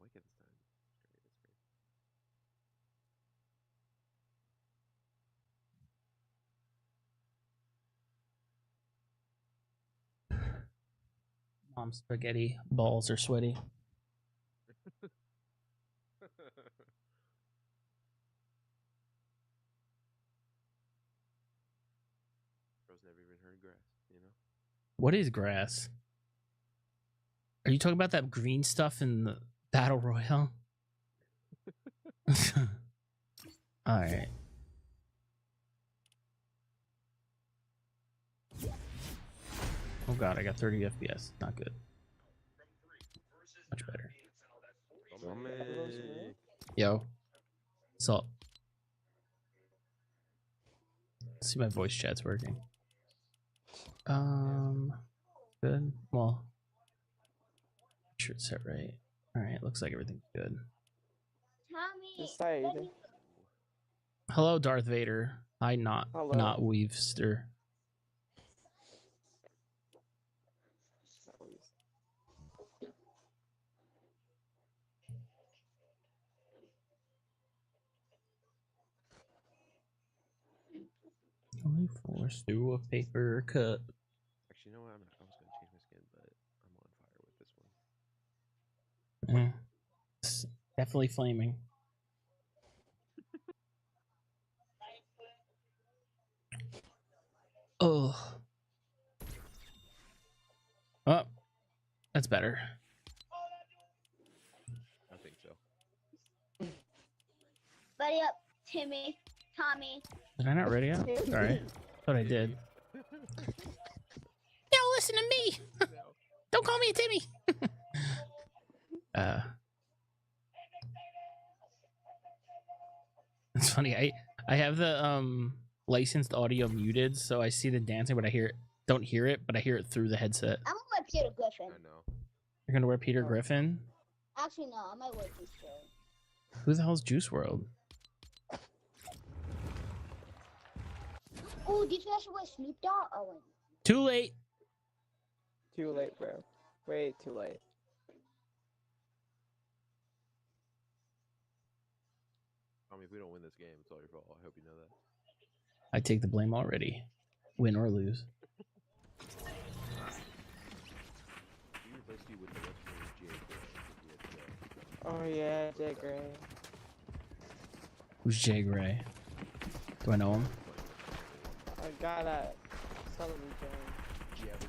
like it this time. It's great. Mom's spaghetti balls are sweaty. Bro's never even heard of grass, you know? What is grass? Are you talking about that green stuff in the battle royale? All right. Oh god, I got 30 FPS. Not good. Much better. Yo. What's up? Let's see my voice chat's working. Good. Well, sure it's set right. All right, looks like everything's good. Decide. Hello, Darth Vader. I not Weavester. Only force through a paper cup. Actually, you know what? I was going to change my skin, but I'm on fire with this one. It's definitely flaming. Oh. Oh. That's better. I think so. Buddy up, Timmy, Tommy. Did I not ready yet? Sorry. Thought I did. Yo, listen to me. Don't call me a Timmy. It's funny. I have the licensed audio muted, so I see the dancing, but don't hear it, but I hear it through the headset. I'm gonna wear Peter Griffin. I know. You're gonna wear Peter Griffin? Actually, no, I might wear Juice WRLD. Who the hell's Juice WRLD? Oh, did you actually wear Snoop Dogg? Oh, wait. Too late. Too late, bro. Way too late. Tommy, if we don't win this game, it's all your fault. I hope you know that. I take the blame already. Win or lose. We replaced you with the legendary Jay Gray. Oh yeah, Jay Gray. Who's Jay Gray? Do I know him? I got a Sullivan fan.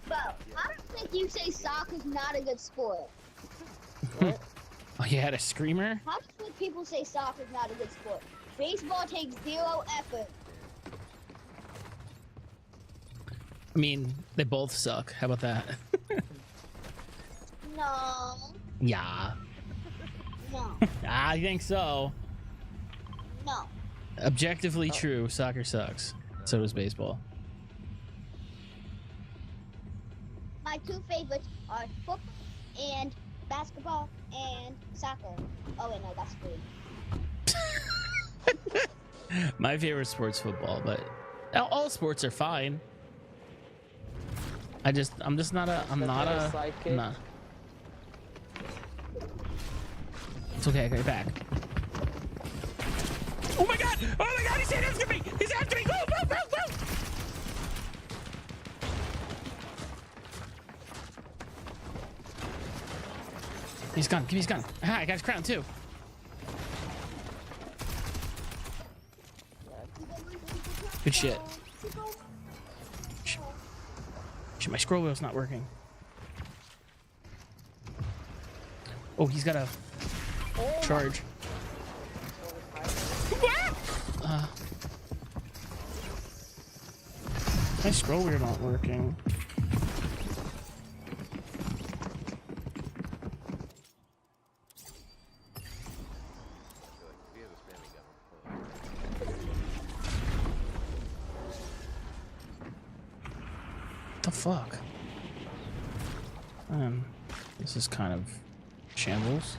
Bro, how do you think you say soccer's not a good sport? What? Oh, you had a screamer? How do you think people say soccer's not a good sport? Baseball takes 0 effort. I mean, they both suck. How about that? No. Yeah. No. I think so. No. Objectively true. Soccer sucks. So does baseball. My 2 favorites are football and basketball and soccer. Oh wait, no, that's 3. My favorite sport's football, but all sports are fine. I'm just not a. I'm not. It's okay. I got your back. Oh my god! Oh my god! He's after me! He's after me! Go! Go! Go! Go! He's gone. Give me his gun. Ah, I got his crown too. Good shit. Shit, my scroll wheel's not working. Oh, he's got a charge. My scroll wheel not working. The fuck? This is kind of shambles.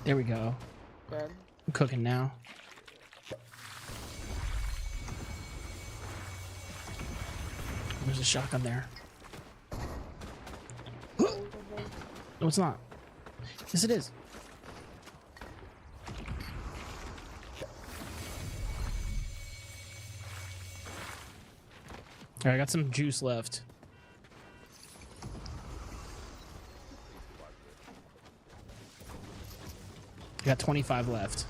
There we go. Good. I'm cooking now. There's a shotgun there. No, it's not. Yes, it is. Alright, I got some juice left. I got 25 left.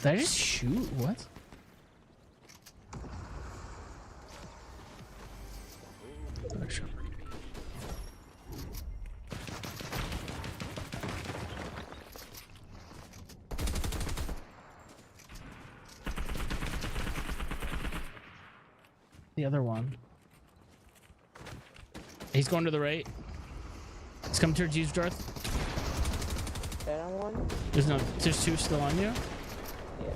Did I just shoot? What? Oh, shit. The other one. He's going to the right. He's coming towards you, Darth. Dead on one? There's two still on you. Yeah.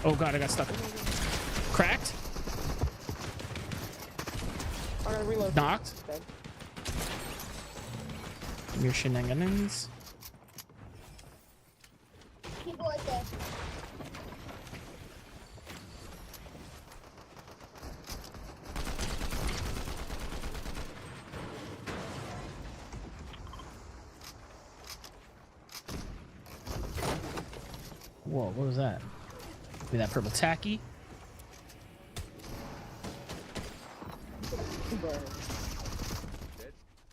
Oh god, I got stuck. Cracked. I'm gonna reload. Knocked. Dead. Your shenanigans. People right there. Whoa, what was that? Maybe that purple tacky?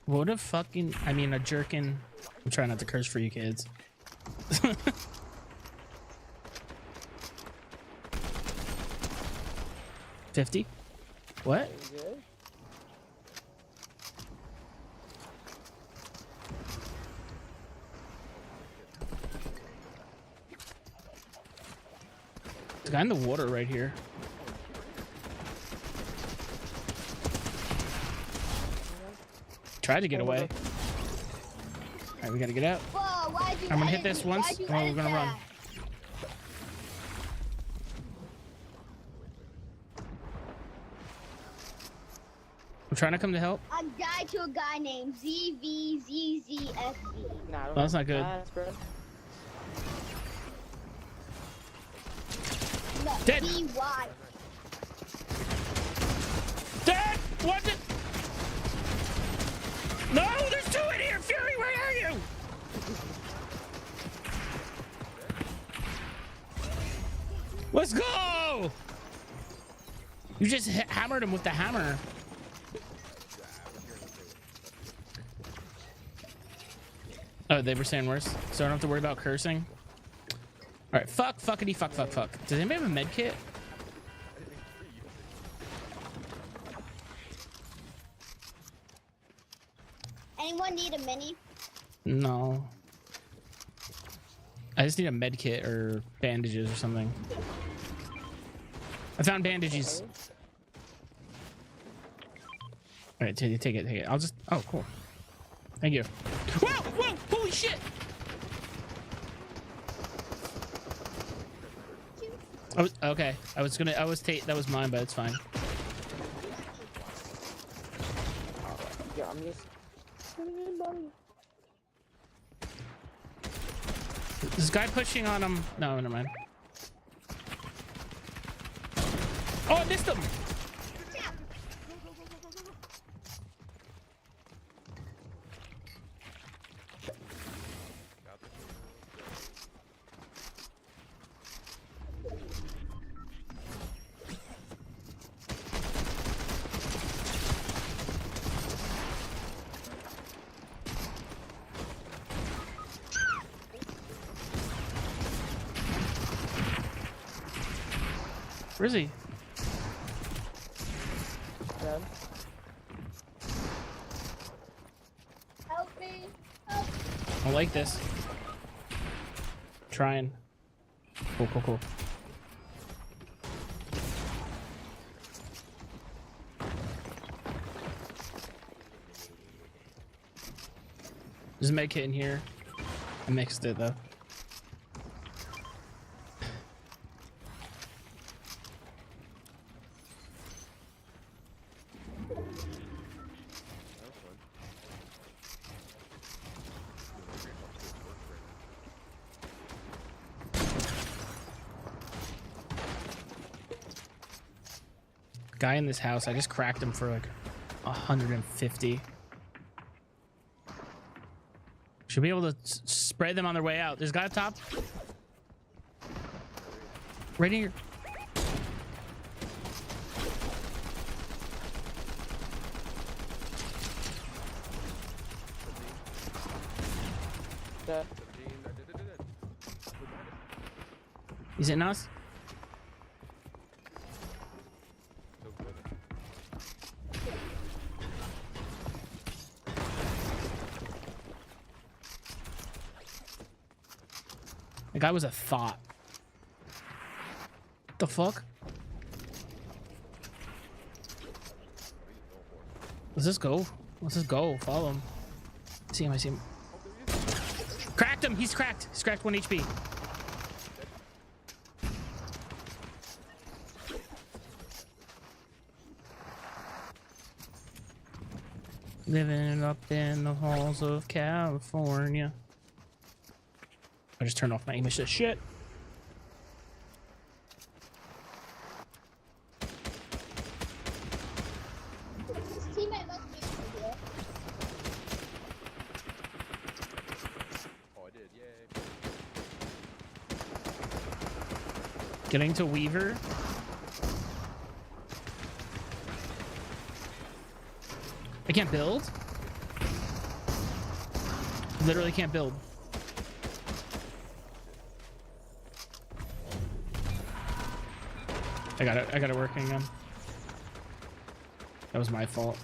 What a fucking... I mean, a jerkin... I'm trying not to curse for you kids. 50? What? You good? The guy in the water right here. Tried to get away. Alright, we gotta get out. Whoa, why'd you I'm gonna edit hit this me? once, Why'd you and we're edit gonna run. that? I'm trying to come to help. I'm died to a guy named ZVZZFZ. Nah, I don't That's know. not good. Nice, bro. No, Dead. DY. Dad! What the... No! There's two in here! Fury, where are you? Let's go! You just hammered him with the hammer. Oh, they were saying worse, so I don't have to worry about cursing. All right, fuck, fuckity, fuck, fuck, fuck. Does anybody have a med kit? Anyone need a mini? No. I just need a med kit or bandages or something. I found bandages. All right, take it, take it. I'll just. Oh, cool. Thank you. Whoa, whoa, holy shit! Okay. I was that was mine, but it's fine. Yeah, I'm just. This guy pushing on him. No, never mind. Oh, I missed him. Where is he? Dead. Help me. Help. I like this. Trying. Cool, cool, cool. There's a med kit in here. I mixed it though. guy in this house. I just cracked him for like 150. Should be able to spray them on their way out. There's a guy up top. Right here. Yeah. He's in us. The guy was a thought. What the fuck? Let's just go. Let's just go. Follow him. I see him. I see him. Cracked him. He's cracked. He's cracked 1 HP. Living up in the halls of California. I just turned off my aim assist. Shit. This teammate must be over here. Oh, I did. Yay. Getting to Weaver. I can't build. Literally can't build. I got it working again. That was my fault.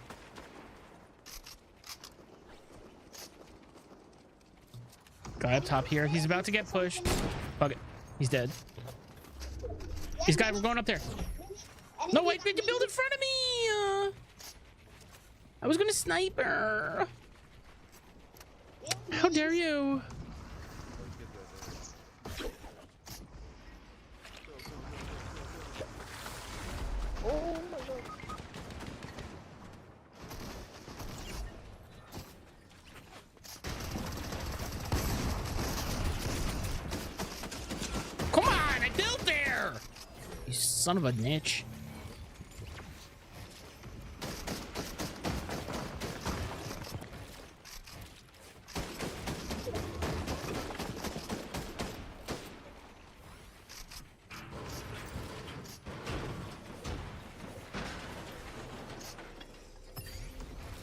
Guy up top here. He's about to get pushed. Fuck it. He's dead. These guys, we're going up there. No, wait, we can build in front of me. I was gonna sniper. How dare you? Oh my god. Come on, I built there. You son of a bitch.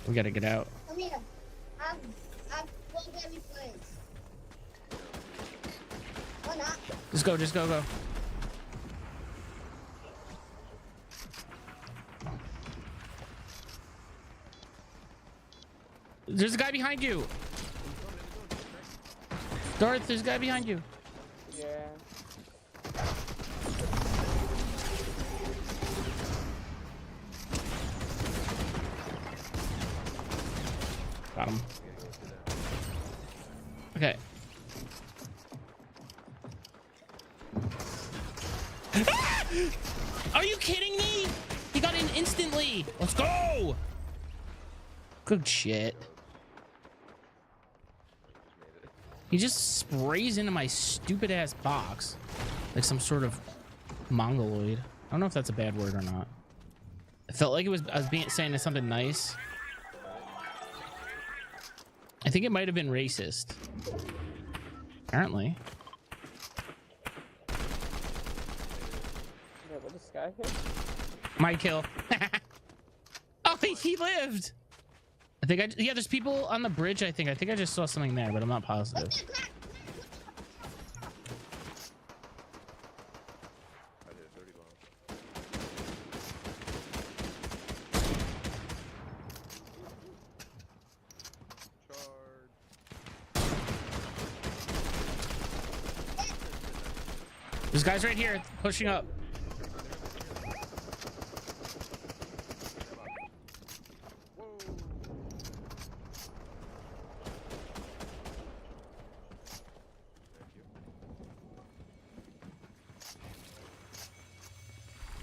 We gotta get out. Come here. I'm won't get me friends. Or not. Just go, go. There's a guy behind you. Darth, there's a guy behind you. Yeah. Got him. Okay. Ah! Are you kidding me? He got in instantly. Let's go. Good shit. He just sprays into my stupid ass box like some sort of mongoloid. I don't know if that's a bad word or not. It felt like I was saying something nice. I think it might have been racist. Apparently. Yeah, what this guy hit? My kill. Oh, he lived. I think yeah, there's people on the bridge. I think I just saw something there, but I'm not positive. I did 30 bombs. Charge. There's guys right here pushing up.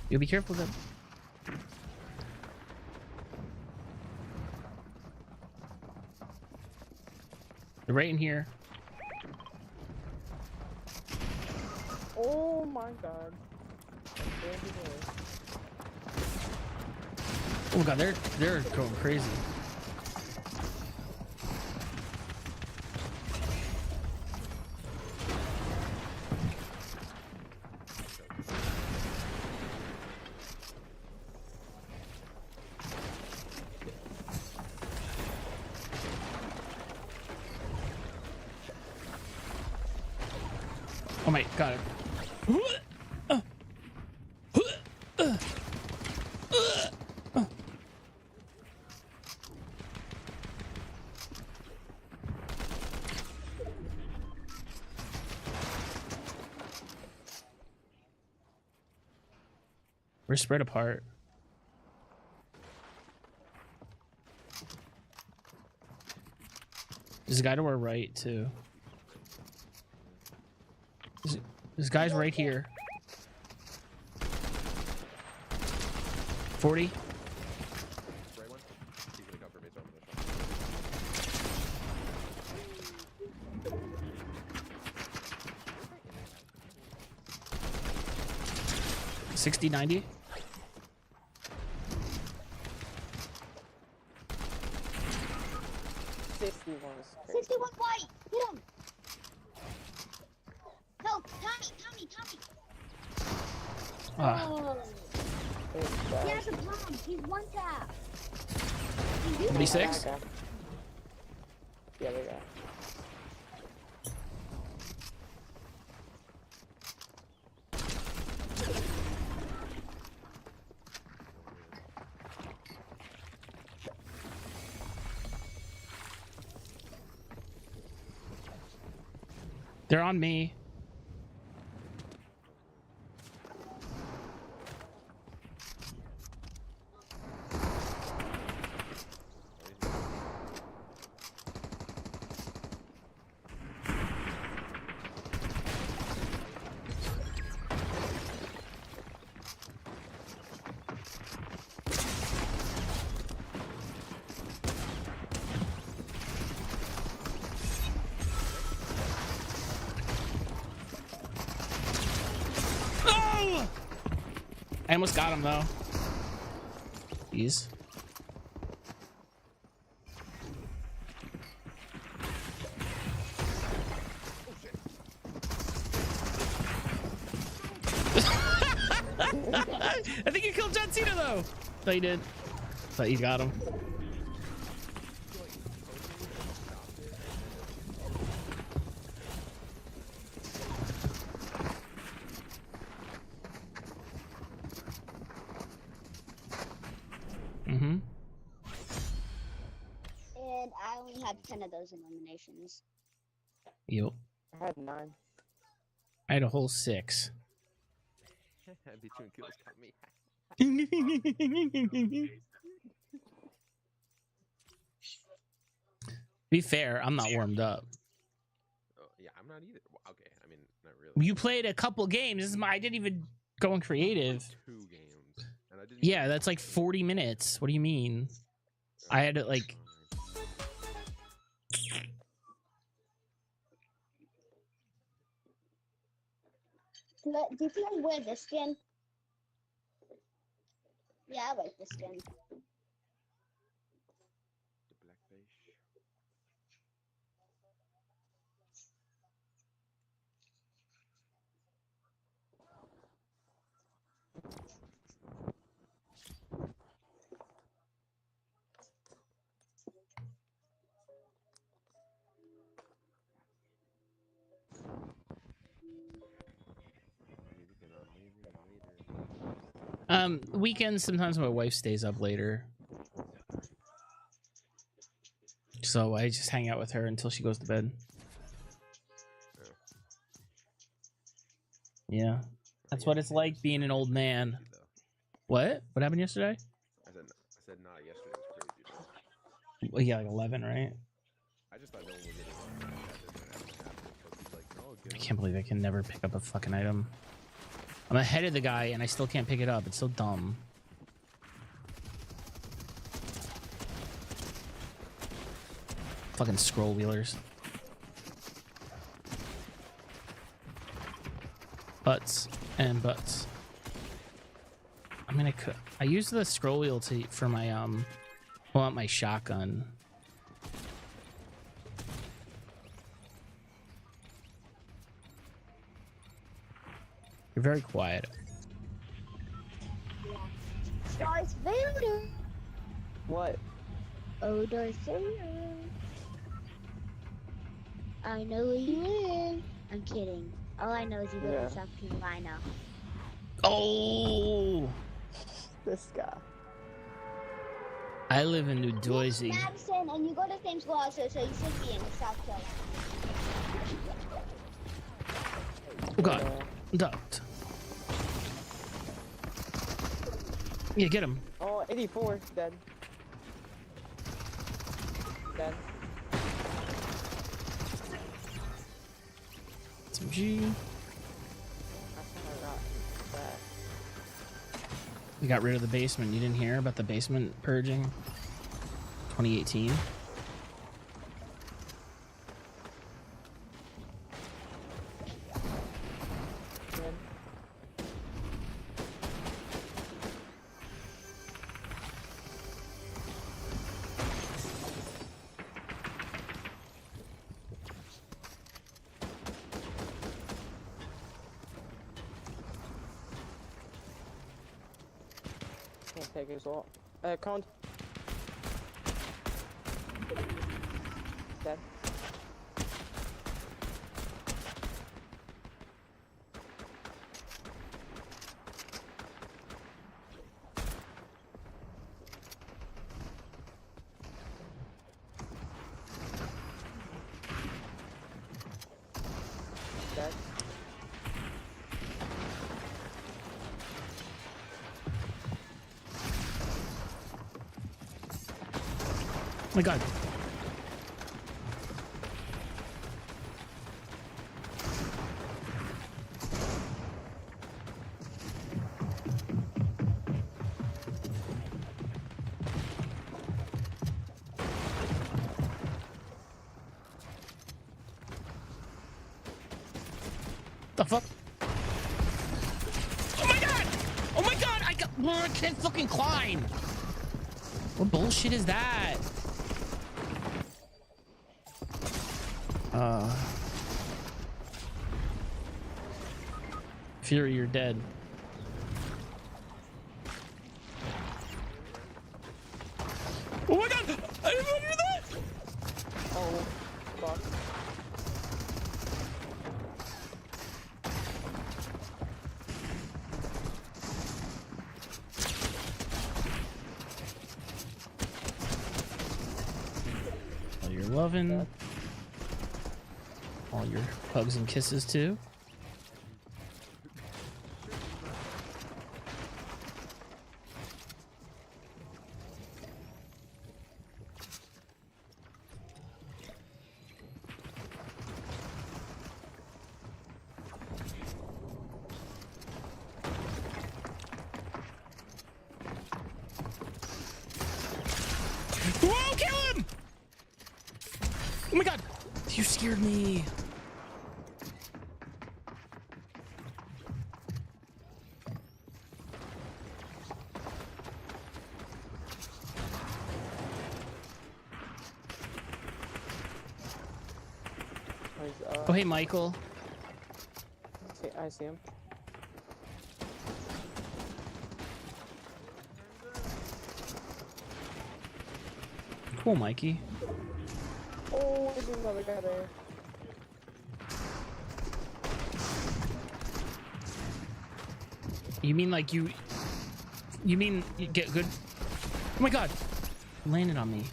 You'll be careful then. They're right in here. Oh my god. I'm standing away. Oh my god, they're going crazy. Oh my god. We're spread apart. There's a guy to our right too. This guy's right here. 40. Right one. He's gonna cover me, so I'm gonna shot. 60, 90. 61 is crazy. 61 white. Hit him. Help. Tommy. Ah, Oh. It's He bad. has a bomb. He's one tap. 76. Okay. The other guy. they're on me. Oh! I almost got him though. Jeez. I think you killed John Cena though. Thought you did. Thought you got him. Mm-hmm. And I only had 10 of those eliminations. Yep. I had 9. I had a whole 6. Between kills got me. Be fair, I'm not warmed up. Oh, yeah, I'm not either. Well, okay, I mean, not really. You played a couple games. This is my. I didn't even go in creative. 2 games, and I didn't. Yeah, that's like 40 minutes. What do you mean? I had it like. Do you think I wear this skin? Yeah, I like this skin. The blackfish. Weekends sometimes my wife stays up later, so I just hang out with her until she goes to bed. Yeah, that's what it's like being an old man. What happened yesterday? I said nah. Yesterday was crazy. Well, yeah, like 11, right? I just thought no one would get it. I can't believe I can never pick up a fucking item. I'm ahead of the guy and I still can't pick it up. It's so dumb. Fucking scroll wheelers. Butts and butts. I'm I mean, I use the scroll wheel for my pull out my shotgun. You're very quiet. Darth Vader. What? Oh, Darth Vader. I know where you live. I'm kidding. All I know is you live Yeah. in South Carolina. Oh, This guy. I live in New Jersey. Madison, and you go to the same school also, so you should be in South Carolina. Oh God, ducked. Yeah, get him. Oh, 84. Dead. Dead. Some G. I got that. We got rid of the basement. You didn't hear about the basement purging? 2018. Dead. Can't take his wall. Count. Dead. Dead. Oh my God. The fuck? Oh my God! Oh my God! I can't fucking climb. What bullshit is that? Fury, you're dead. Oh my God! I didn't want to do that! Oh, fuck. All your loving. All your hugs and kisses too. Whoa, kill him! Oh my God, you scared me. Oh, hey, Michael. I see him. Cool, Mikey. Oh, there's another guy there. You mean like you mean you get good? Oh my God, landed on me.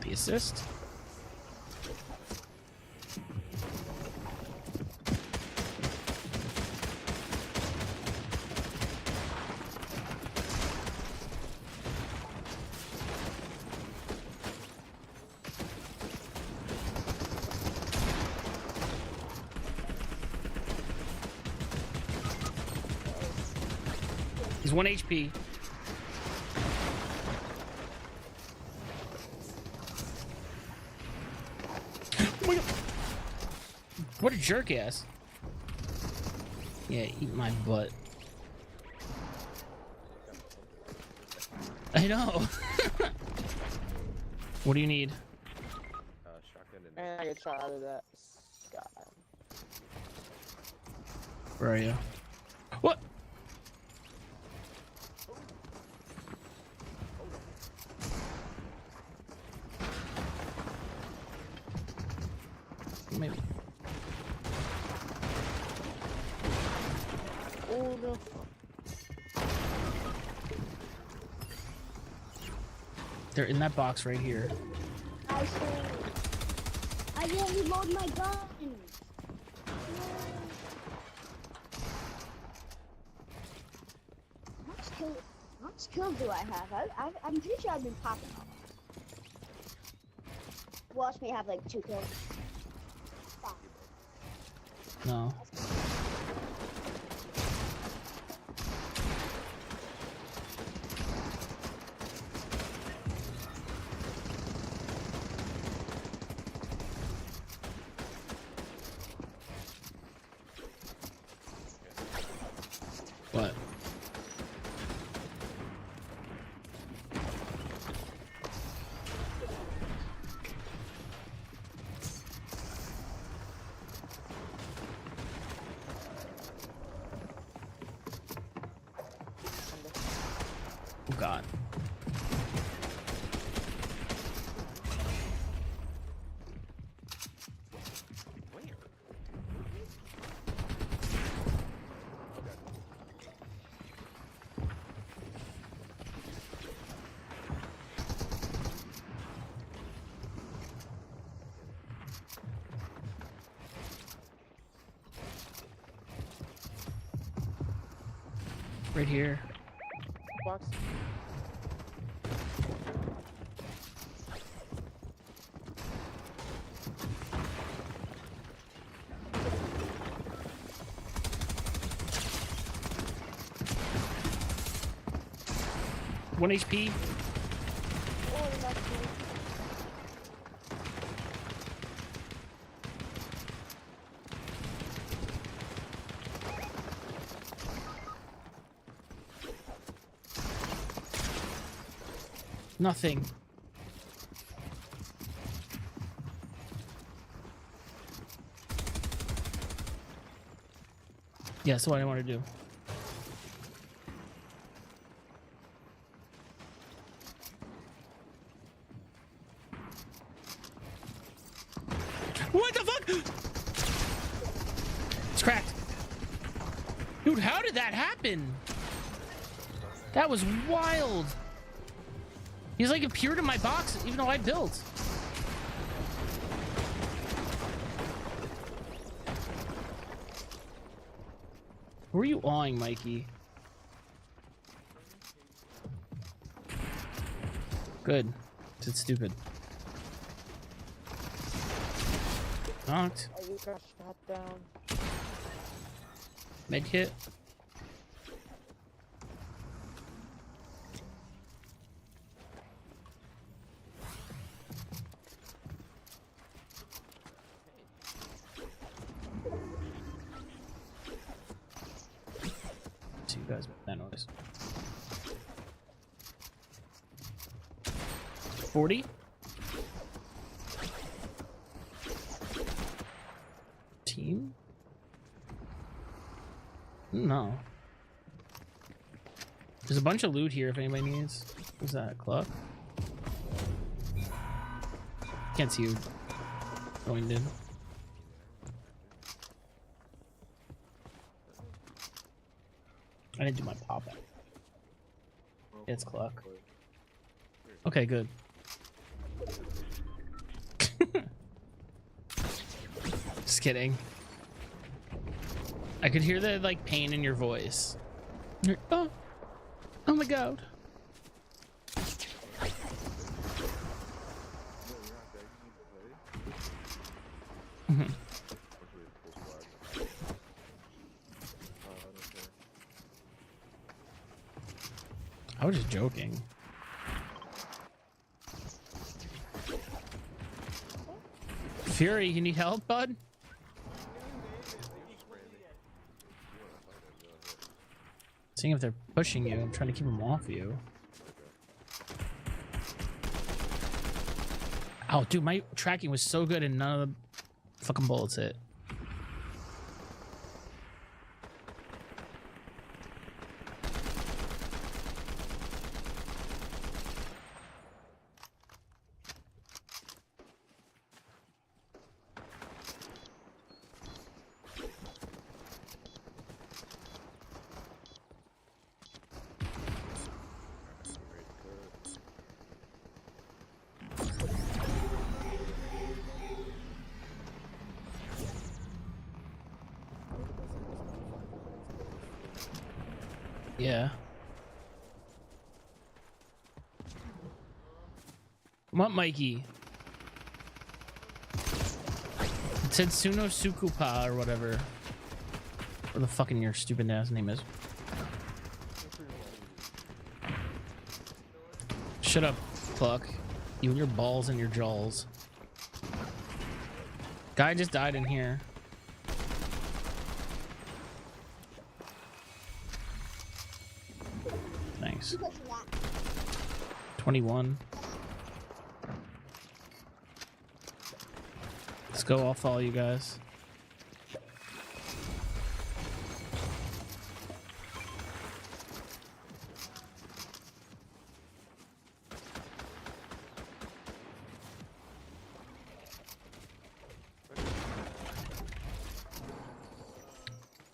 The assist. He's 1 HP. What a jerk ass. Yeah, eat my butt. I know. What do you need? Shotgun and And I get shot out of that sky. Where are you? What? Maybe. Oh no. They're in that box right here. I see. I didn't reload my gun. How much kills do I have? I'm pretty sure I've been popping off. Watch me have like 2 kills. Fine. No. What? Oh God. Right here. Box. One HP. Oh, that's me. Nothing. Yeah, that's what I want to do. What the fuck? It's cracked. Dude, how did that happen? That was wild. He's like appeared in my box even though I built. Who are you awing, Mikey? Good. It's stupid. Knocked. Oh, you got shot down. Med kit. See you guys make that noise. 40. Team? No. There's a bunch of loot here if anybody needs. What's that? Club? Can't see you going in. I didn't do my pop out. It's clock. Okay, good. Just kidding. I could hear the like pain in your voice. You're, oh my God. Mhm. I was just joking. Fury, you need help, bud? Seeing if they're pushing you. I'm trying to keep them off you. Oh, dude, my tracking was so good and none of the fucking bullets hit. Yeah. What, Mikey? It said Suno Sukupa or whatever. What the fucking your stupid ass name is. Shut up, Pluck. You and your balls and your jaws. Guy just died in here. Thanks. 21. Let's go. I'll follow you guys.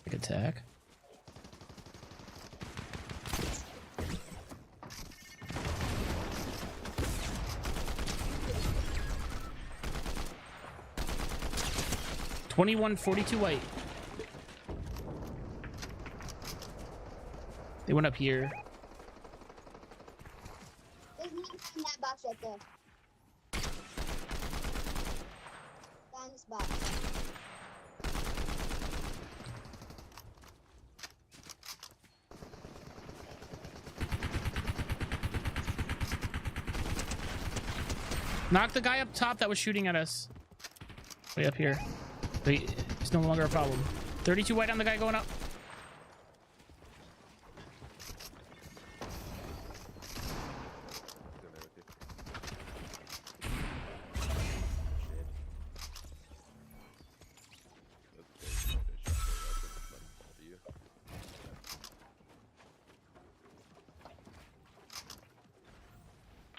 Big attack. $21.42 white. They went up here. There's nothing in that box right there. Down this box. Knock the guy up top that was shooting at us. Way up here. But it's no longer a problem. 32 white on the guy going up.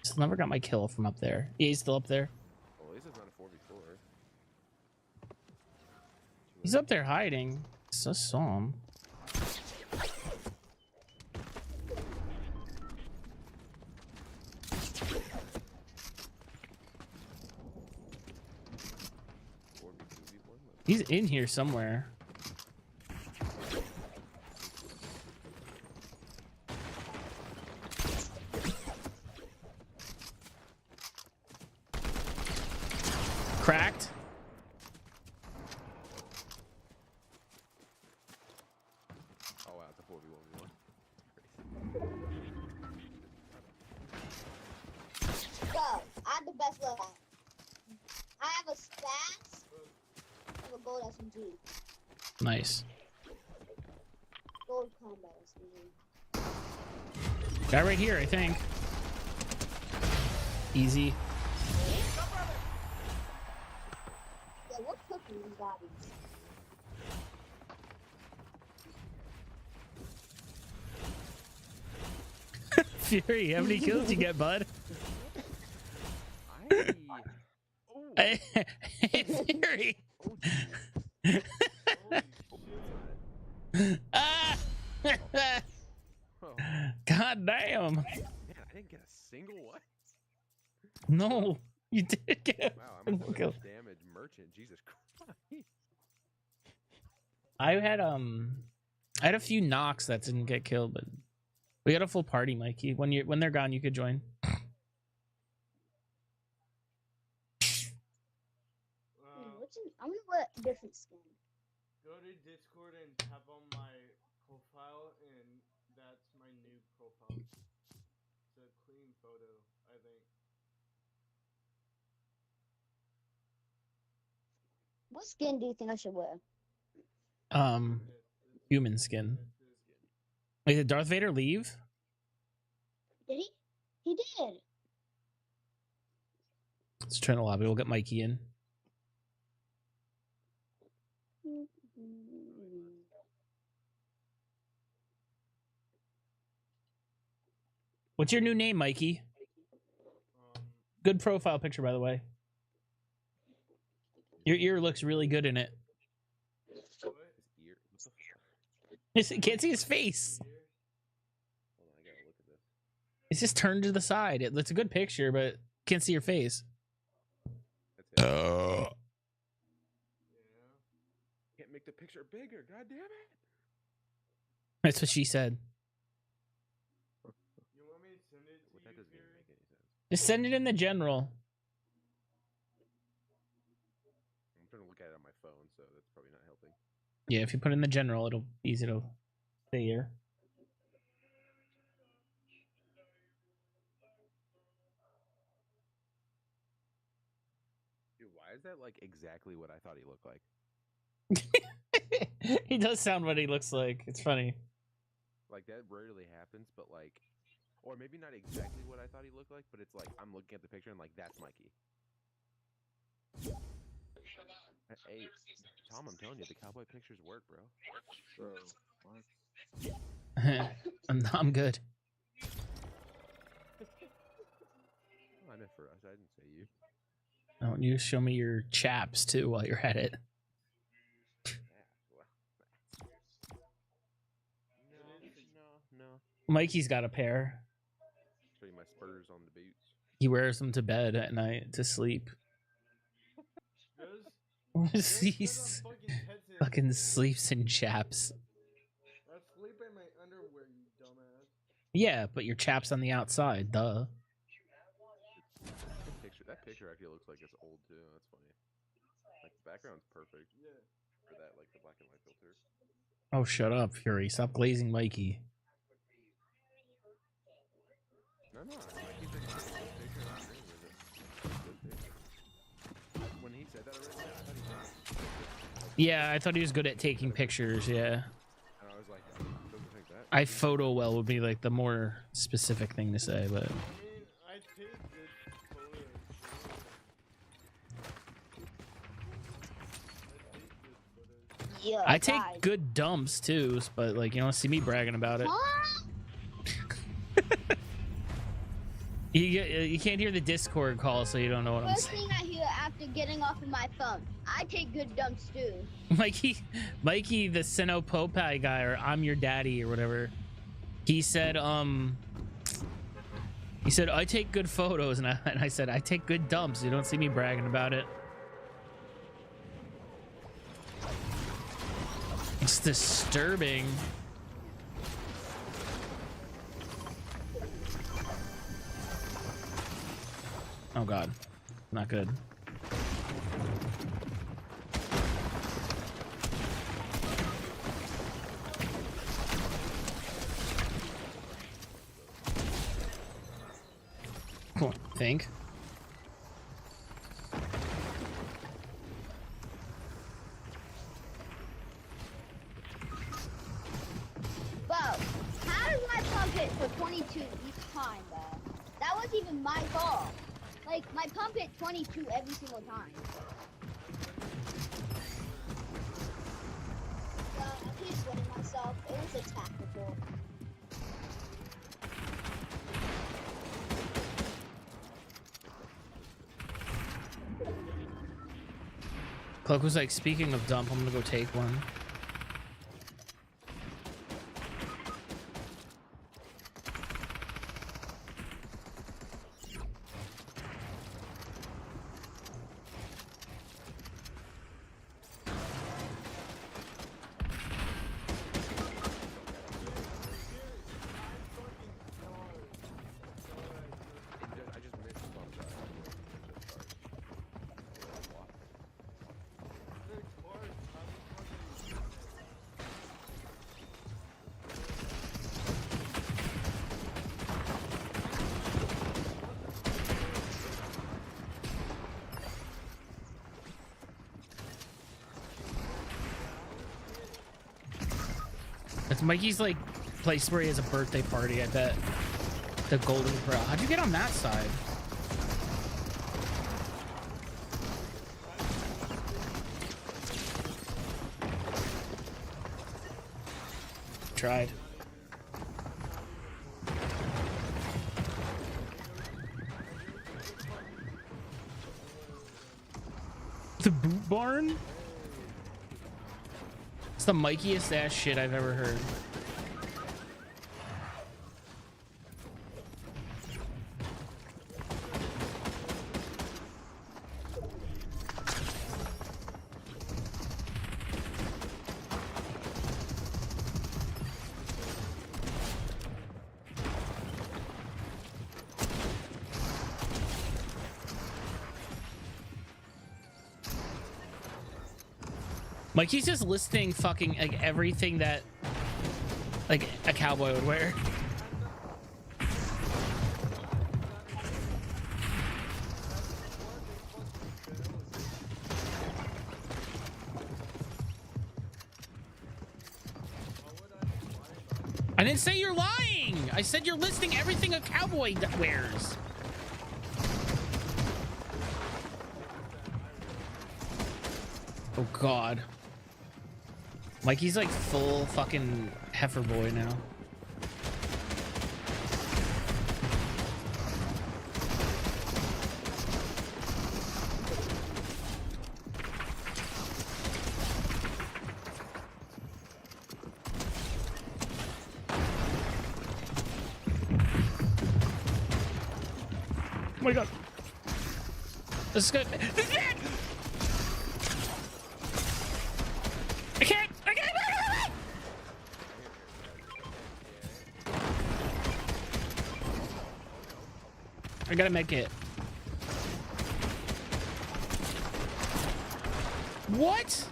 Still never got my kill from up there. Yeah, he's still up there. Well, at least it's not a 4v4. He's up there hiding. I just saw him. He's in here somewhere. Cracked. Oh wow, it's a 4v1v1. Go. I have the best loadout. I have a stats of a gold SMG. Nice. Gold combat SMG. Guy right here, I think. Easy. Yeah, we're cooking these bodies. Fury, how many kills you get, bud? I... Hey, Fury. Ah! Oh, God damn. man, I didn't get a single one. No, you did get Wow, a I'm a kill. damage merchant. Jesus Christ. I had a few knocks that didn't get killed, but we got a full party, Mikey. When they're gone, you could join. I wonder what different skin. Go to Discord and tap on my profile, and that's my new profile. It's a clean photo, I think. What skin do you think I should wear? Human skin. Wait, did Darth Vader leave? Did he? He did. Let's turn the lobby. We'll get Mikey in. What's your new name, Mikey? Good profile picture, by the way. Your ear looks really good in it. What? His ear. What the fuck? Can't see his face. Here? Hold on, I gotta look at this. It's just turned to the side. It's a good picture, but can't see your face. That's it. Yeah. Can't make the picture bigger. God damn it. That's what she said. You want me to send it to Well, that you, doesn't even Fury? make any sense. Just send it in the general. I'm trying to look at it on my phone, so that's probably not helping. Yeah, if you put it in the general, it'll be easy to stay here. Dude, why is that like exactly what I thought he looked like? He does sound what he looks like. It's funny. Like that rarely happens, but like, or maybe not exactly what I thought he looked like, but it's like I'm looking at the picture and like that's Mikey. Hey, Tom, I'm telling you, the cowboy pictures work, bro. Bro, what? I'm good. Oh, I meant for us. I didn't say you. I want you to show me your chaps too while you're at it. Yeah, well, no. Mikey's got a pair. Show you my spurs on the boots. He wears them to bed at night to sleep. Does? He's fucking sleeps in chaps. I sleep in my underwear, you dumbass. Yeah, but your chaps on the outside, duh. That picture actually looks like it's old too. That's funny. Like the background's perfect Yeah. for that, like the black and white filter. Oh, shut up, Fury. Stop glazing Mikey. No, Mikey's a good picture. I'm agreeing with it. Good picture. When he said that already, I thought he said Yeah, I thought he was good at taking pictures, yeah. and I was like, he doesn't think that. I photo well would be like the more specific thing to say, but I mean, I take good photos. Yeah. I take guys. good dumps too, but like you don't see me bragging about it. Huh? You can't hear the Discord call, so you don't know what I'm First saying. thing I hear after getting off of my phone, I take good dumps too. Mikey, the Sino Popeye guy, or I'm your daddy, or whatever. He said, I take good photos, and I said I take good dumps. You don't see me bragging about it. It's disturbing. Oh God, not good. Cool. Think. Bro, how does my pump hit for 22 each time, bro? That wasn't even my fault. Like, my pump hit 22 every single time. So, I keep sweating myself. It was a tactical. Cloak was like, speaking of dump, I'm gonna go take one. I just missed the bump shot. It's Mikey's like place where he has a birthday party, I bet. The Golden Corral. How'd you get on that side? Tried. The boot barn? It's the mikiest ass shit I've ever heard. Mikey's just listing fucking like everything that like a cowboy would wear. I didn't say you're lying. I said you're listing everything a cowboy wears. Oh God. Mikey's like full fucking heifer boy now. Oh my God. This is good. This is it! I gotta make it. What?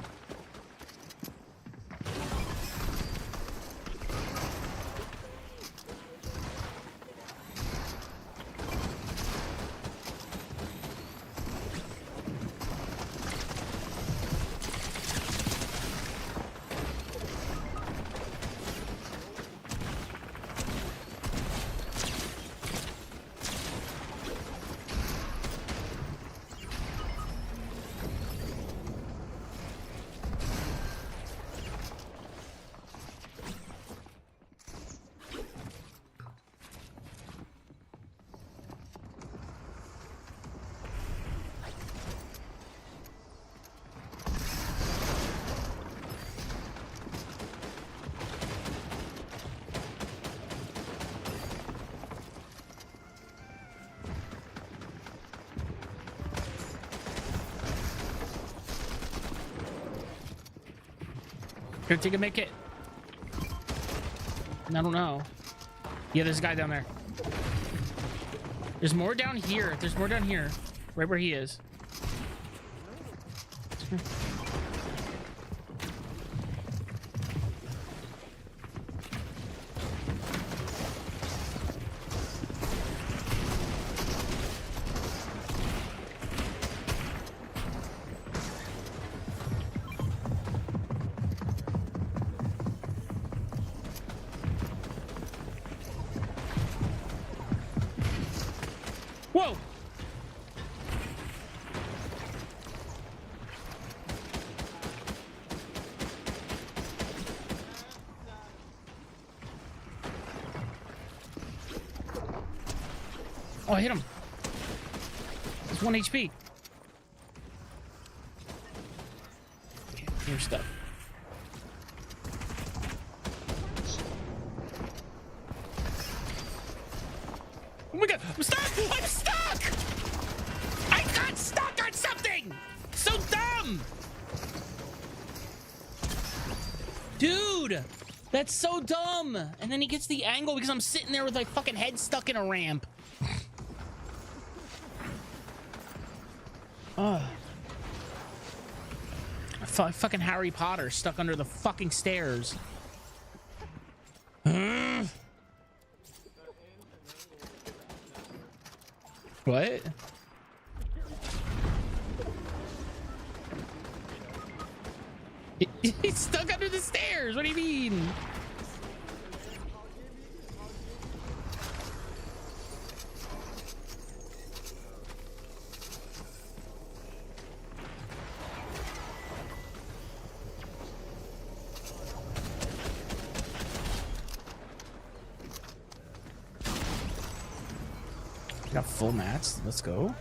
Here, take a make it. I don't know. Yeah, there's a guy down there. There's more down here. There's more down here. Right where he is. Whoa! Oh, I hit him. It's 1 HP. Okay, you're stuck. Oh my God, I'm stuck! I'm stuck! I got stuck on something! So dumb! Dude, that's so dumb. And then he gets the angle because I'm sitting there with my fucking head stuck in a ramp. Fucking Harry Potter stuck under the fucking stairs. What? He's stuck under the stairs. What do you mean? Got full mats. Let's go.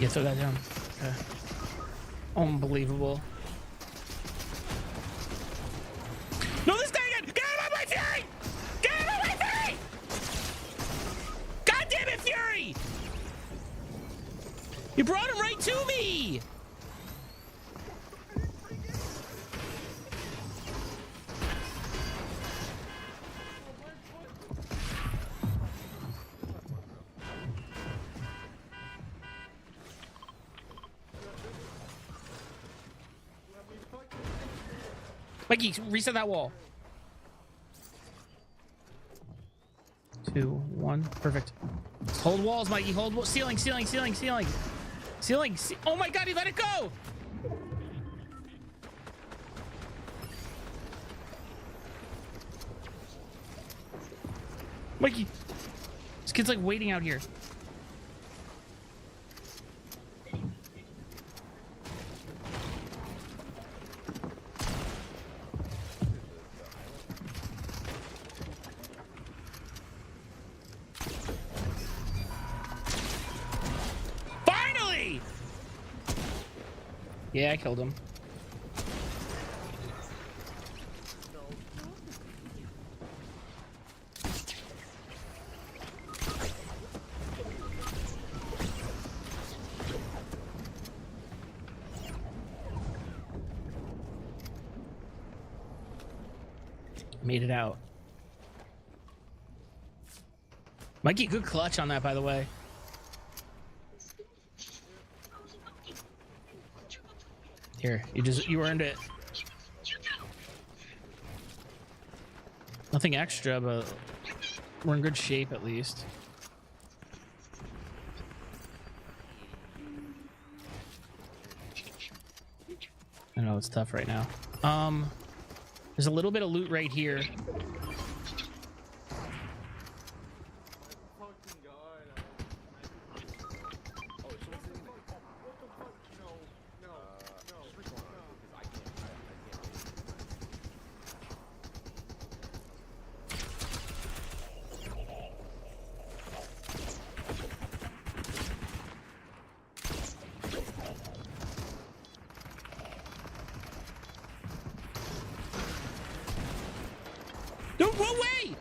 Yeah, throw that down. Okay. Unbelievable. No, this guy again! Get him on my Fury! Get him on my Fury! God damn it, Fury! You brought him right to me! Mikey, reset that wall. 2, 1, perfect. Hold walls, Mikey. Hold ceiling, ceiling, ceiling, ceiling, ceiling. Oh my God, he let it go. Mikey, this kid's like waiting out here. Yeah, I killed him. Made it out. Mikey, good clutch on that, by the way. Here, you earned it. Nothing extra, but we're in good shape at least. I know it's tough right now. There's a little bit of loot right here. No way!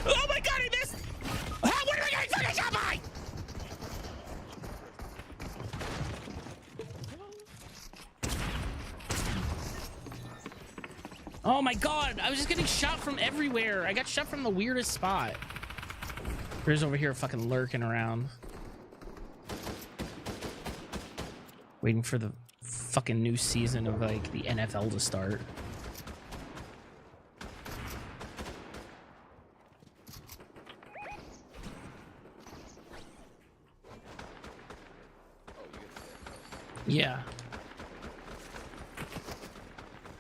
Oh my God, I missed! What am I getting fucking shot by? Oh my God, I was just getting shot from everywhere. I got shot from the weirdest spot. There's over here fucking lurking around. Waiting for the fucking new season of like the NFL to start. Yeah.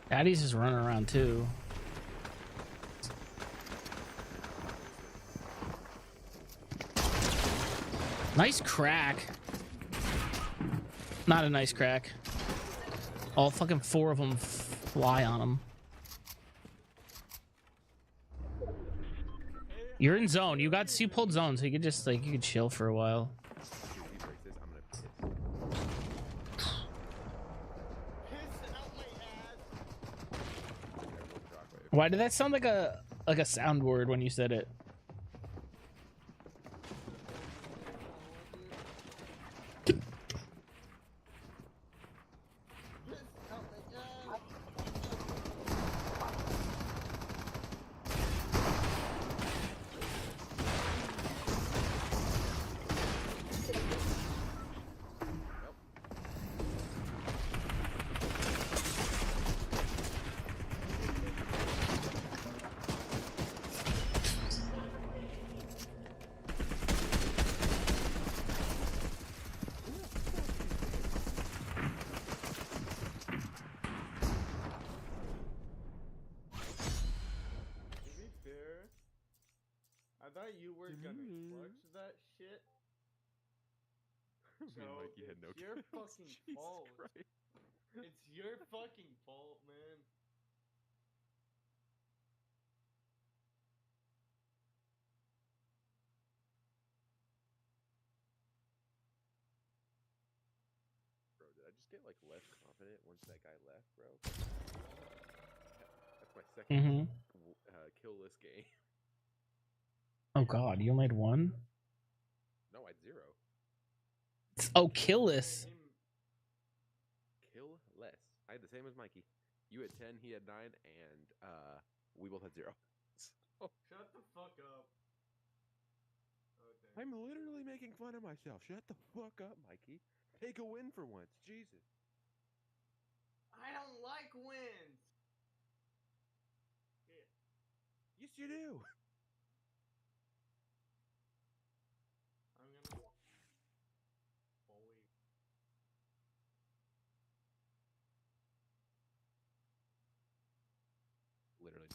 Daddy's just running around too. Nice crack. Not a nice crack. All fucking 4 of them fly on him. You're in zone. You pulled zone, so you could just like you could chill for a while. Why did that sound like a soundboard when you said it? I thought you were gonna clutch that shit. Me and So Mikey had no it's your kills. fucking Jesus fault. Christ. It's your fucking fault, man. Bro, did I just get like less confident once that guy left, bro? That's my second kill-less game. Oh God, you only had one? No, I had 0. Oh, killless. Kill-less. I had the same as Mikey. You had 10, he had 9, and we both had 0. So, Shut the fuck up. Okay. I'm literally making fun of myself. Shut the fuck up, Mikey. Take a win for once. Jesus. I don't like wins. Yeah. Yes, you do. I'm gonna bully. Literally.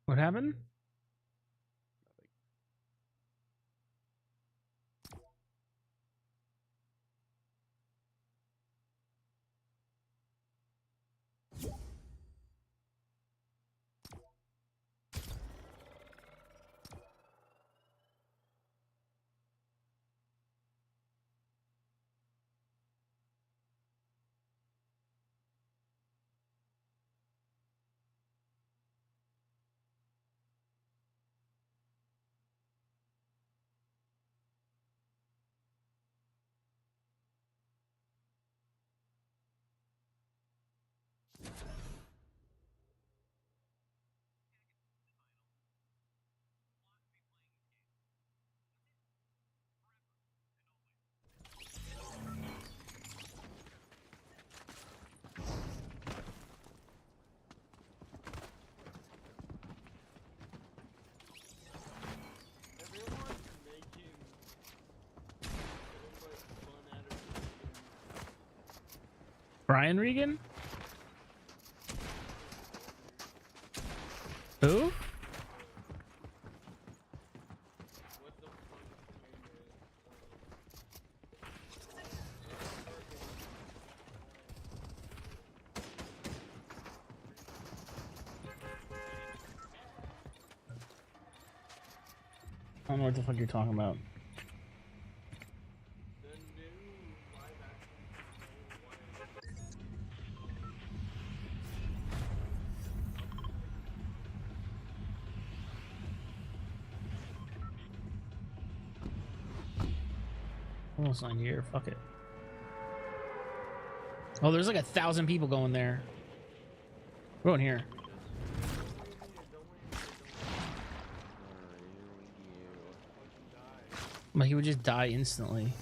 What happened? Nothing. Everyone's making so much fun out of this. Brian Regan? Who? What the fuck his name I don't know what the fuck you're talking about. The new live action Almost not here. Fuck it. Oh, there's like 1,000 people going there. We're going here. But he would just die instantly.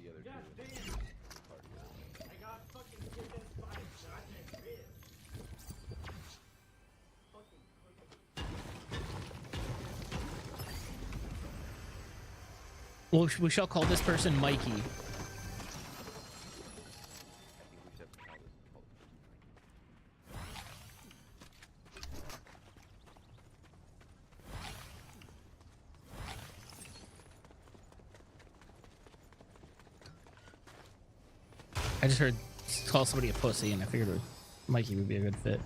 The other God two. damn! I got fucking hit by a goddamn bitch. Fucking Well, we shall call this person Mikey. I think we should have called this called I just heard call somebody a pussy, and I figured Mikey would be a good fit.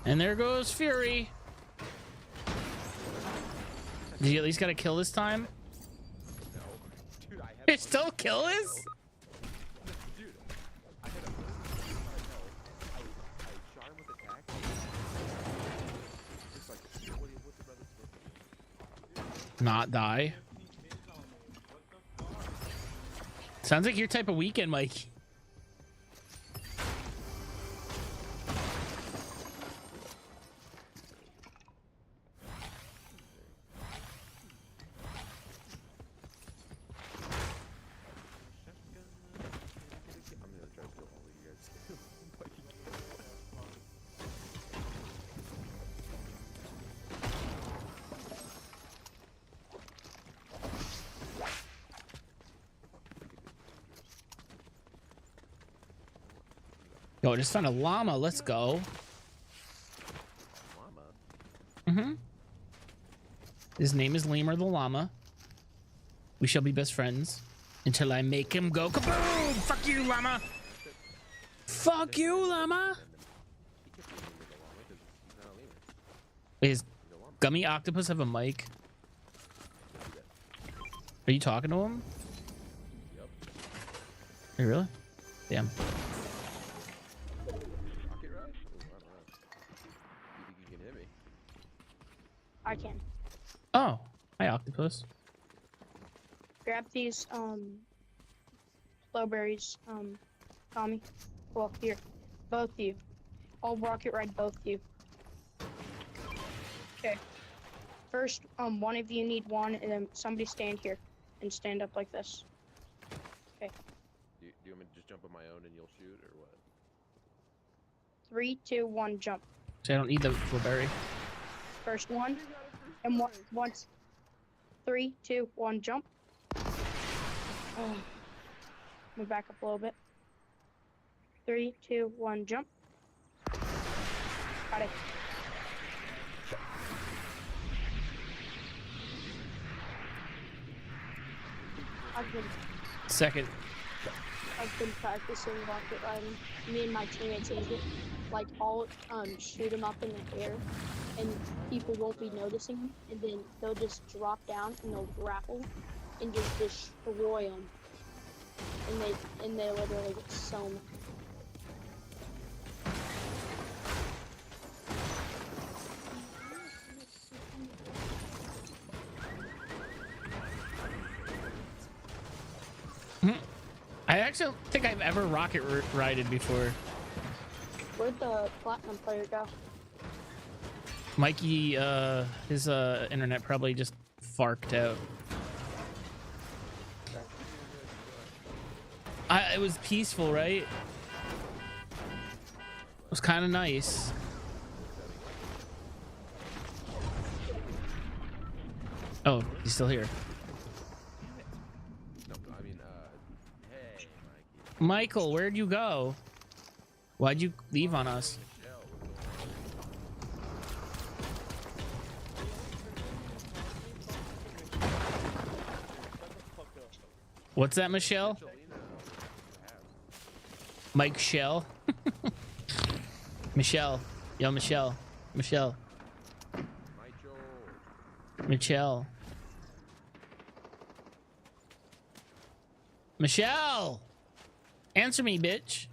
And there goes Fury. Did you at least got a kill this time? no. Dude, I had You're still killless? Dude, I had a I shot him with attack. Just like, what's the brother supposed to do? Not die. Sounds like your type of weekend, Mike. I'm gonna try to kill all of you guys too. Yo, I just found a llama. Let's go. Llama. His name is Lemur the llama. We shall be best friends until I make him go kaboom! Fuck you, llama! Fuck you, llama! He kept naming it a llama because he's not a lemur. Wait, does Gummy Octopus have a mic? Are you talking to him? Yep. Are you really? Damn. Rocket ride? Ooh, I don't know. You think you can hit me? I can. Oh, hi, Octopus. Grab these, blueberries, Tommy. Well, here. Both of you. I'll rocket ride both of you. Okay. First, one of you need one, and then somebody stand here. And stand up like this. Okay. Do you want me to just jump on my own and you'll shoot, or what? 3, 2, 1, jump. So I don't need the blueberry. First one. And once. 3, 2, 1, jump. Move back up a little bit. 3, 2, 1, jump. Got it. Second. I've been practicing rocket riding. Me and my teammates use it. Like, I'll shoot them up in the air, and people won't be noticing them, and then they'll just drop down and they'll grapple and just destroy them. And they literally get sewn. I actually don't think I've ever rocket rided before. Where'd the platinum player go? Mikey, his internet probably just farked out. It was peaceful, right? It was kind of nice. Oh, he's still here. No, I mean, hey, Mikey. Michael, where'd you go? Why'd you leave on us? Michelle, What's that, Michelle? Michelina, Mike Shell? Michelle. Yo, Michelle. Michelle. Michael. Michelle. Michelle! Answer me, bitch.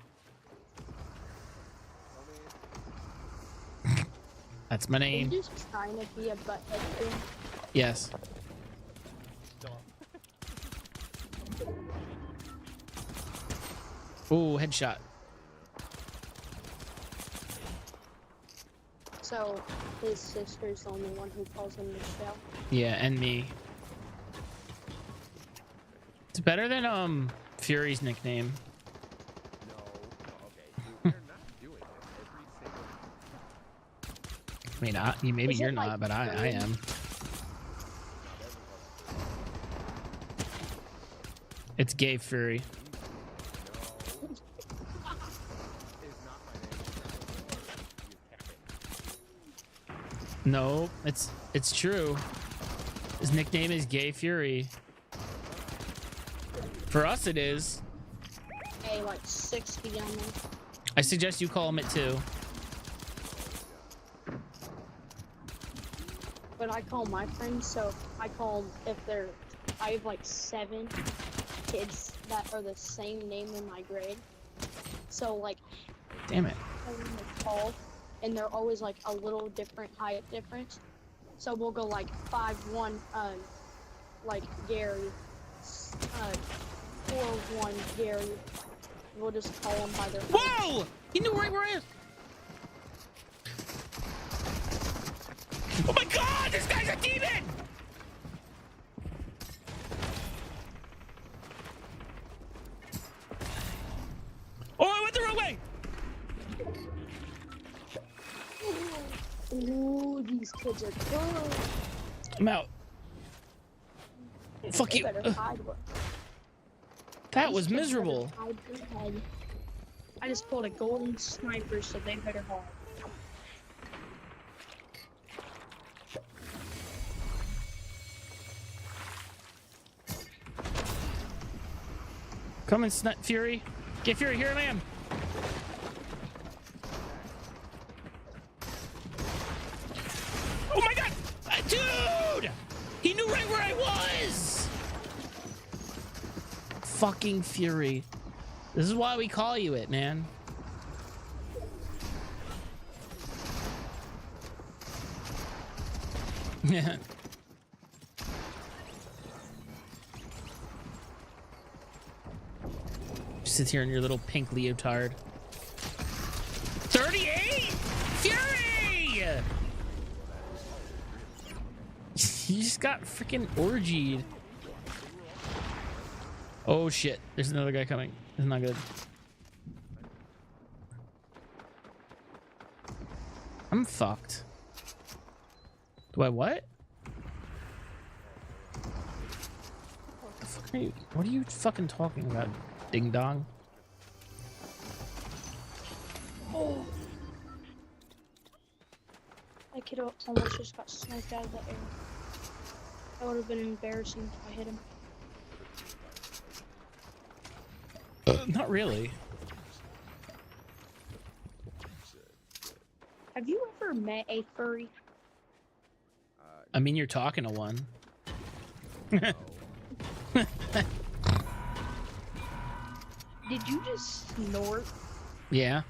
That's my Are you name. just trying to be a butthead thing? Yes. Ooh, headshot. So, his sister's the only one who calls him Michelle. Yeah, and me. It's better than Fury's nickname. No. Okay. We're not doing it every single. I mean, maybe Is it you're like not, but I am. It's Gay Fury. No, it's true. His nickname is Gay Fury. For us, it is. Hey, like 6 feet on them. I suggest you call him it too. But I call my friends, so I call I have like 7 kids that are the same name in my grade. So like, Damn it. when they call, and they're always like a little different height difference. So we'll go like 5'1", like Gary, 4'1", Gary. We'll just call them by their height. Whoa! He knew right where I is. Oh my god, this guy's a demon! Oh, I went the wrong way! Ooh, these kids are good. I'm out. Fuck They you. better hide. That These was kids better miserable. hide their head. I just pulled a golden sniper, so they better hold. Come and Fury. Get Fury, here I am. Oh my god! Dude! He knew right where I was! Fucking Fury. This is why we call you it, man. Yeah. Sit here in your little pink leotard. 38? Fury! You just got freaking orgied. Oh shit, there's another guy coming. This is not good. I'm fucked. Do I what? What are you fucking talking about? Ding dong. Oh. That kid almost just got sniped out of the air. That would have been embarrassing if I hit him. Not really. Have you ever met a furry? I mean, you're talking to one. Did you just snort? Yeah.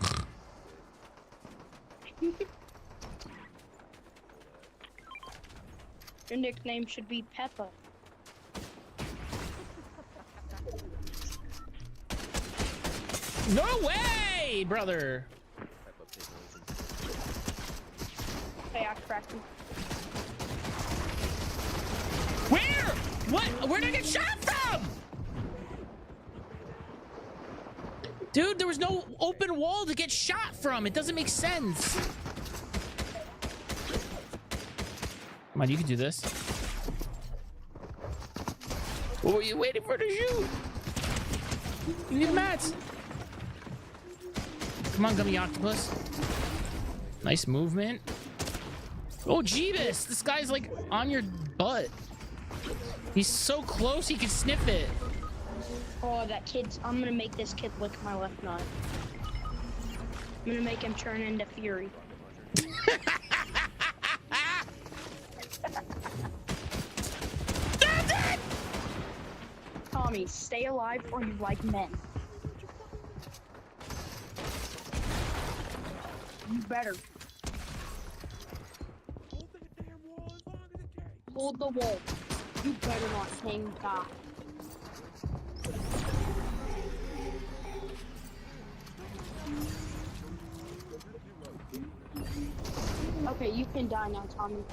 Your nickname should be Peppa. No way, brother. Hey, I cracked him. Where? What? Where'd I get shot from? Dude, there was no open wall to get shot from. It doesn't make sense. Come on, you can do this. What were you waiting for to shoot? You need mats. Come on, gummy octopus. Nice movement. Oh, Jeebus! This guy's like on your butt. He's so close he can sniff it. Oh, that kid's... I'm gonna make this kid lick my left nut. I'm gonna make him turn into Fury. Tommy, stay alive or you like men. You better. Hold the wall. You better not hang back. Okay, you can die now, Tommy.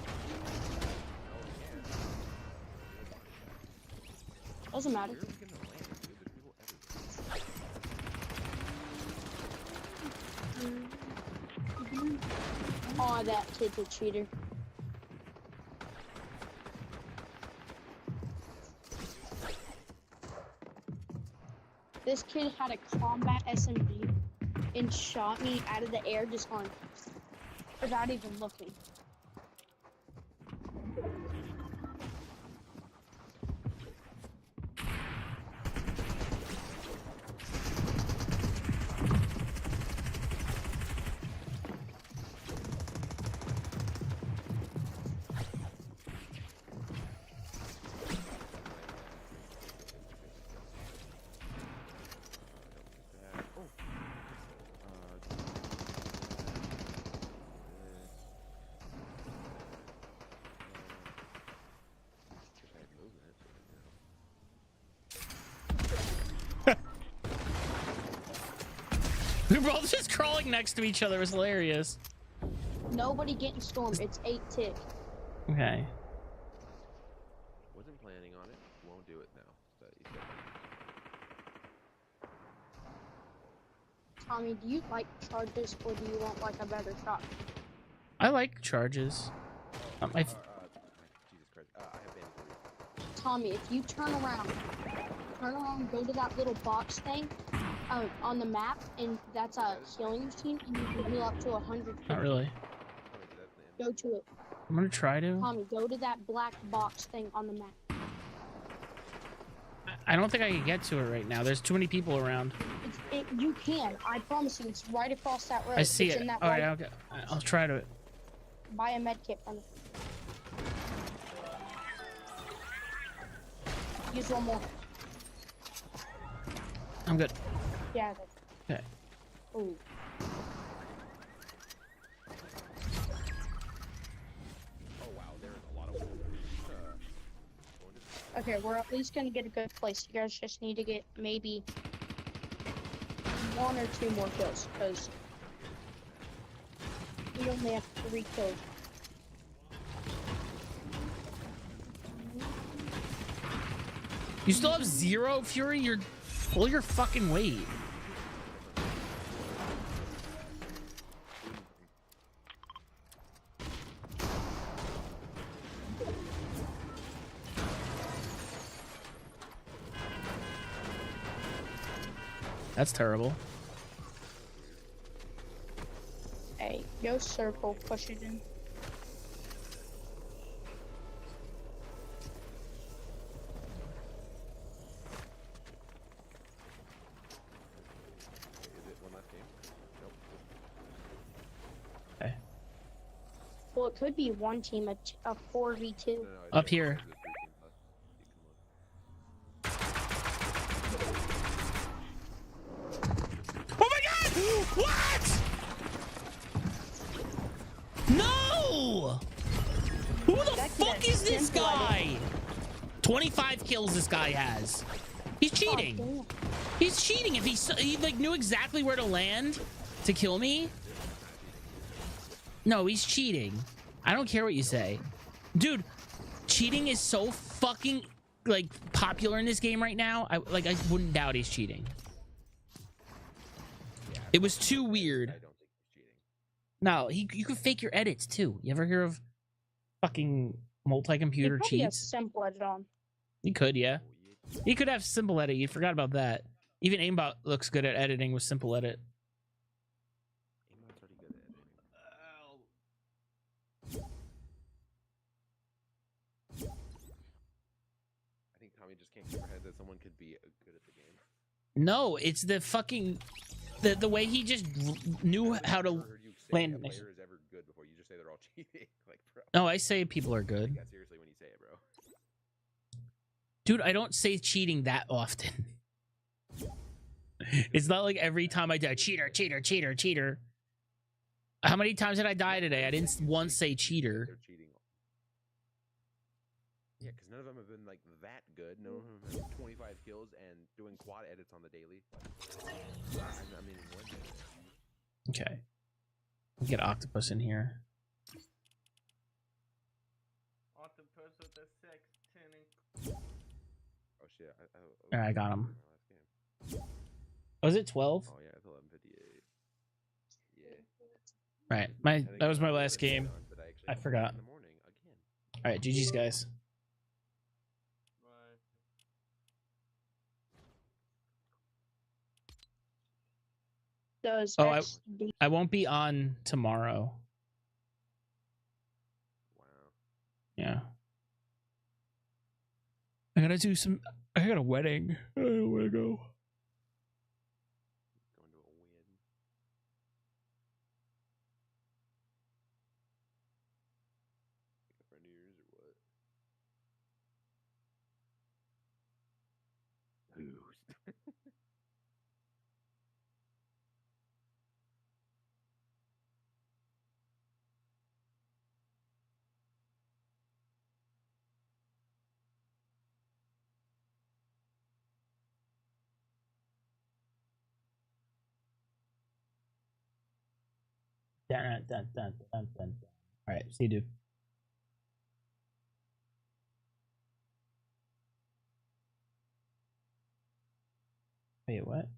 Doesn't matter. Aw, that kid's a cheater. This kid had a combat SMG and shot me out of the air just on without even looking. We were both just crawling next to each other. It was hilarious. Nobody getting stormed. It's 8 tick. Okay. Wasn't planning on it. Won't do it now. So you said that. Tommy, do you like charges or do you want like a better shot? I like charges. Jesus Christ. I have bandage for you. Tommy, if you turn around, go to that little box thing, on the map, and that's a healing machine, and you can heal up to 100. Not really. Tommy, did that the Go end? to it, I'm gonna try to. Tommy. Go to that black box thing on the map. I don't think I can get to it right now. There's too many people around. You can. I promise you, it's right across that road. I see It's it. in that All right, white- I'll try to. Buy a med kit from it. Use one more. I'm good. Yeah. Okay. Ooh. Oh wow, there is a lot of wolves. Going to- Okay, we're at least gonna get a good place. You guys just need to get maybe 1 or 2 more kills, because we only have 3 kills. You still have 0, Fury? You're pull your fucking weight. That's terrible. Hey, go circle, push it in. Is it one last game? Nope. Okay. Well, it could be one team, a 4v2. No, Up here. There's 3 teams left. You can look. Oh my god! What? No! Who the fuck is this guy? 25 kills this guy has. He's cheating. Oh, He's cheating. If he like knew exactly where to land to kill me. No, he's cheating. I don't care what you say. Dude, cheating is so fucking like popular in this game right now. I wouldn't doubt he's cheating. It was too weird. I don't think he's cheating. No, you can fake your edits too. You ever hear of fucking multi-computer probably has cheats? simple edit on. You could, yeah. Oh, yeah. You could have simple edit. You forgot about that. Even aimbot looks good at editing with simple edit. Aimbot's already good at editing. I think Tommy just can't comprehend that someone could be good at the game. No, it's the fucking the way he just knew how to I've never heard you say land. a player is ever good before. You just say they're all cheating. Like, bro. No, I say people are Take good. that seriously when you say it, bro. Dude, I don't say cheating that often. It's not like every time I die, cheater, cheater, cheater, cheater. How many times did I die today? I didn't once say cheater. They're cheating. Yeah, because none of them have been like that good. None of them have 25 kills and doing quad edits on the daily. I mean, one minute. Okay. Get octopus in here. Octopus with the sex tinning. Oh shit! Alright, I got him. my last game. Was it 12? Oh yeah, it's 11:58. Yeah. Right. I think That was I my was last gonna stay game. on, but I actually I woke up forgot. in the morning again. Alright, GG's guys. Bye. Does Oh, XD I won't be on tomorrow. Wow. Yeah. I got a wedding. I don't wanna go. Going to a win. Like a friend of yours or what? Who's? Dun, dun, dun, dun, dun, dun. Alright, see you, dude. Wait, what?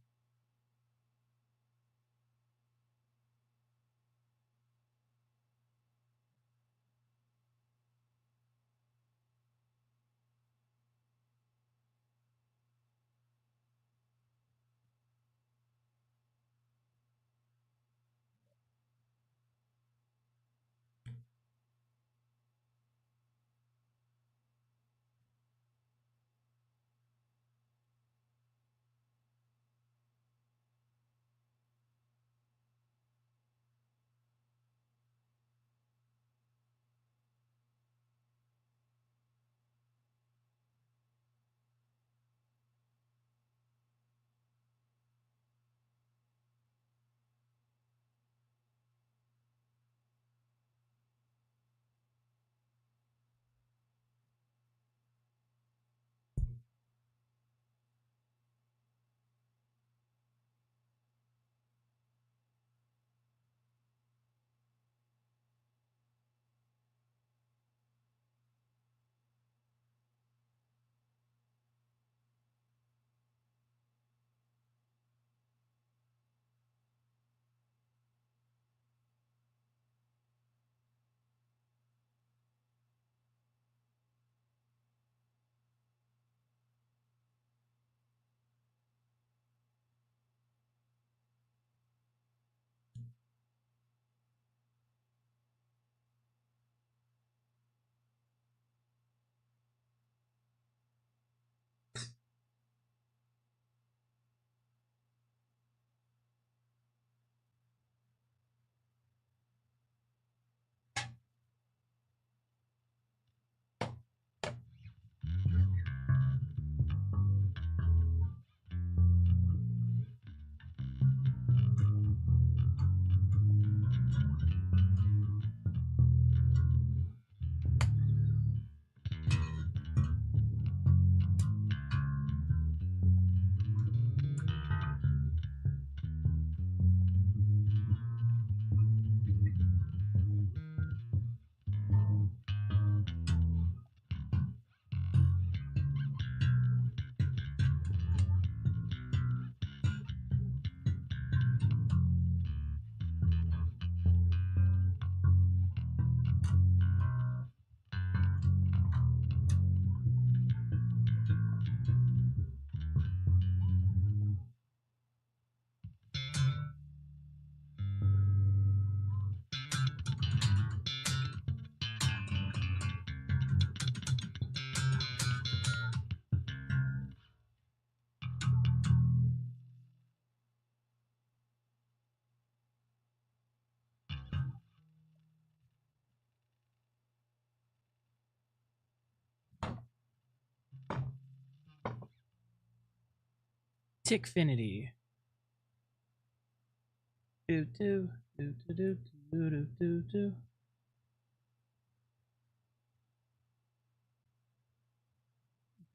Tickfinity. Do do do do do do do do do.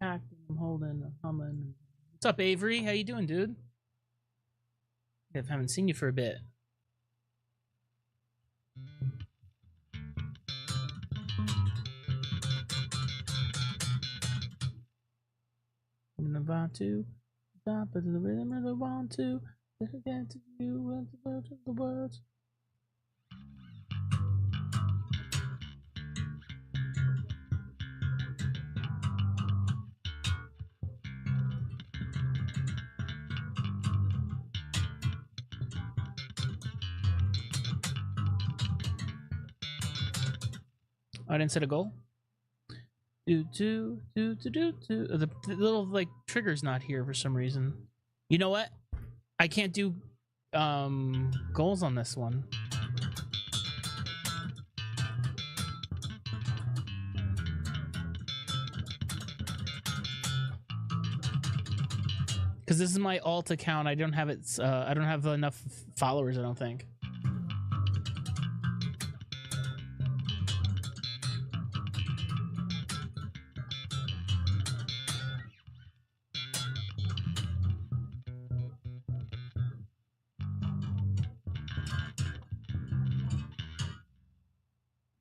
Acting, I'm holding, I'm humming. What's up, Avery? How you doing, dude? I haven't seen you for a bit. I'm about to stop at the rhythm and I want to get to you and the words of the words. I didn't set a goal. Do do do do do do. The little like trigger's not here for some reason. You know what? I can't do goals on this one. Because this is my alt account. I don't have it. I don't have enough followers. I don't think.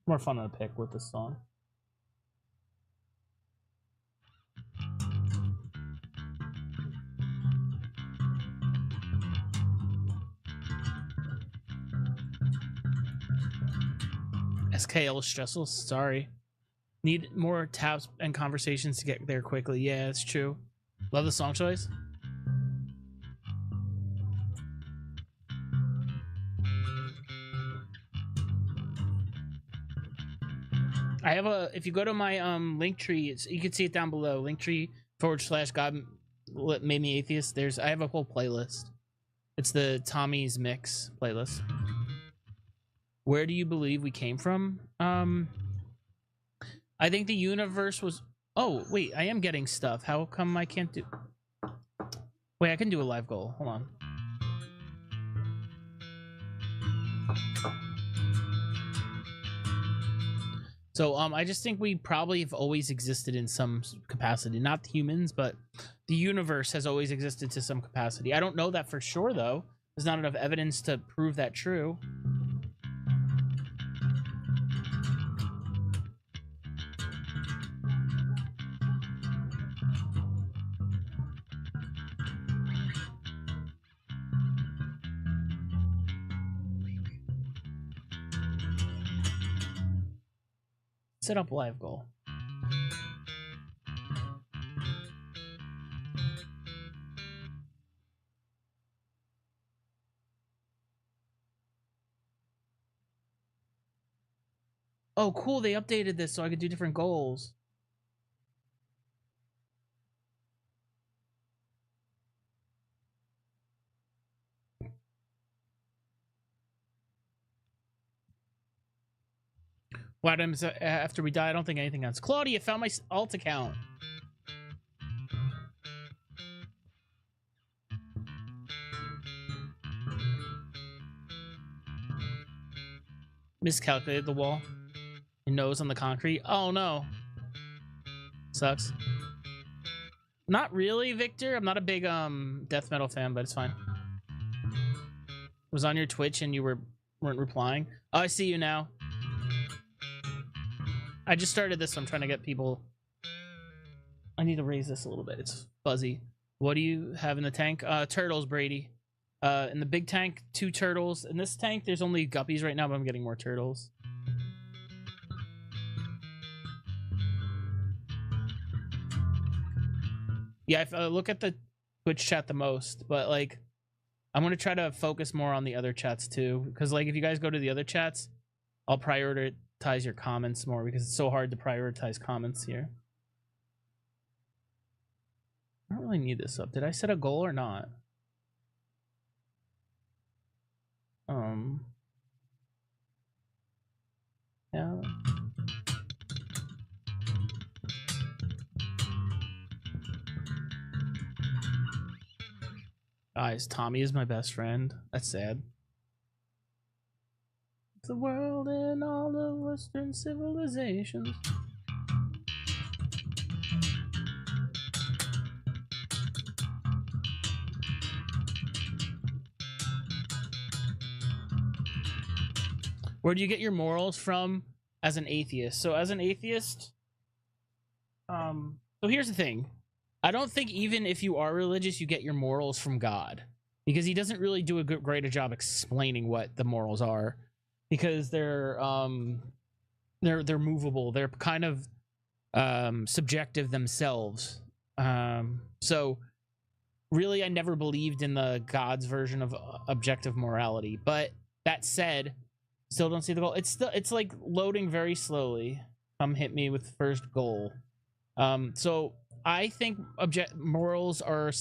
More fun to pick with this song. SKL stressful. Sorry. Need more tabs and conversations to get there quickly. Yeah, it's true. Love the song choice. I have a, if you go to my link tree, you can see it down below. Linktree/God made me atheist. I have a whole playlist. It's the Tommy's Mix playlist. Where do you believe we came from? I think the universe was, oh wait, I am getting stuff. How come I can't do, wait, I can do a live goal. Hold on. So I just think we probably have always existed in some capacity. Not humans, but the universe has always existed to some capacity. I don't know that for sure, though. There's not enough evidence to prove that true. Set up live goal. Oh, cool. They updated this so I could do different goals. What happens after we die? I don't think anything else. Claudia found my alt account. Miscalculated the wall. Your nose on the concrete. Oh no. Sucks. Not really, Victor. I'm not a big death metal fan, but it's fine. Was on your Twitch and you weren't replying. Oh, I see you now. I just started this, so I'm trying to get people. I need to raise this a little bit. It's fuzzy. What do you have in the tank? Turtles, Brady. In the big tank, 2 turtles. In this tank, there's only guppies right now, but I'm getting more turtles. Yeah, I look at the Twitch chat the most, but like, I'm gonna try to focus more on the other chats too, because like, if you guys go to the other chats, I'll prioritize your comments more because it's so hard to prioritize comments here. I don't really need this up. Did I set a goal or not? Yeah. Guys, Tommy is my best friend. That's sad. The world and all the Western civilizations. Where do you get your morals from as an atheist? So as an atheist, so here's the thing. I don't think even if you are religious, you get your morals from God, because he doesn't really do a greater job explaining what the morals are, because they're movable. They're kind of subjective themselves. So really, I never believed in the God's version of objective morality. But that said, still don't see the goal. It's like loading very slowly. Come hit me with the first goal. So I think morals are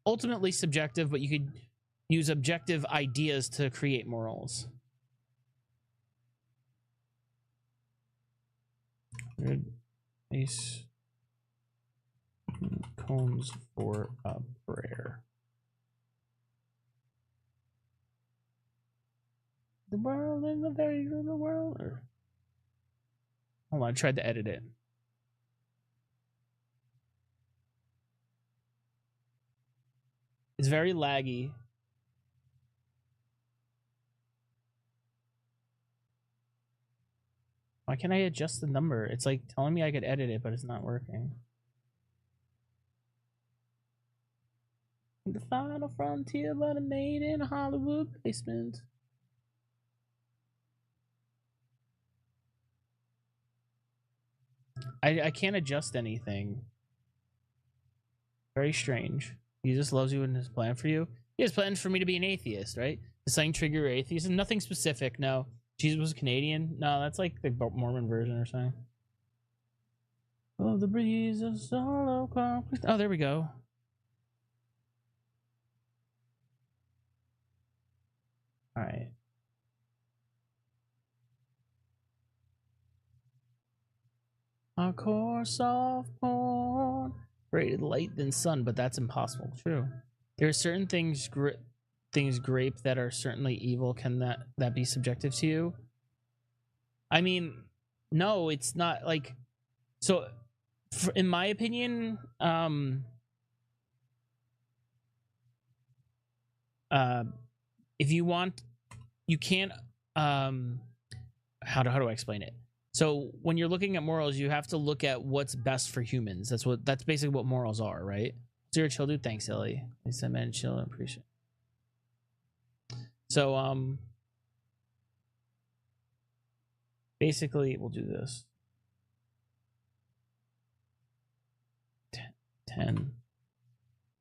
ultimately subjective, but you could use objective ideas to create morals. Ace cones for a prayer. The world in the very good world. Or... Hold on, I tried to edit it. It's very laggy. Why can't I adjust the number? It's like telling me I could edit it, but it's not working. The final frontier, but made in a Hollywood basement. I can't adjust anything. Very strange. He just loves you and his plan for you. He has plans for me to be an atheist, right? The sign trigger atheism. Nothing specific, no. Jesus was Canadian? No, that's like the Mormon version or something. Oh, the breeze of solo conflict. Oh, there we go. All right. A course of porn. Greater light than sun, but that's impossible. True. There are certain things grape that are certainly evil. Can that be subjective to you? I mean, no, it's not. Like, so in my opinion, if you want, you can't, how do I explain it? So when you're looking at morals, you have to look at what's best for humans. That's basically what morals are, right? Zero chill, dude. Thanks, Ellie. I said, man, chill. I appreciate it. So, basically, we'll do this. 10.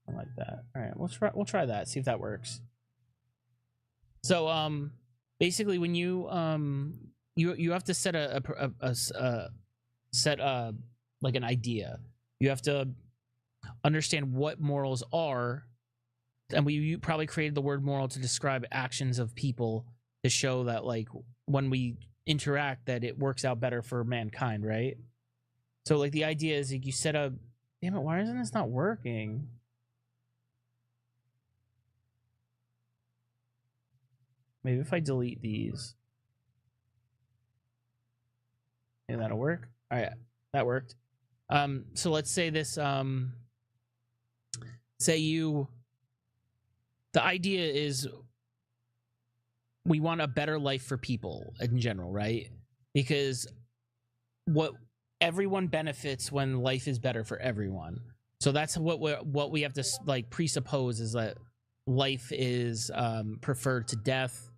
I like that. All right, we'll try that. See if that works. So, basically, when you you have to set like an idea. You have to understand what morals are, and you probably created the word moral to describe actions of people to show that, like, when we interact, that it works out better for mankind, right? So, like, the idea is, like, you set a... Damn it, why isn't this not working? Maybe if I delete these. Maybe that'll work. All right, that worked. So let's say this, the idea is we want a better life for people in general, right? Because everyone benefits when life is better for everyone. So that's what we have to, like, presuppose, is that life is preferred to death.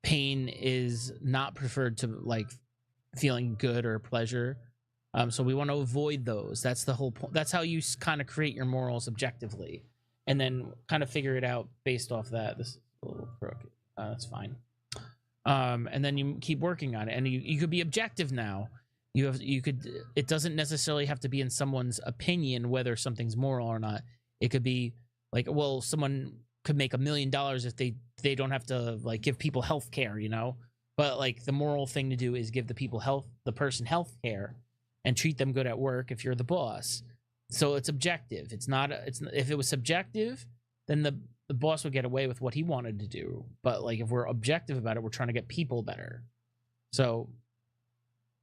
Pain is not preferred to, like, feeling good or pleasure. So we want to avoid those. That's the whole point. That's how you kind of create your morals objectively, and then kind of figure it out based off that. This is a little crooked. That's fine. And then you keep working on it, and you could be objective now. It doesn't necessarily have to be in someone's opinion whether something's moral or not. It could be like, well, someone could make $1 million if they don't have to, like, give people health care, you know? But, like, the moral thing to do is give the person health care and treat them good at work if you're the boss. So it's objective. If it was subjective, then the boss would get away with what he wanted to do. But like if we're objective about it, we're trying to get people better. So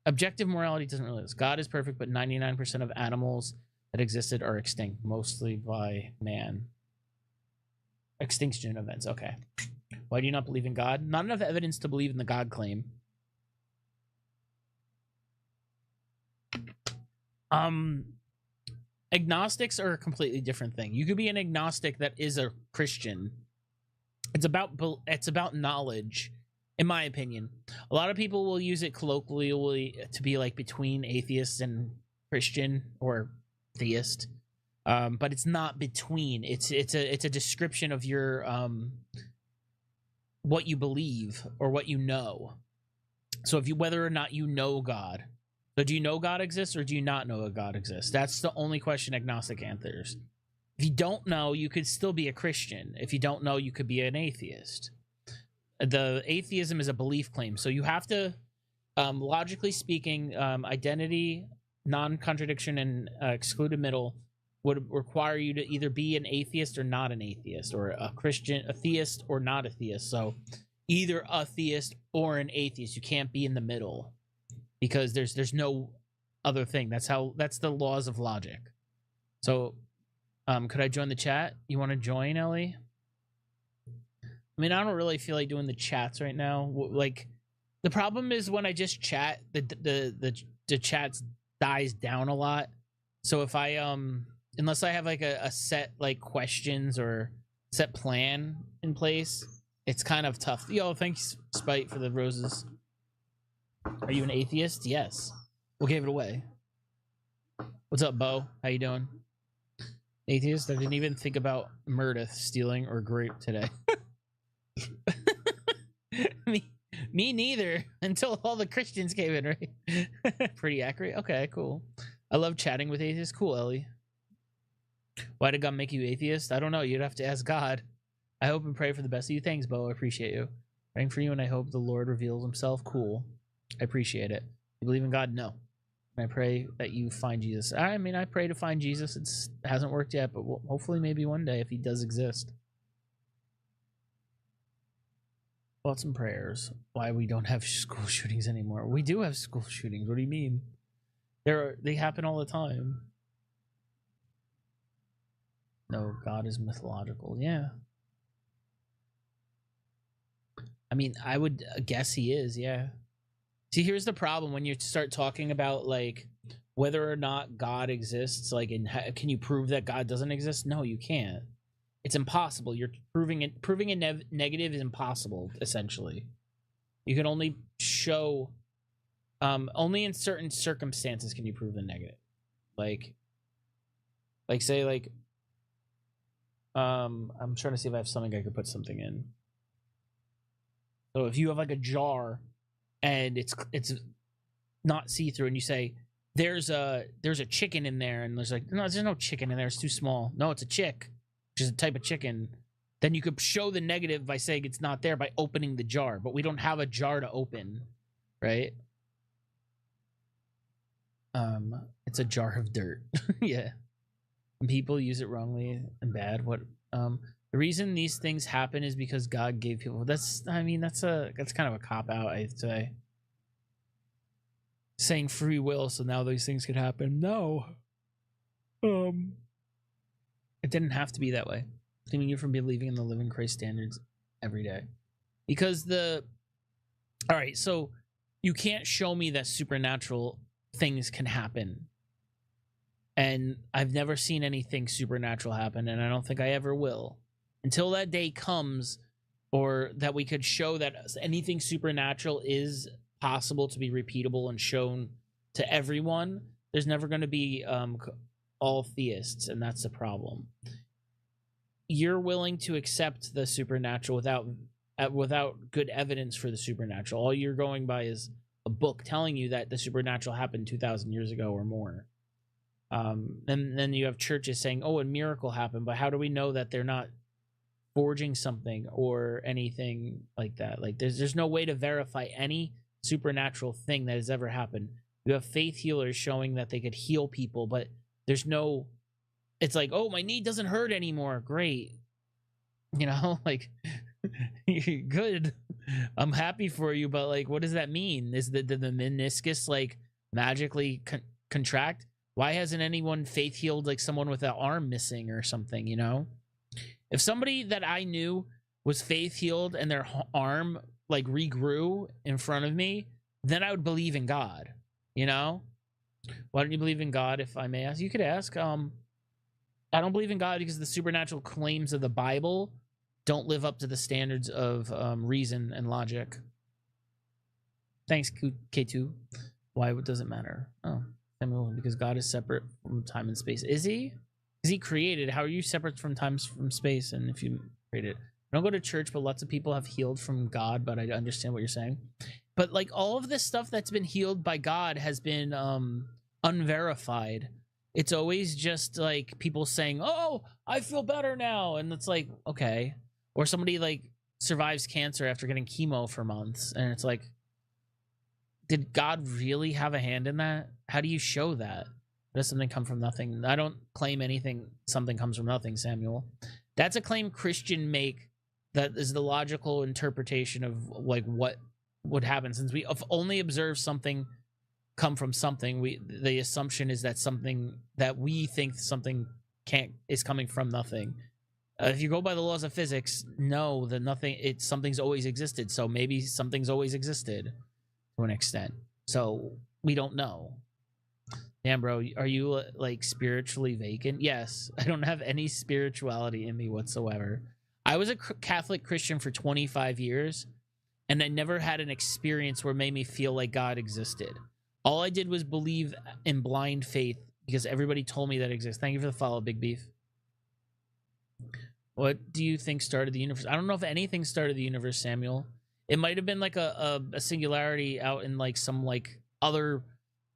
objective morality doesn't really exist. God is perfect, but 99% of animals that existed are extinct, mostly by man. Extinction events. Okay. Why do you not believe in God? Not enough evidence to believe in the God claim. Agnostics are a completely different thing. You could be an agnostic that is a Christian. It's about knowledge, in my opinion. A lot of people will use it colloquially to be like between atheist and Christian or theist. But it's not between. It's a description of your what you believe or what you know. So if you whether or not you know God. So do you know God exists or do you not know that God exists? That's the only question agnostic answers. If you don't know, you could still be a Christian. If you don't know, you could be an atheist. The atheism is a belief claim. So you have to, logically speaking, identity, non-contradiction, and excluded middle would require you to either be an atheist or not an atheist, or a Christian, a theist or not a theist. So either a theist or an atheist. You can't be in the middle. Because there's no other thing. That's the laws of logic. So, could I join the chat? You want to join, Ellie? I mean, I don't really feel like doing the chats right now. Like, the problem is when I just chat, the chats dies down a lot. So if I unless I have like a set like questions or set plan in place, it's kind of tough. Yo, thanks Spite for the roses. Are you an atheist? Yes. We'll give it away. What's up, Bo? How you doing? Atheist? I didn't even think about Meredith stealing or grape today. me neither. Until all the Christians came in, right? Pretty accurate. Okay, cool. I love chatting with atheists. Cool, Ellie. Why did God make you atheist? I don't know. You'd have to ask God. I hope and pray for the best of you. Thanks, Bo. I appreciate you. Praying for you, and I hope the Lord reveals himself. Cool. I appreciate it. You believe in God? No. And I pray that you find Jesus. I mean, I pray to find Jesus. It hasn't worked yet, but hopefully maybe one day if he does exist. Thoughts and prayers. Why we don't have school shootings anymore. We do have school shootings. What do you mean? They happen all the time. No, God is mythological. Yeah. I mean, I would guess he is, yeah. See, here's the problem when you start talking about like whether or not God exists, like, can you prove that God doesn't exist? No, you can't. It's impossible. You're proving a negative is impossible, essentially. You can only show, only in certain circumstances can you prove the negative. Like say like, I'm trying to see if I have something I could put something in. So if you have like a jar and it's not see-through and you say there's a chicken in there and there's like no, there's no chicken in there, it's too small. No, it's a chick, which is a type of chicken. Then you could show the negative by saying it's not there by opening the jar, but we don't have a jar to open, right? It's a jar of dirt. Yeah. And people use it wrongly and bad. The reason these things happen is because God gave people. That's kind of a cop out, I'd say. Saying free will, so now these things could happen. No. It didn't have to be that way. Keeping you from believing in the living Christ standards every day. Because all right, so you can't show me that supernatural things can happen. And I've never seen anything supernatural happen, and I don't think I ever will. Until that day comes, or that we could show that anything supernatural is possible to be repeatable and shown to everyone, there's never going to be all theists, and that's the problem. You're willing to accept the supernatural without good evidence for the supernatural. All you're going by is a book telling you that the supernatural happened 2,000 years ago or more. And then you have churches saying, oh, a miracle happened, but how do we know that they're not forging something or anything like that? Like there's no way to verify any supernatural thing that has ever happened. You have faith healers showing that they could heal people, but there's no, it's like, oh, my knee doesn't hurt anymore. Great. You know, like good. I'm happy for you, but like, what does that mean? Is the meniscus like magically contract? Why hasn't anyone faith healed like someone with an arm missing or something? You know, if somebody that I knew was faith healed and their arm like regrew in front of me, then I would believe in God. You know, why don't you believe in God? If I may ask, you could ask. I don't believe in God because the supernatural claims of the Bible don't live up to the standards of reason and logic. Thanks, K2. Why does it matter? Oh, Samuel, because God is separate from time and space. Is he? Is he created? How are you separate from time from space? And if you created, I don't go to church, but lots of people have healed from God. But I understand what you're saying. But like all of this stuff that's been healed by God has been unverified. It's always just like people saying, "Oh, I feel better now," and it's like, okay. Or somebody like survives cancer after getting chemo for months, and it's like, did God really have a hand in that? How do you show that? Does something come from nothing? I don't claim anything. Something comes from nothing, Samuel. That's a claim Christian make. That is the logical interpretation of like what would happen, since we only observe something come from something. The assumption is that something that we think something is coming from nothing. If you go by the laws of physics, no, that nothing. Something's always existed. So maybe something's always existed to an extent. So we don't know. Damn, bro, are you like spiritually vacant? Yes, I don't have any spirituality in me whatsoever. I was a Catholic Christian for 25 years, and I never had an experience where it made me feel like God existed. All I did was believe in blind faith because everybody told me that exists. Thank you for the follow, Big Beef. What do you think started the universe? I don't know if anything started the universe, Samuel. It might have been like a singularity out in like some like other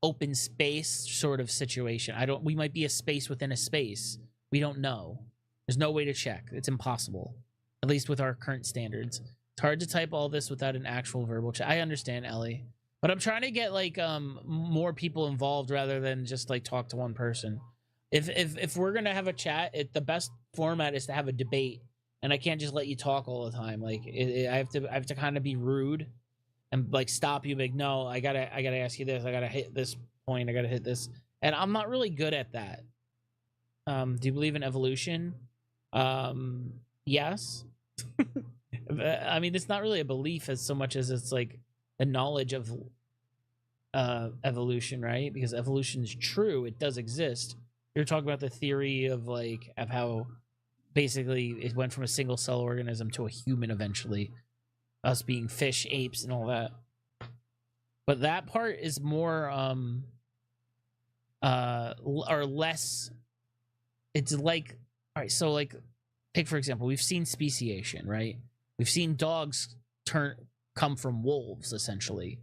open space sort of situation. We might be a space within a space. We don't know. There's no way to check. It's impossible, at least with our current standards. It's hard to type all this without an actual verbal check. I understand, Ellie, but I'm trying to get like more people involved rather than just like talk to one person. If we're gonna have a chat, the best format is to have a debate, and I can't just let you talk all the time. Like I have to kind of be rude and like stop you, like, no, I gotta ask you this, I gotta hit this point, I gotta hit this, and I'm not really good at that. Do you believe in evolution? Yes. I mean, it's not really a belief as so much as it's like a knowledge of evolution, right? Because evolution is true, it does exist. You're talking about the theory of like of how basically it went from a single cell organism to a human eventually, us being fish, apes, and all that. But that part is more or less. It's like, all right, so like take for example, we've seen speciation, right? We've seen dogs come from wolves essentially,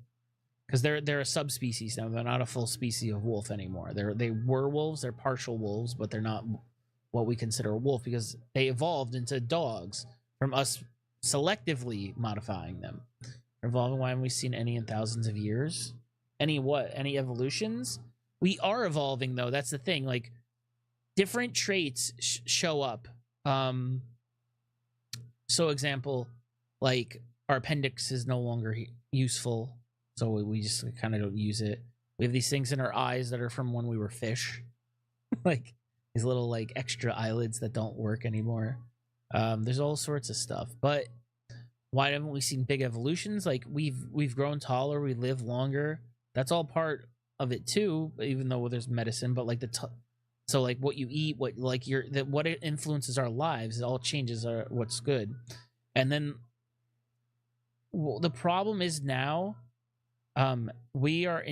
because they're a subspecies now. They're not a full species of wolf anymore. They were wolves. They're partial wolves, but they're not what we consider a wolf because they evolved into dogs from us selectively modifying them. Evolving. Why haven't we seen any in thousands of years? Any what? Any evolutions? We are evolving though. That's the thing. Like different traits show up. So example, like our appendix is no longer useful. So we just kind of don't use it. We have these things in our eyes that are from when we were fish. Like these little like extra eyelids that don't work anymore. There's all sorts of stuff. But why haven't we seen big evolutions? Like we've grown taller, we live longer. That's all part of it too, even though there's medicine, but like so like what you eat, what like what it influences our lives, it all changes what's good. And then the problem is now we are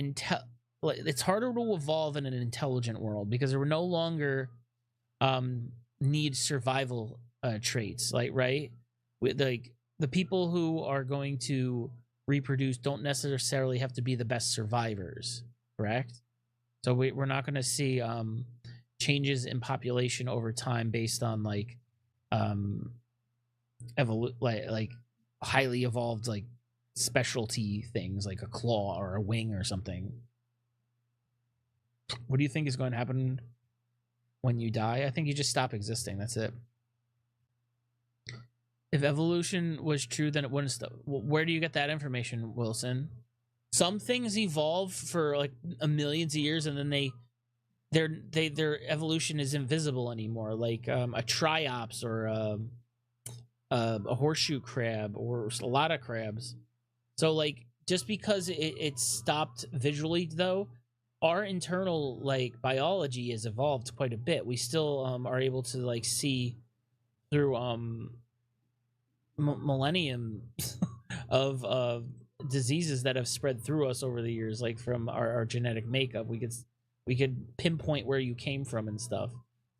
it's harder to evolve in an intelligent world because we're no longer need survival traits, like right with like the people who are going to reproduce don't necessarily have to be the best survivors, correct? So we're not going to see changes in population over time based on like like highly evolved like specialty things like a claw or a wing or something. What do you think is going to happen when you die? I think you just stop existing. That's it. If evolution was true, then it wouldn't stop. Where do you get that information, Wilson? Some things evolve for like millions of years, and then their evolution is invisible anymore. Like a triops or a horseshoe crab or a lot of crabs. So like just because it stopped visually, though, our internal like biology has evolved quite a bit. We still are able to like see through millennium of diseases that have spread through us over the years, like from our genetic makeup. We could pinpoint where you came from and stuff,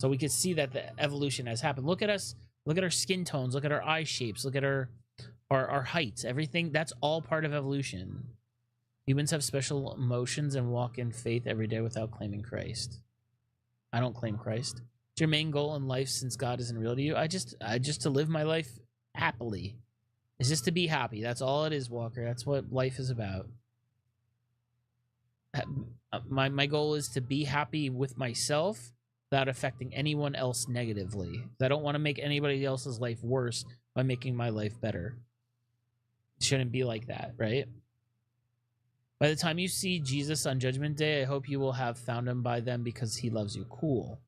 so we could see that the evolution has happened. Look at us, look at our skin tones, look at our eye shapes, look at our heights, everything. That's all part of evolution. Humans have special emotions and walk in faith every day without claiming Christ. I don't claim Christ. It's your main goal in life, since God isn't real to you. I just to live my life happily. It's just to be happy. That's all it is, Walker. That's what life is about. My goal is to be happy with myself without affecting anyone else negatively. I don't want to make anybody else's life worse by making my life better. It shouldn't be like that, right? By the time you see Jesus on Judgment Day, I hope you will have found him by then because he loves you. Cool.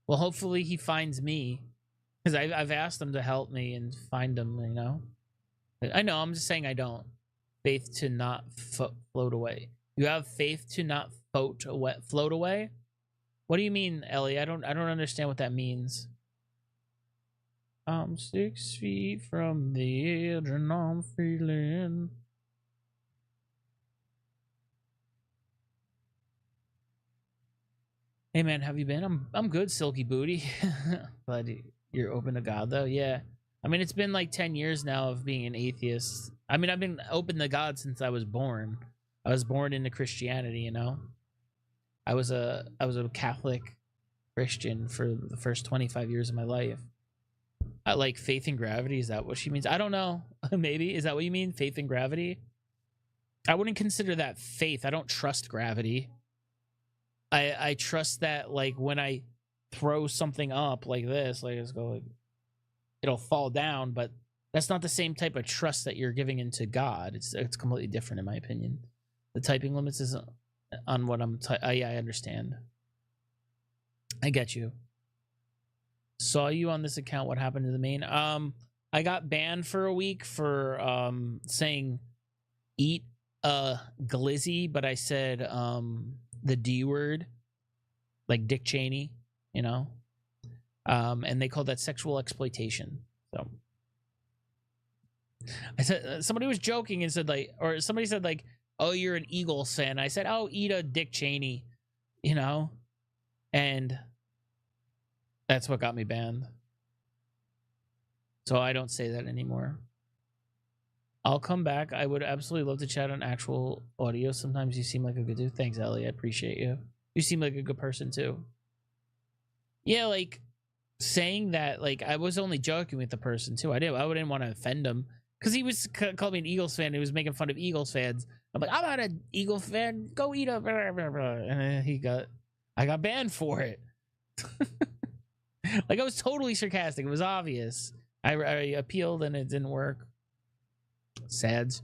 Well, hopefully he finds me, because I've asked him to help me and find him, you know? I know, I'm just saying I don't. Faith to not float away. You have faith to not float away? What do you mean, Ellie? I don't understand what that means. I'm 6 feet from the edge and I'm feeling... Hey man, have you been? I'm good, Silky Booty. Glad you're open to God though. Yeah. I mean, it's been like 10 years now of being an atheist. I mean, I've been open to God since I was born. I was born into Christianity, you know. I was a Catholic Christian for the first 25 years of my life. I like faith in gravity. Is that what she means? I don't know. Maybe. Is that what you mean? Faith in gravity? I wouldn't consider that faith. I don't trust gravity. I trust that, like, when I throw something up like this, like, let's go, like, it'll fall down, but that's not the same type of trust that you're giving into God. It's completely different, in my opinion. The typing limits is on what I'm... yeah, I understand. I get you. Saw you on this account. What happened to the main? I got banned for a week for saying eat glizzy, but I said the D word, like Dick Cheney, you know? And they called that sexual exploitation. So I said, somebody was joking and said, like, or somebody said, like, oh, you're an Eagles fan. I said, oh, eat a Dick Cheney, you know? And that's what got me banned. So I don't say that anymore. I'll come back. I would absolutely love to chat on actual audio. Sometimes you seem like a good dude. Thanks, Ellie. I appreciate you. You seem like a good person, too. Yeah, like, saying that, like, I was only joking with the person, too. I wouldn't want to offend him. Because he was calling me an Eagles fan. He was making fun of Eagles fans. I'm like, I'm not an Eagle fan. Go eat a... Blah, blah, blah. And then I got banned for it. Like, I was totally sarcastic. It was obvious. I appealed and it didn't work. Sads.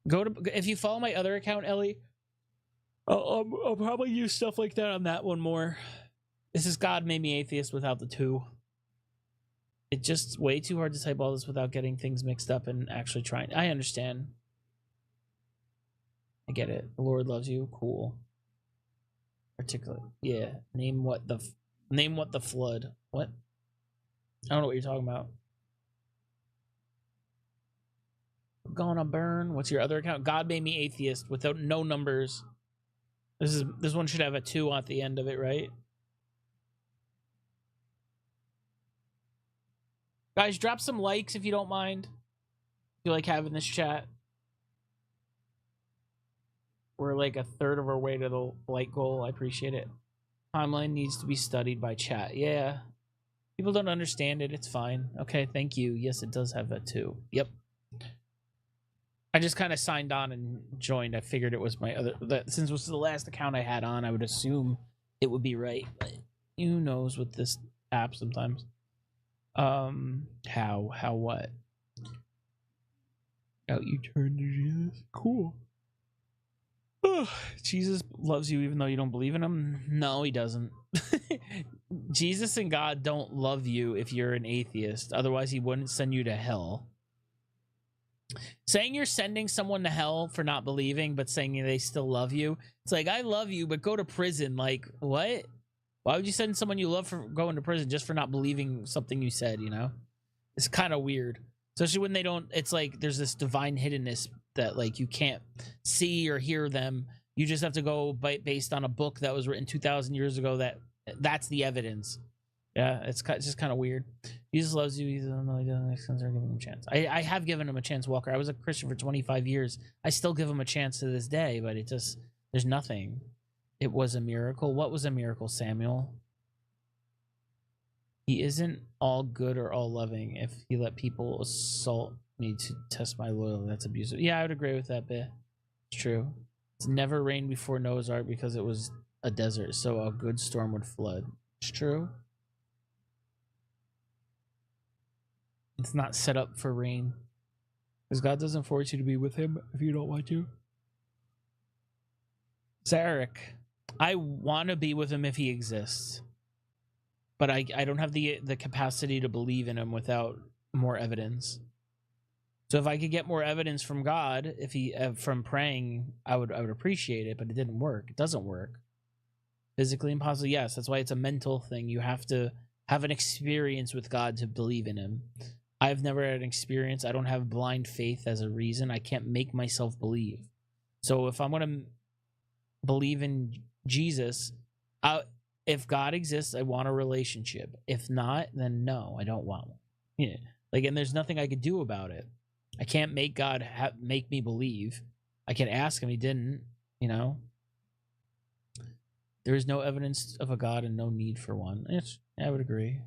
If you follow my other account, Ellie, I'll probably use stuff like that on that one more. This is God Made Me Atheist without the 2. It's just way too hard to type all this without getting things mixed up and actually trying. I understand. I get it. The Lord loves you. Cool. Particular. Yeah. Name what the flood. What? I don't know what you're talking about. Gonna burn. What's your other account? God Made Me Atheist without no numbers. This one should have a 2 at the end of it, right? Guys, drop some likes if you don't mind. If you like having this chat. We're like a third of our way to the like goal. I appreciate it. Timeline needs to be studied by chat. Yeah. People don't understand it. It's fine. Okay, thank you. Yes, it does have a 2. Yep. I just kind of signed on and joined. I figured it was my other... since it was the last account I had on, I would assume it would be right. But who knows with this app sometimes. How what? How you turn to Jesus? Cool. Jesus loves you even though you don't believe in him? No, he doesn't. Jesus and God don't love you if you're an atheist. Otherwise, he wouldn't send you to hell. Saying you're sending someone to hell for not believing, but saying they still love you. It's like, I love you, but go to prison. Like, what? Why would you send someone you love for going to prison just for not believing something you said, you know? It's kind of weird. Especially when they don't, it's like there's this divine hiddenness that like you can't see or hear them. You just have to go based on a book that was written 2,000 years ago that's the evidence. Yeah, it's just kind of weird. Jesus loves you. Even though he doesn't make sense, or giving him a chance. I have given him a chance, Walker. I was a Christian for 25 years. I still give him a chance to this day, but it just, there's nothing. It was a miracle. What was a miracle, Samuel? He isn't all good or all loving. If he let people assault me to test my loyalty, that's abusive. Yeah, I would agree with that bit. It's true. It's never rained before Noah's Ark because it was a desert, so a good storm would flood. It's true. It's not set up for rain. Because God doesn't force you to be with him if you don't want to. Zarek, I want to be with him if he exists. But I don't have the capacity to believe in him without more evidence. So if I could get more evidence from God, if he from praying, I would appreciate it, but it didn't work. It doesn't work. Physically impossible, yes. That's why it's a mental thing. You have to have an experience with God to believe in him. I've never had an experience. I don't have blind faith as a reason. I can't make myself believe. So if I'm going to believe in Jesus, if God exists, I want a relationship. If not, then no, I don't want one. Yeah. Like, and there's nothing I could do about it. I can't make God make me believe. I can ask him. He didn't, you know. There is no evidence of a God and no need for one. I would agree.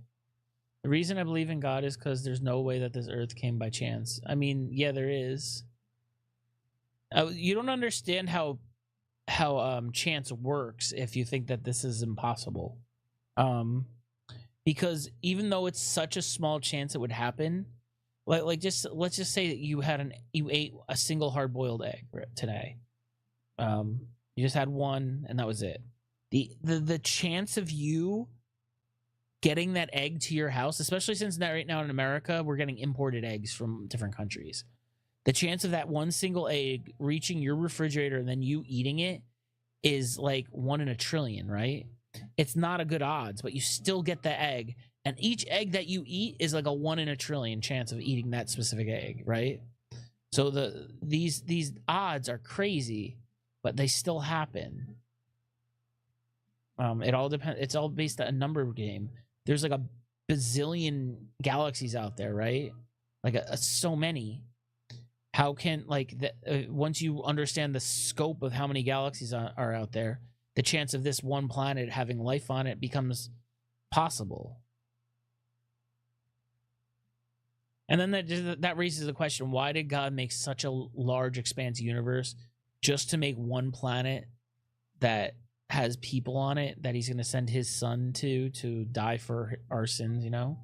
The reason I believe in God is because there's no way that this earth came by chance. I mean, yeah, there is. You don't understand how chance works if you think that this is impossible. Because even though it's such a small chance it would happen, like just let's just say that you ate a single hard-boiled egg today. You just had one and that was it. The chance of you getting that egg to your house, especially since right now in America we're getting imported eggs from different countries, the chance of that one single egg reaching your refrigerator and then you eating it is like 1 in a trillion, right? It's not a good odds, but you still get the egg, and each egg that you eat is like a 1 in a trillion chance of eating that specific egg, right? So these odds are crazy, but they still happen. It all depends. It's all based on a number game. There's like a bazillion galaxies out there, right? Like so many. How can, like, once you understand the scope of how many galaxies are out there, the chance of this one planet having life on it becomes possible. And then that raises the question, why did God make such a large expanse universe just to make one planet that has people on it that he's going to send his son to die for our sins, you know?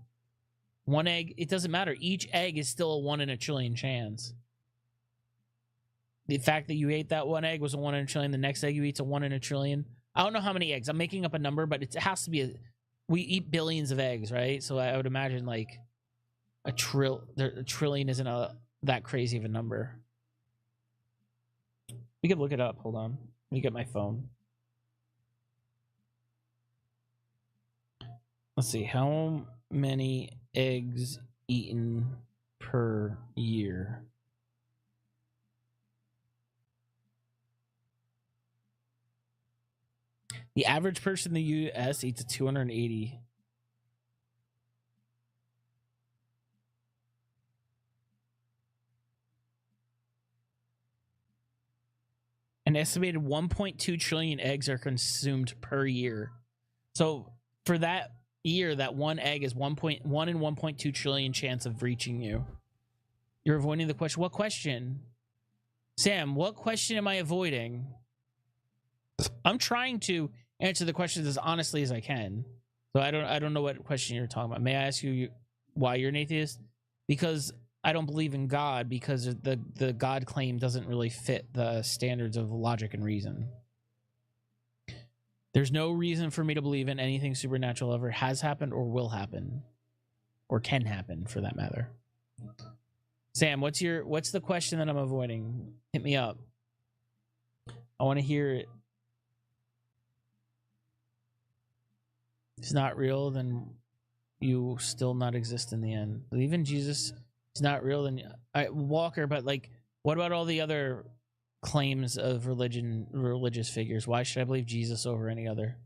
One egg, it doesn't matter. Each egg is still a 1 in a trillion chance. The fact that you ate that one egg was a 1 in a trillion. The next egg you eat's a 1 in a trillion. I don't know how many eggs. I'm making up a number, but it has to be we eat billions of eggs, right? So I would imagine like a trillion isn't that crazy of a number. We could look it up. Hold on. Let me get my phone. Let's see. How many eggs eaten per year? The average person in the U.S. eats 280. An estimated 1.2 trillion eggs are consumed per year. So for that year, that one egg is 1 in 1.2 trillion chance of reaching you. You're avoiding the question. What question? Sam, what question am I avoiding? I'm trying to answer the questions as honestly as I can. So I don't know what question you're talking about. May I ask you why you're an atheist? Because I don't believe in God, because the God claim doesn't really fit the standards of logic and reason. There's no reason for me to believe in anything supernatural ever has happened or will happen or can happen for that matter. Sam, what's the question that I'm avoiding? Hit me up. I want to hear it. If it's not real, then you still not exist in the end. Believe in Jesus. It's not real, then Walker. But like, what about all the other claims of religious figures? Why should I believe Jesus over any other?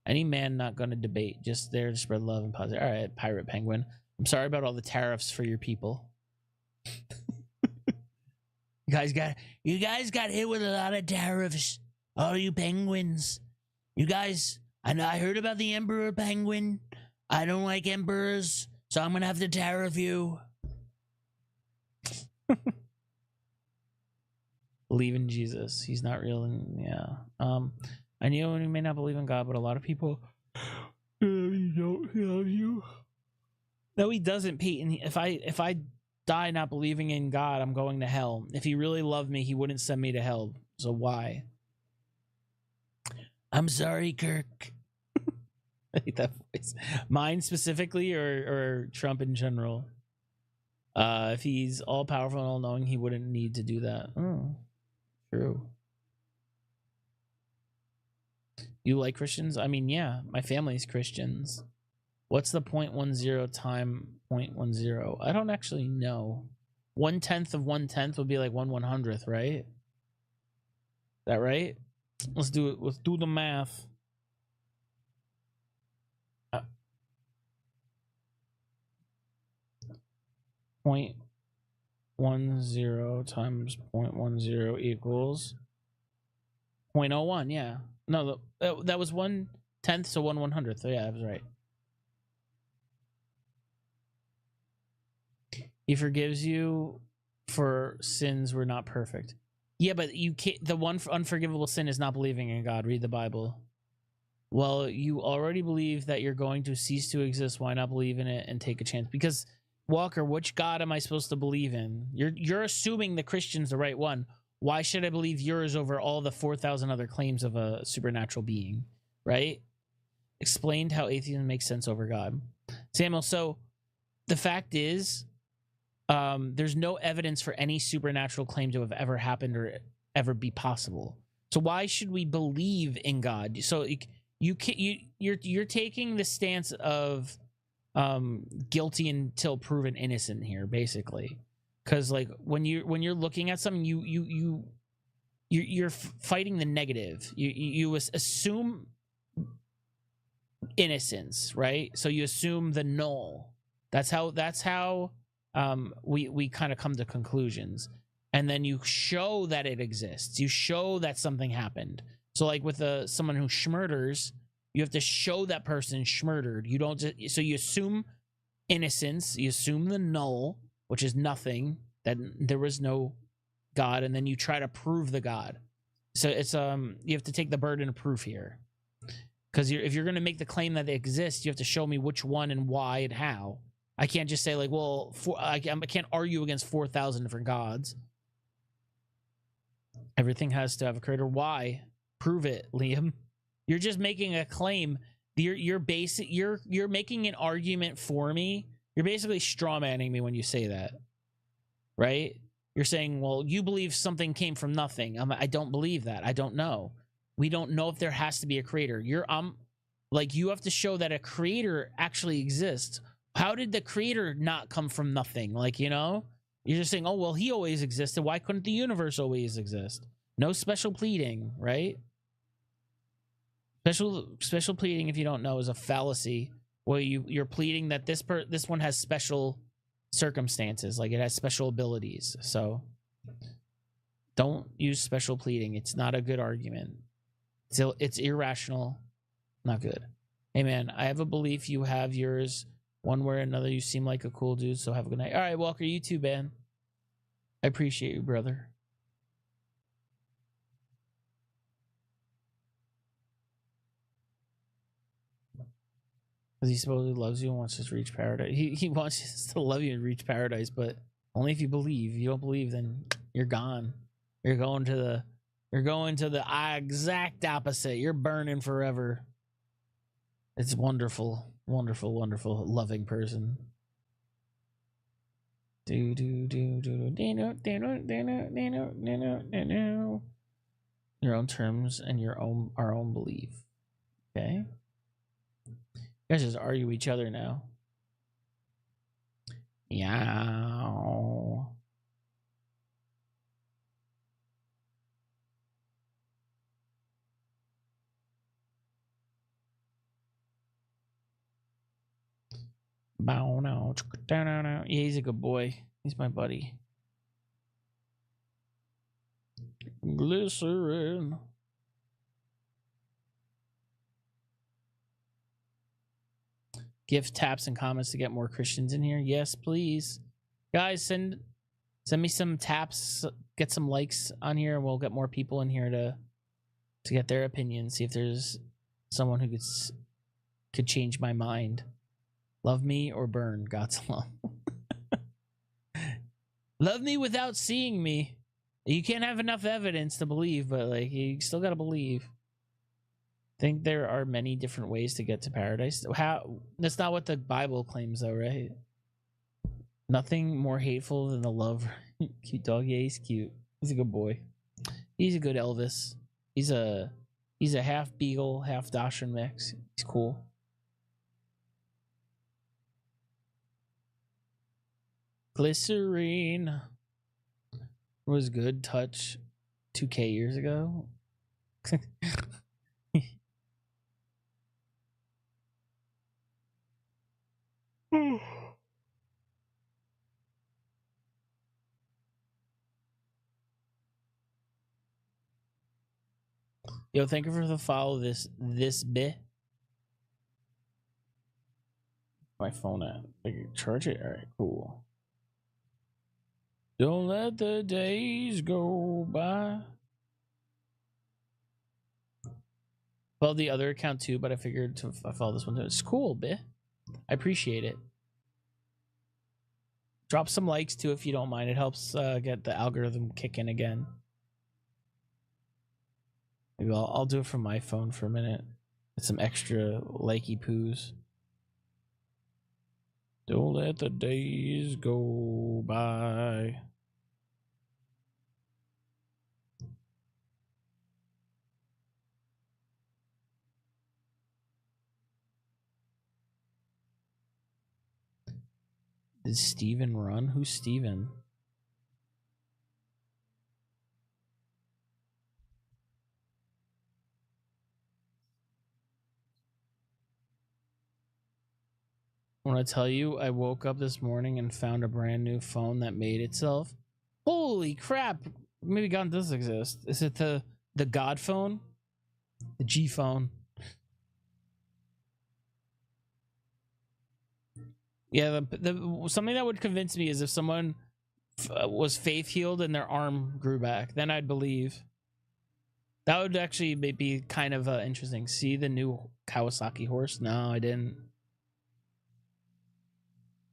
Any man not going to debate, just there to spread love and positive. All right, Pirate Penguin. I'm sorry about all the tariffs for your people. You guys got hit with a lot of tariffs. All you penguins. You guys, I know I heard about the Emperor Penguin. I don't like emperors, so I'm gonna have to tariff you. Believe in Jesus. He's not real, and yeah. I know you may not believe in God, but a lot of people don't love you. No, he doesn't, Pete. And if I die not believing in God, I'm going to hell. If he really loved me, he wouldn't send me to hell. So why? I'm sorry, Kirk. I hate that voice. Mine specifically, or Trump in general? If he's all powerful and all knowing, he wouldn't need to do that. Oh, true. You like Christians? I mean, yeah, my family's Christians. What's the 0.10 time 0.10? I don't actually know. 1/10 of 1/10 would be like 1/100th, right? Is that right? Let's do it. Let's do the math. Point 0.10 times 0.10 equals 0.01. Yeah. No, that was 1/10, so 1/100th. So yeah, I was right. He forgives you for sins were not perfect. Yeah, but you can't. The one unforgivable sin is not believing in God. Read the Bible. Well, you already believe that you're going to cease to exist. Why not believe in it and take a chance? Because Walker, which God am I supposed to believe in? You're assuming the Christian's the right one. Why should I believe yours over all the 4,000 other claims of a supernatural being? Right? Explained how atheism makes sense over God. Samuel, so the fact is, there's no evidence for any supernatural claim to have ever happened or ever be possible. So why should we believe in God? So you're taking the stance of guilty until proven innocent here, basically, because like when you're looking at something, you're fighting the negative. You assume innocence, right? So you assume the null. That's how we kind of come to conclusions, and then you show that it exists. You show that something happened. So like with someone who schmurders, you have to show that person schmurdered. You don't just, so you assume innocence, you assume the null, which is nothing, that there was no God, and then you try to prove the God. So it's you have to take the burden of proof here, because if you're going to make the claim that they exist, you have to show me which one and why and how. I can't just say like, well, I can't argue against 4,000 different gods. Everything has to have a creator. Why? Prove it, Liam. You're just making a claim. You're making an argument for me. You're basically strawmanning me when you say that, right? You're saying, well, you believe something came from nothing. I don't believe that. I don't know. We don't know if there has to be a creator. Like, you have to show that a creator actually exists. How did the creator not come from nothing? Like, you're just saying, oh, well, he always existed. Why couldn't the universe always exist? No special pleading, right? Special pleading, if you don't know, is a fallacy where you're pleading that this one has special circumstances, like it has special abilities. So don't use special pleading. It's not a good argument. It's irrational, not good. Hey man, I have a belief you have yours. One way or another, you seem like a cool dude, so have a good night. All right, Walker, you too, man. I appreciate you, brother. Because he supposedly loves you and wants us to reach paradise. He wants us to love you and reach paradise, but only if you believe. If you don't believe, then you're gone. You're going to the exact opposite. You're burning forever. It's wonderful, wonderful, wonderful, loving person. Do do do do do do your own terms and our own belief. Okay. You guys just argue each other now. Yow. Bow now. Yeah, he's a good boy. He's my buddy. Glycerin. Gift taps and comments to get more Christians in here. Yes, please. Guys, send me some taps, get some likes on here, and we'll get more people in here to get their opinions. See if there's someone who could change my mind. Love me or burn, God's love. Love me without seeing me. You can't have enough evidence to believe, but like you still gotta believe. I think there are many different ways to get to paradise. That's not what the Bible claims, though, right? Nothing more hateful than the love. Cute dog, yeah, he's cute. He's a good boy. He's a good Elvis. He's a half beagle, half Dachshund mix. He's cool. Glycerine was good touch 2K years ago. Yo, thank you for the follow this bit. My phone at? I can charge it? Alright, cool. Don't let the days go by. Well, the other account too, but I figured I follow this one too. It's cool, bit. I appreciate it. Drop some likes too if you don't mind. It helps get the algorithm kicking again. Maybe I'll do it from my phone for a minute. Get some extra likey poos. Don't let the days go by. Did Steven run? Who's Steven? When I tell you, I woke up this morning and found a brand new phone that made itself. Holy crap! Maybe God does exist. Is it the God phone? The G phone? Yeah, something that would convince me is if someone was faith healed and their arm grew back, then I'd believe. That would actually be kind of interesting. See the new Kawasaki horse? No, I didn't.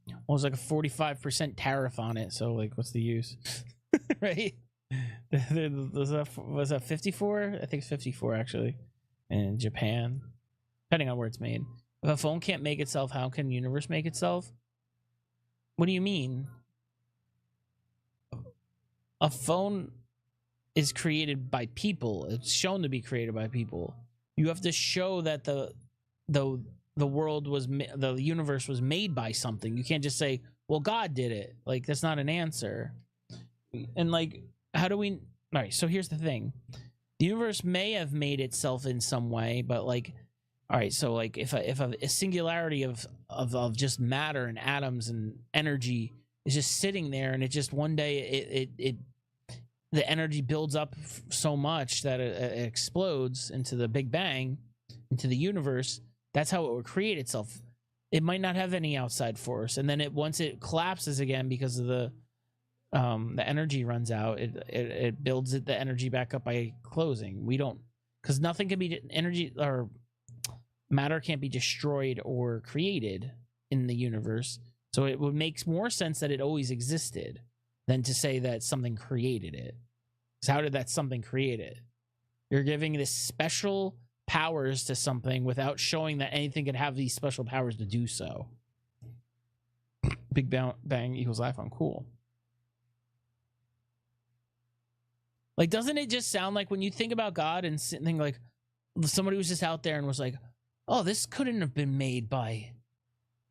Well, it was like a 45% tariff on it, so like, what's the use? Right? Was that 54? I think it's 54 actually, in Japan, depending on where it's made. If a phone can't make itself, how can the universe make itself? What do you mean? A phone is created by people. It's shown to be created by people. You have to show that the world was, the universe was made by something. You can't just say, well, God did it. Like, that's not an answer. And like, how do we? All right, so here's the thing. The universe may have made itself in some way, but like, all right, so like if a singularity of just matter and atoms and energy is just sitting there, and it just one day the energy builds up so much that it explodes into the Big Bang, into the universe. That's how it would create itself. It might not have any outside force, and then once it collapses again because of the energy runs out, it builds the energy back up by closing. We don't, because nothing can be energy, or matter can't be destroyed or created in the universe. So it would make more sense that it always existed than to say that something created it. So how did that something create it? You're giving this special powers to something without showing that anything could have these special powers to do so. Big Bang equals iPhone. Cool. Like, doesn't it just sound like when you think about God and think like somebody was just out there and was like, oh, this couldn't have been made by,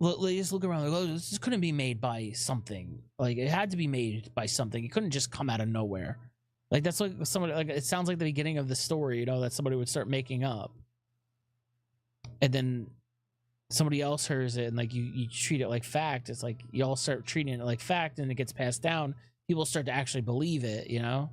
just look around, like, oh, this couldn't be made by something. Like, it had to be made by something. It couldn't just come out of nowhere. Like, that's like somebody, like, it sounds like the beginning of the story, you know, that somebody would start making up. And then somebody else hears it and like you treat it like fact. It's like you all start treating it like fact and it gets passed down. People start to actually believe it, you know?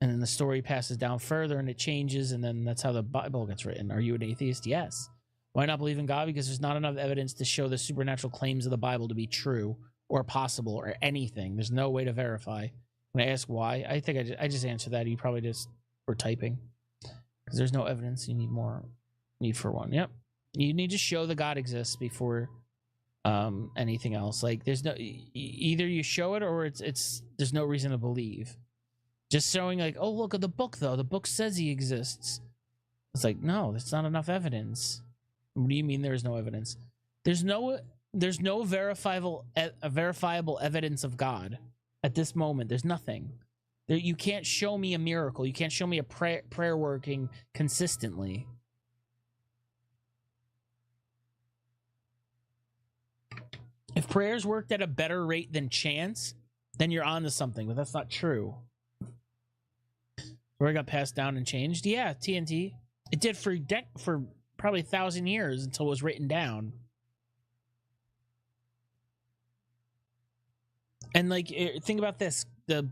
And then the story passes down further and it changes, and then that's how the Bible gets written. Are you an atheist? Yes. Why not believe in God? Because there's not enough evidence to show the supernatural claims of the Bible to be true or possible or anything. There's no way to verify. When I ask why, I think I just answered that. You probably just were typing. Because there's no evidence. You need more. Need for one. Yep. You need to show that God exists before anything else. Like, there's no, either you show it or it's there's no reason to believe. Just showing like, oh, look at the book though. The book says he exists. It's like, no, that's not enough evidence. What do you mean there's no evidence? There's no verifiable evidence of God at this moment. There's nothing. You can't show me a miracle. You can't show me a prayer working consistently. If prayers worked at a better rate than chance, then you're on to something, but that's not true. Where it got passed down and changed? Yeah, TNT. It did for probably 1,000 years until it was written down. And like, think about this: the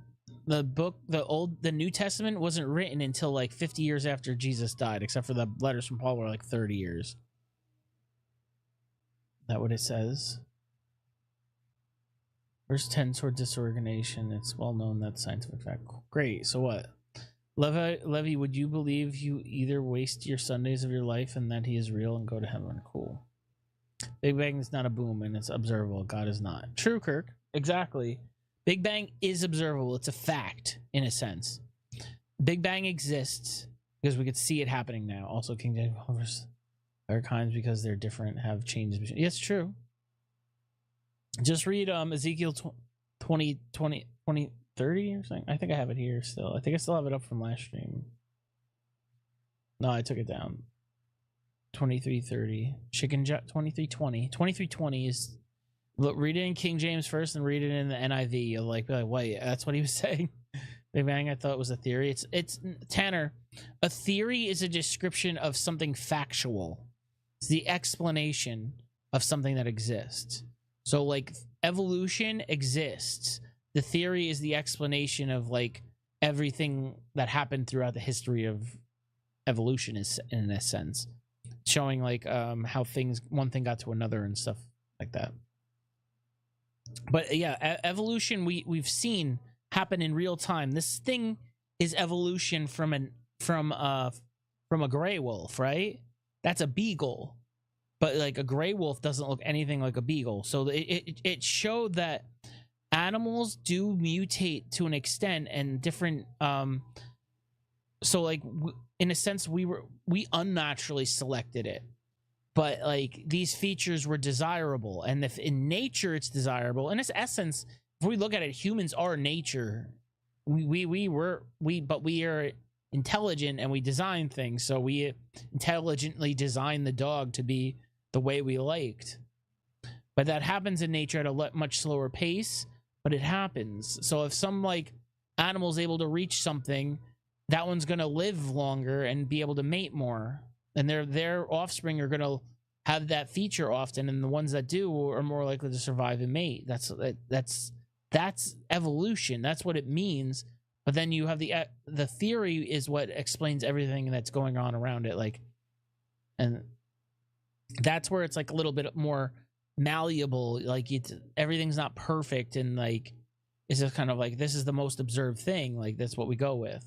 book, the New Testament wasn't written until like 50 years after Jesus died, except for the letters from Paul were like 30 years. Is that what it says? Verse 10 toward disorganization. It's well known that's scientific fact. Great. So what? Levy, would you believe you either waste your Sundays of your life and that he is real and go to heaven? Cool. Big Bang is not a boom and it's observable. God is not. True, Kirk. Exactly. Big Bang is observable. It's a fact, in a sense. Big Bang exists because we could see it happening now. Also, King James offers other kinds because they're different have changes. Yes, true. Just read Ezekiel 20, 30 or something. I think I have it here still. I think I still have it up from last stream. No, I took it down. 2330. Chicken Jack 2320. 2320 is, look, read it in King James first and read it in the NIV. You'll like be like, wait, that's what he was saying. Big Bang, I thought it was a theory. It's Tanner. A theory is a description of something factual. It's the explanation of something that exists. So like evolution exists. The theory is the explanation of like everything that happened throughout the history of evolution, is in a sense, showing like how one thing got to another and stuff like that. But yeah, evolution we've seen happen in real time. This thing is evolution from a gray wolf, right? That's a beagle. But like a gray wolf doesn't look anything like a beagle. So it showed that animals do mutate to an extent, and different so like in a sense we unnaturally selected it, but like these features were desirable, and if in nature it's desirable, in its essence, if we look at it, humans are nature. We are intelligent and we design things, so we intelligently design the dog to be the way we liked. But that happens in nature at a much slower pace, but it happens. So if some like animal's able to reach something, that one's gonna live longer and be able to mate more, and their offspring are gonna have that feature often, and the ones that do are more likely to survive and mate. That's evolution. That's what it means. But then you have the theory is what explains everything that's going on around it, like, and that's where it's like a little bit more malleable. Like everything's not perfect, and like it's just kind of like, this is the most observed thing, like that's what we go with.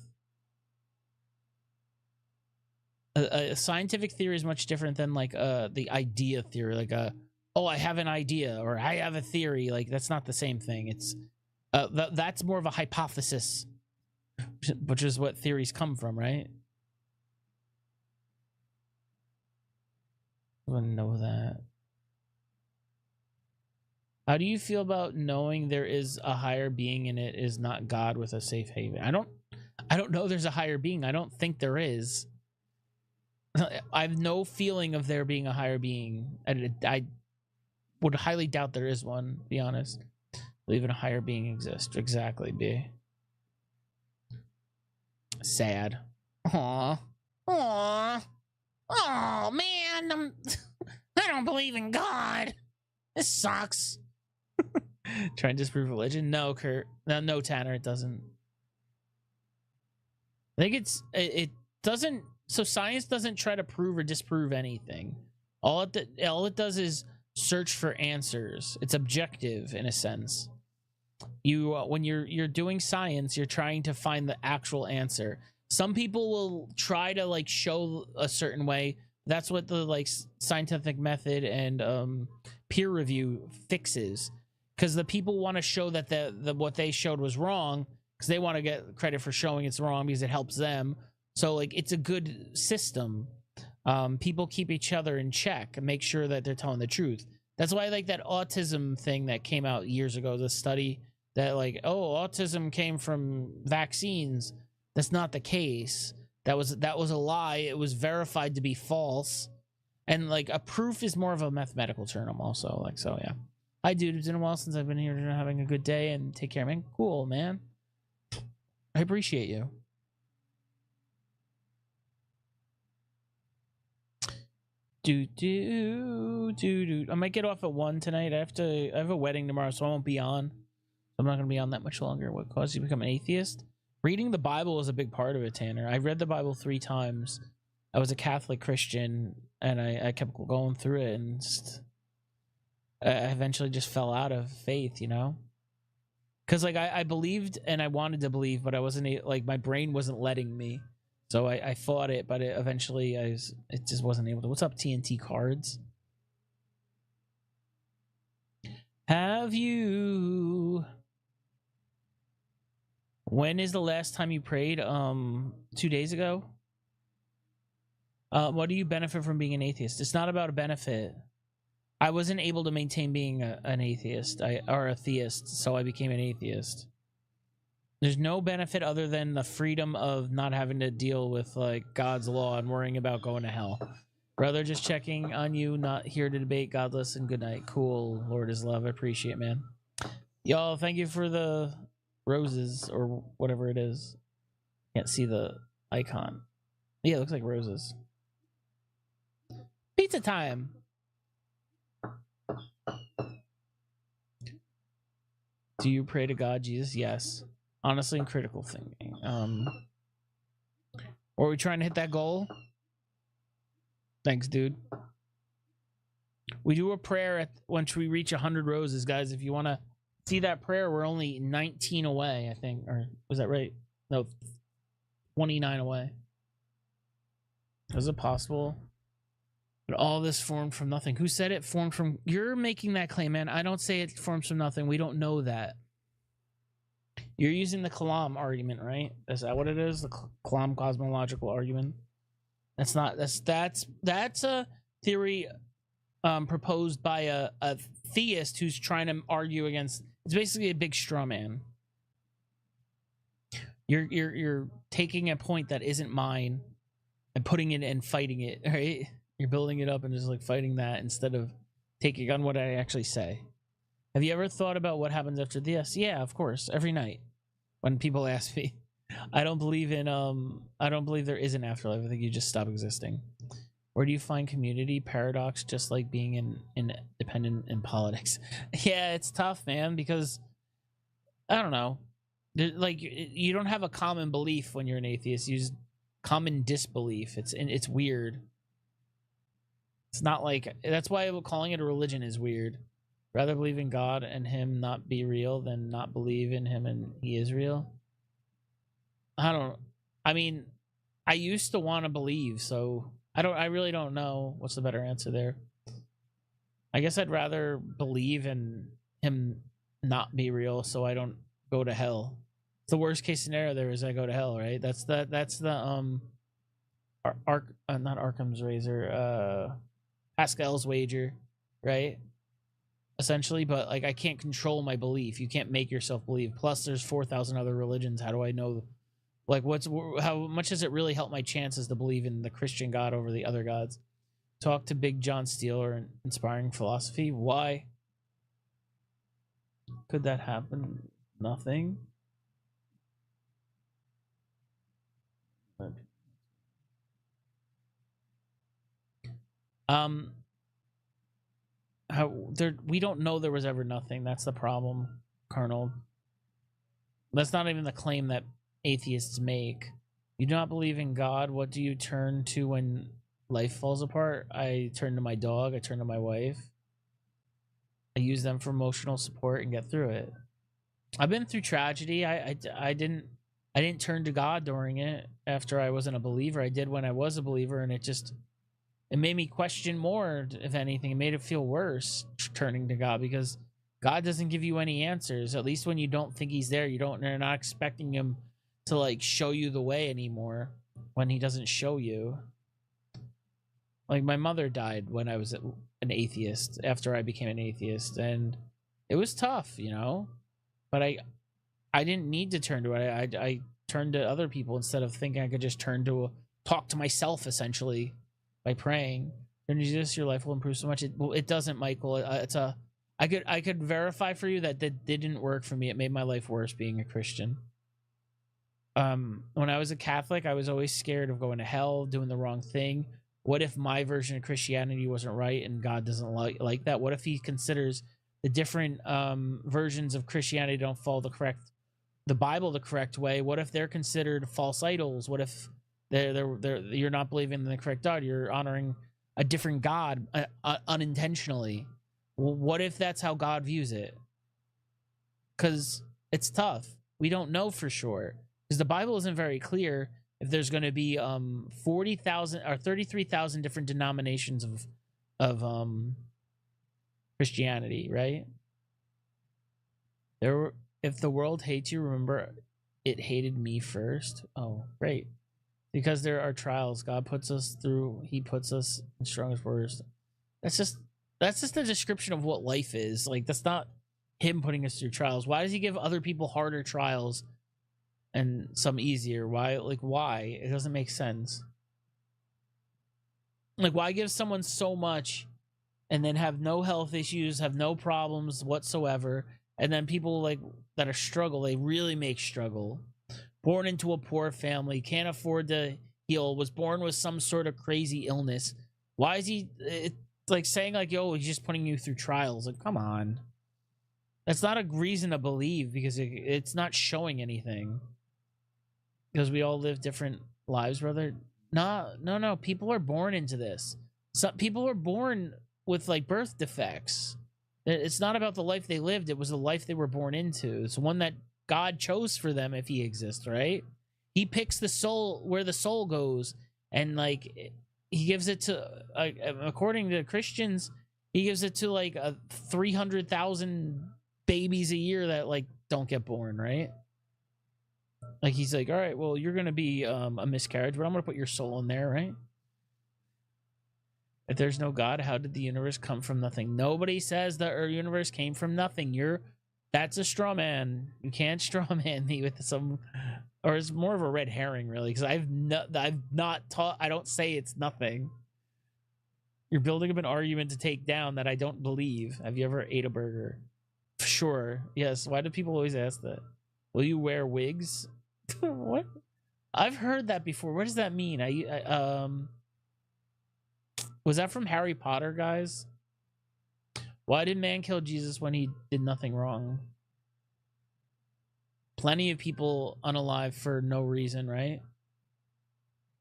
a scientific theory is much different than like the idea theory, like oh, I have an idea or I have a theory. Like that's not the same thing. It's that's more of a hypothesis, which is what theories come from, right? I want to know that. How do you feel about knowing there is a higher being and it is not God with a safe haven? I don't know there's a higher being. I don't think there is. I have no feeling of there being a higher being. I would highly doubt there is one, to be honest. Believe in a higher being exists. Exactly, B. Sad. Aw. Aw. Oh, man. I don't believe in God. This sucks. Try and disprove religion? No, Kurt. No, Tanner, it doesn't. I think it doesn't. So science doesn't try to prove or disprove anything. All it does is search for answers. It's objective in a sense. You when you're doing science, you're trying to find the actual answer. Some people will try to like show a certain way. That's what the like scientific method and peer review fixes, because the people want to show that the what they showed was wrong, because they want to get credit for showing it's wrong because it helps them. So like it's a good system. People keep each other in check and make sure that they're telling the truth. That's why I like that autism thing that came out years ago, the study that like, oh, autism came from vaccines. That's not the case. That was a lie. It was verified to be false. And like a proof is more of a mathematical term also. Like, so yeah. Hi dude, it's been a while since I've been here, having a good day, and take care, man. Cool, man. I appreciate you. I might get off at 1 tonight. I have a wedding tomorrow, so I won't be on. I'm not going to be on that much longer. What caused you to become an atheist? Reading the Bible was a big part of it, Tanner. I read the Bible 3 times. I was a Catholic Christian, and I kept going through it, and I eventually just fell out of faith, you know? Because like I believed and I wanted to believe, but I wasn't, like, my brain wasn't letting me. So I fought it, but eventually it just wasn't able to. What's up, TNT Cards? Have you... When is the last time you prayed? 2 days ago? What do you benefit from being an atheist? It's not about a benefit. I wasn't able to maintain being an atheist, or a theist, so I became an atheist. There's no benefit other than the freedom of not having to deal with like God's law and worrying about going to hell. Brother, just checking on you, not here to debate. God listen, good night. Cool, Lord is love. I appreciate it, man. Y'all, thank you for the roses or whatever it is. Can't see the icon. Yeah, it looks like roses. Pizza time. Do you pray to God, Jesus? Yes. Honestly and critical thinking. Or are we trying to hit that goal? Thanks, dude. We do a prayer once we reach 100 roses, guys. If you want to see that prayer, we're only 19 away, I think. Or was that right? No, 29 away. Is it possible? But all this formed from nothing. Who said it formed from... You're making that claim, man. I don't say it forms from nothing. We don't know that. You're using the Kalam argument, right? Is that what it is? The Kalam cosmological argument? That's not... That's a theory proposed by a theist who's trying to argue against... It's basically a big straw man. You're taking a point that isn't mine and putting it and fighting it, right? You're building it up and just like fighting that instead of taking on what I actually say. Have you ever thought about what happens after this? Yeah, of course. Every night when people ask me. I don't believe there is an afterlife. I think you just stop existing. Where do you find community? Paradox, just like being independent in politics. Yeah, it's tough, man, because I don't know. Like you don't have a common belief when you're an atheist. You just common disbelief. It's weird. It's not like, that's why calling it a religion is weird. Rather believe in God and him not be real than not believe in him and he is real. I mean, I used to want to believe, so I really don't know what's the better answer there. I guess I'd rather believe in him not be real so I don't go to hell. The worst case scenario there is I go to hell, right? That's the not Arkham's razor, Pascal's wager, right? Essentially, but like I can't control my belief. You can't make yourself believe. Plus there's 4,000 other religions. How do I know, like, how much does it really help my chances to believe in the Christian God over the other gods? Talk to Big John Steele or Inspiring Philosophy. Why could that happen? Nothing. How there? We don't know there was ever nothing. That's the problem, Colonel. That's not even the claim that atheists make. You do not believe in God. What do you turn to when life falls apart? I turn to my dog. I turn to my wife. I use them for emotional support and get through it. I've been through tragedy. I didn't turn to God during it after I wasn't a believer. I did when I was a believer, and it made me question more, if anything. It made it feel worse turning to God, because God doesn't give you any answers. At least when you don't think he's there, you're not expecting him to like show you the way anymore when he doesn't show you. Like my mother died when I was an atheist, after I became an atheist, and it was tough, you know, but I didn't need to turn to it. I turned to other people instead of thinking I could just talk to myself, essentially, by praying. Then Jesus, your life will improve so much. It doesn't, Michael. I could verify for you that didn't work for me. It made my life worse being a Christian. When I was a Catholic, I was always scared of going to hell, doing the wrong thing. What if my version of Christianity wasn't right and God doesn't like that? What if he considers the different versions of Christianity don't follow the Bible the correct way? What if they're considered false idols? What if you're not believing in the correct God? You're honoring a different God unintentionally. Well, what if that's how God views it? Because it's tough. We don't know for sure, because the Bible isn't very clear if there's going to be 40,000 or 33,000 different denominations of Christianity, right? If the world hates you, remember it hated me first. Oh, great. Because there are trials God puts us through. He puts us in strongest worst. That's just the description of what life is. Like, that's not him putting us through trials. Why does he give other people harder trials and some easier? Why? It doesn't make sense. Like, why give someone so much and then have no health issues, have no problems whatsoever, and then people like that are struggle, they really make struggle. Born into a poor family, can't afford to heal, was born with some sort of crazy illness. Why is he like saying like, yo, he's just putting you through trials? Like, come on. That's not a reason to believe, because it's not showing anything. Because we all live different lives, brother. No. People are born into this. Some people are born with like birth defects. It's not about the life they lived. It was the life they were born into. It's one that God chose for them, if he exists, right? He picks the soul, where the soul goes, and like he gives it to, according to Christians, he gives it to like 300,000 babies a year that like don't get born, right? Like he's like, all right, well, you're gonna be a miscarriage, but I'm gonna put your soul in there, right? If there's no God, how did the universe come from nothing? Nobody says that our universe came from nothing. That's a straw man. You can't straw man me with some, or it's more of a red herring, really, because I've not taught. I don't say it's nothing. You're building up an argument to take down that I don't believe. Have you ever ate a burger? Sure. Yes. Why do people always ask that? Will you wear wigs? What? I've heard that before. What does that mean? Was that from Harry Potter, guys? Why did man kill Jesus when he did nothing wrong? Plenty of people unalive for no reason, right?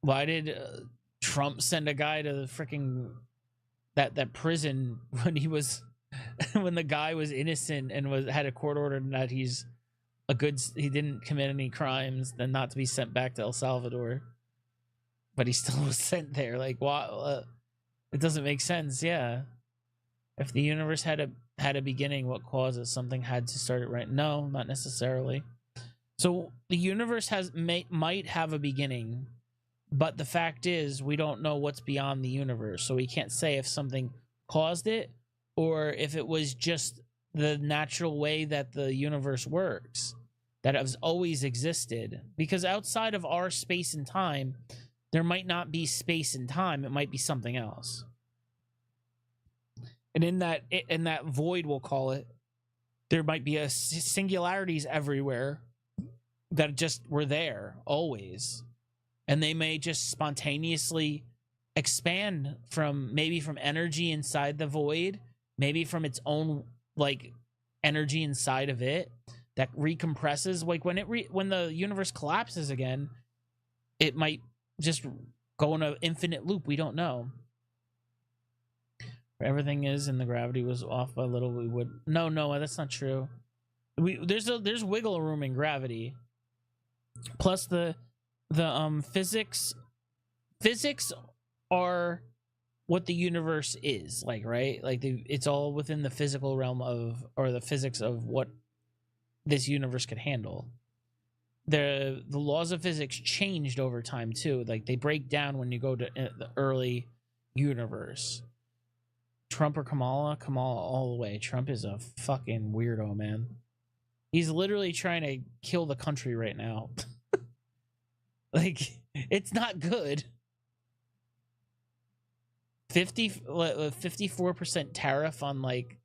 Why did Trump send a guy to the freaking that prison when he was when the guy was innocent and had a court order that he didn't commit any crimes, then not to be sent back to El Salvador? but he still was sent there. Like, why? It doesn't make sense. Yeah. If the universe had a beginning, what causes something had to start it right? No, not necessarily. So the universe might have a beginning, but the fact is we don't know what's beyond the universe. So we can't say if something caused it or if it was just the natural way that the universe works, that has always existed. Because outside of our space and time, there might not be space and time. It might be something else. And in that void, we'll call it, there might be singularities everywhere that just were there always. And they may just spontaneously expand from energy inside the void, maybe from its own like energy inside of it that recompresses. Like when the universe collapses again, it might just go in an infinite loop. We don't know. Everything is, and the gravity was off by a little. We would no, that's not true. There's wiggle room in gravity. Plus the physics are what the universe is like, right? Like it's all within the physical realm or the physics of what this universe could handle. The laws of physics changed over time too. Like they break down when you go to the early universe. Trump or Kamala? Kamala all the way. Trump is a fucking weirdo, man. He's literally trying to kill the country right now. Like, it's not good. 54% tariff on like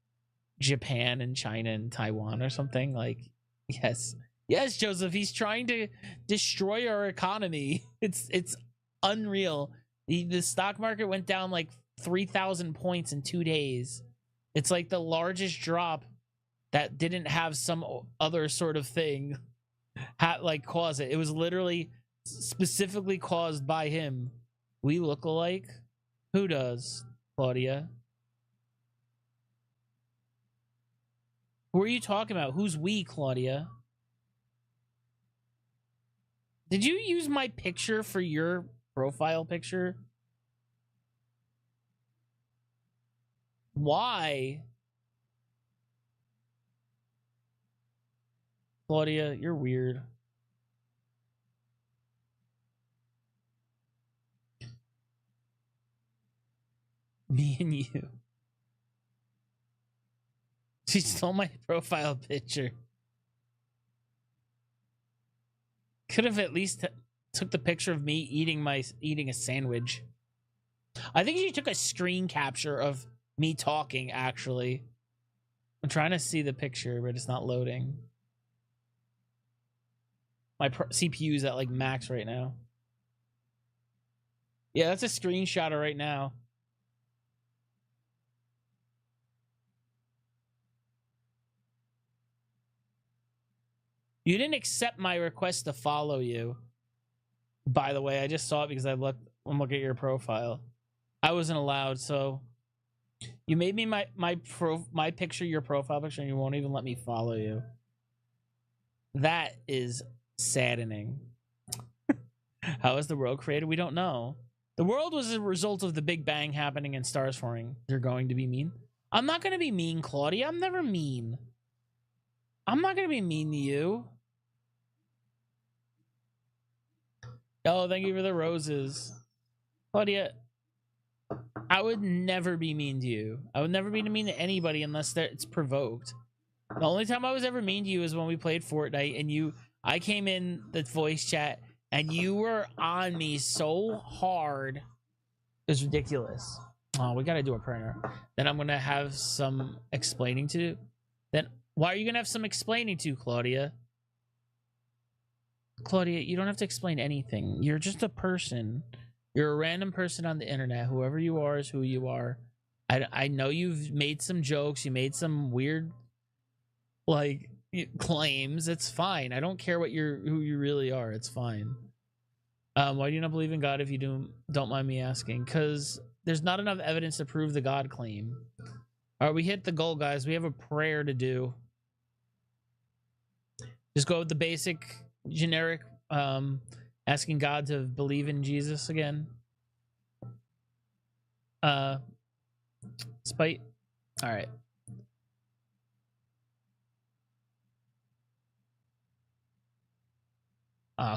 Japan and China and Taiwan or something. Like, yes, Joseph. He's trying to destroy our economy. It's unreal. The stock market went down like 3,000 points in 2 days. It's like the largest drop that didn't have some other sort of thing like cause it. It was literally specifically caused by him. We look alike? Who does, Claudia? Who are you talking about? Who's we, Claudia? Did you use my picture for your profile picture? Why? Claudia, you're weird. Me and you. She stole my profile picture. Could have at least took the picture of me eating a sandwich. I think she took a screen capture of me talking, actually. I'm trying to see the picture, but it's not loading. My CPU is at like max right now. Yeah, that's a screenshot right now. You didn't accept my request to follow you. By the way, I just saw it because I'm looking at your profile. I wasn't allowed, so you made me my picture your profile picture, and you won't even let me follow you. That is saddening. How is the world created? We don't know. The world was a result of the Big Bang happening and stars forming. You're going to be mean? I'm not going to be mean, Claudia. I'm never mean. I'm not going to be mean to you. Oh, thank you for the roses. Claudia, I would never be mean to you. I would never be mean to anybody unless it's provoked. The only time I was ever mean to you is when we played Fortnite and I came in the voice chat and you were on me so hard. It was ridiculous. Oh, we got to do a prayer. Then I'm going to have some explaining to do. Then why are you going to have some explaining to, Claudia? Claudia, you don't have to explain anything. You're just a person. You're a random person on the internet. Whoever you are is who you are. I know you've made some jokes. You made some weird, like, claims. It's fine. I don't care who you really are. It's fine. Why do you not believe in God if you don't mind me asking? Because there's not enough evidence to prove the God claim. All right, we hit the goal, guys. We have a prayer to do. Just go with the basic, generic Asking God to believe in Jesus again. Spite. All right.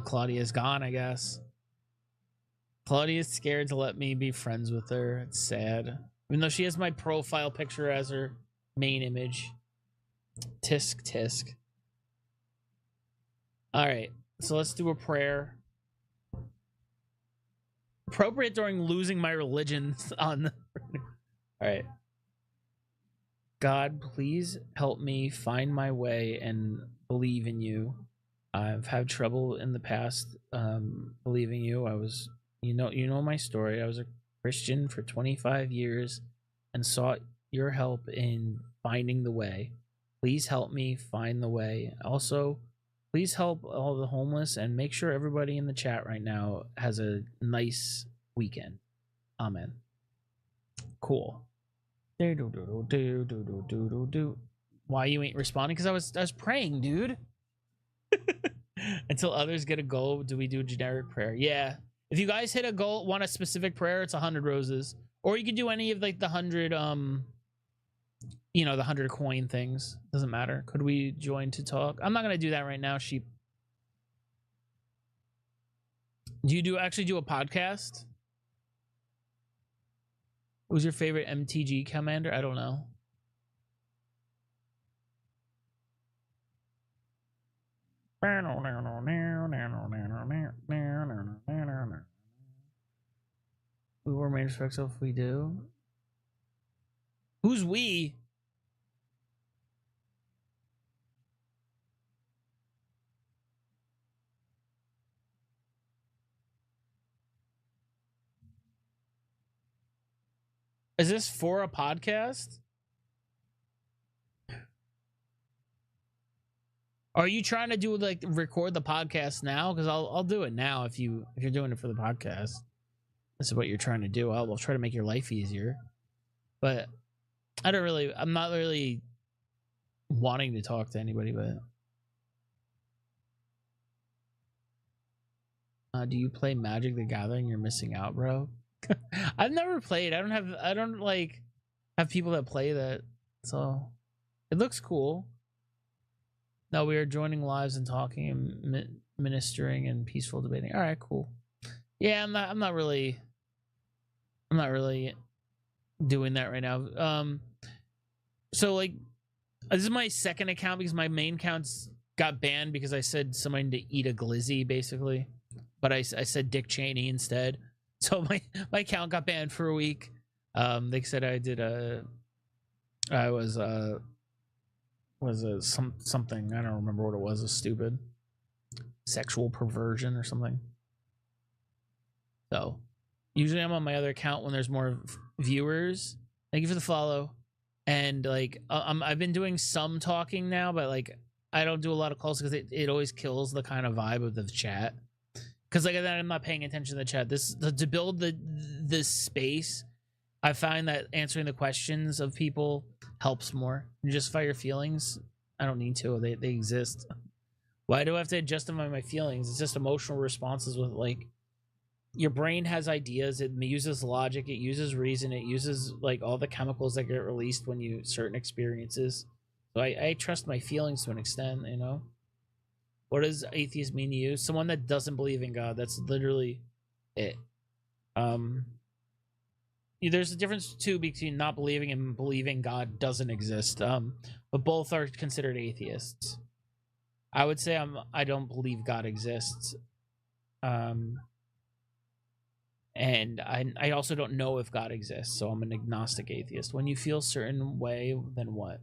Claudia's gone, I guess. Claudia's scared to let me be friends with her. It's sad. Even though she has my profile picture as her main image. Tisk, tisk. All right. So let's do a prayer. Appropriate during losing my religion on. All right. God, please help me find my way and believe in you. I've had trouble in the past believing you. You know my story. I was a Christian for 25 years and sought your help in finding the way. Please help me find the way. Also, please help all the homeless and make sure everybody in the chat right now has a nice weekend. Amen. Cool. Why you ain't responding? Because I was praying, dude. Until others get a goal, do we do a generic prayer? Yeah. If you guys hit a goal, want a specific prayer, it's 100 roses. Or you could do any of like the 100 the 100 coin things. Doesn't matter. Could we join to talk? I'm not gonna do that right now, sheep. Do you actually do a podcast? Who's your favorite MTG commander? I don't know. We will remain respectful if we do. Who's we? Is this for a podcast? Are you trying to do like record the podcast now? Because I'll do it now if you're doing it for the podcast. This is what you're trying to do. I'll try to make your life easier. But I'm not really wanting to talk to anybody, but do you play Magic the Gathering? You're missing out, bro. I've never played. I don't like have people that play that. So it looks cool. No, we are joining lives and talking and ministering and peaceful debating. All right, cool. Yeah, I'm not really doing that right now. So like this is my second account because my main accounts got banned because I said somebody to eat a glizzy basically, but I said Dick Cheney instead. So my account got banned for a week. They said I was something, I don't remember what it was, a stupid sexual perversion or something. So usually I'm on my other account when there's more viewers. Thank you for the follow. And like I've been doing some talking now, but like I don't do a lot of calls because it always kills the kind of vibe of the chat. Because like I'm not paying attention to the chat. To build this space, I find that answering the questions of people helps more. You justify your feelings. I don't need to. They exist. Why do I have to justify my feelings? It's just emotional responses with like your brain has ideas. It uses logic. It uses reason. It uses like all the chemicals that get released when you certain experiences. So I trust my feelings to an extent, you know. What does atheist mean to you? Someone that doesn't believe in God. That's literally it. There's a difference too between not believing and believing God doesn't exist. But both are considered atheists. I would say I don't believe God exists. And I also don't know if God exists, so I'm an agnostic atheist. When you feel a certain way, then what?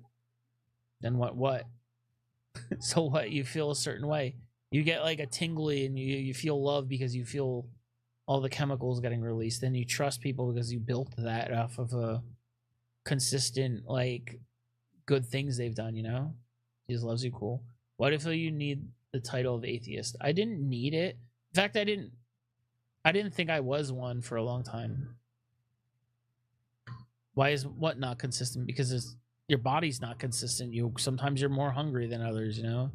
Then what? So what? You feel a certain way. You get like a tingly and you feel love because you feel all the chemicals getting released. Then you trust people because you built that off of a consistent, like, good things they've done, you know? Jesus loves you, cool. Why do you feel you need the title of atheist? I didn't need it. In fact, I didn't think I was one for a long time. Why is what not consistent? Because your body's not consistent. Sometimes you're more hungry than others, you know?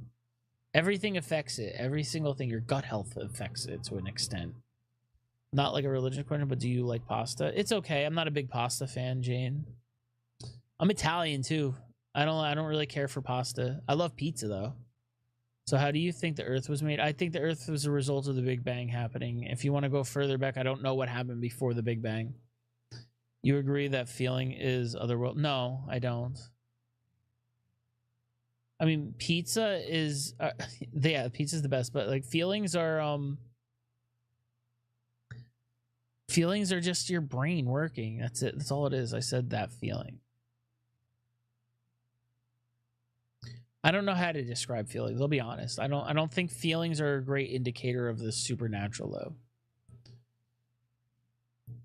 Everything affects it. Every single thing. Your gut health affects it to an extent. Not like a religious question, but do you like pasta? It's okay. I'm not a big pasta fan, Jane. I'm Italian too. I don't really care for pasta. I love pizza though. So how do you think the Earth was made? I think the Earth was a result of the Big Bang happening. If you want to go further back, I don't know what happened before the Big Bang. You agree that feeling is otherworld? No, I don't. I mean, pizza is yeah, pizza's the best, but like feelings are just your brain working. That's it. That's all it is. I said that feeling. I don't know how to describe feelings. I'll be honest. I don't think feelings are a great indicator of the supernatural though.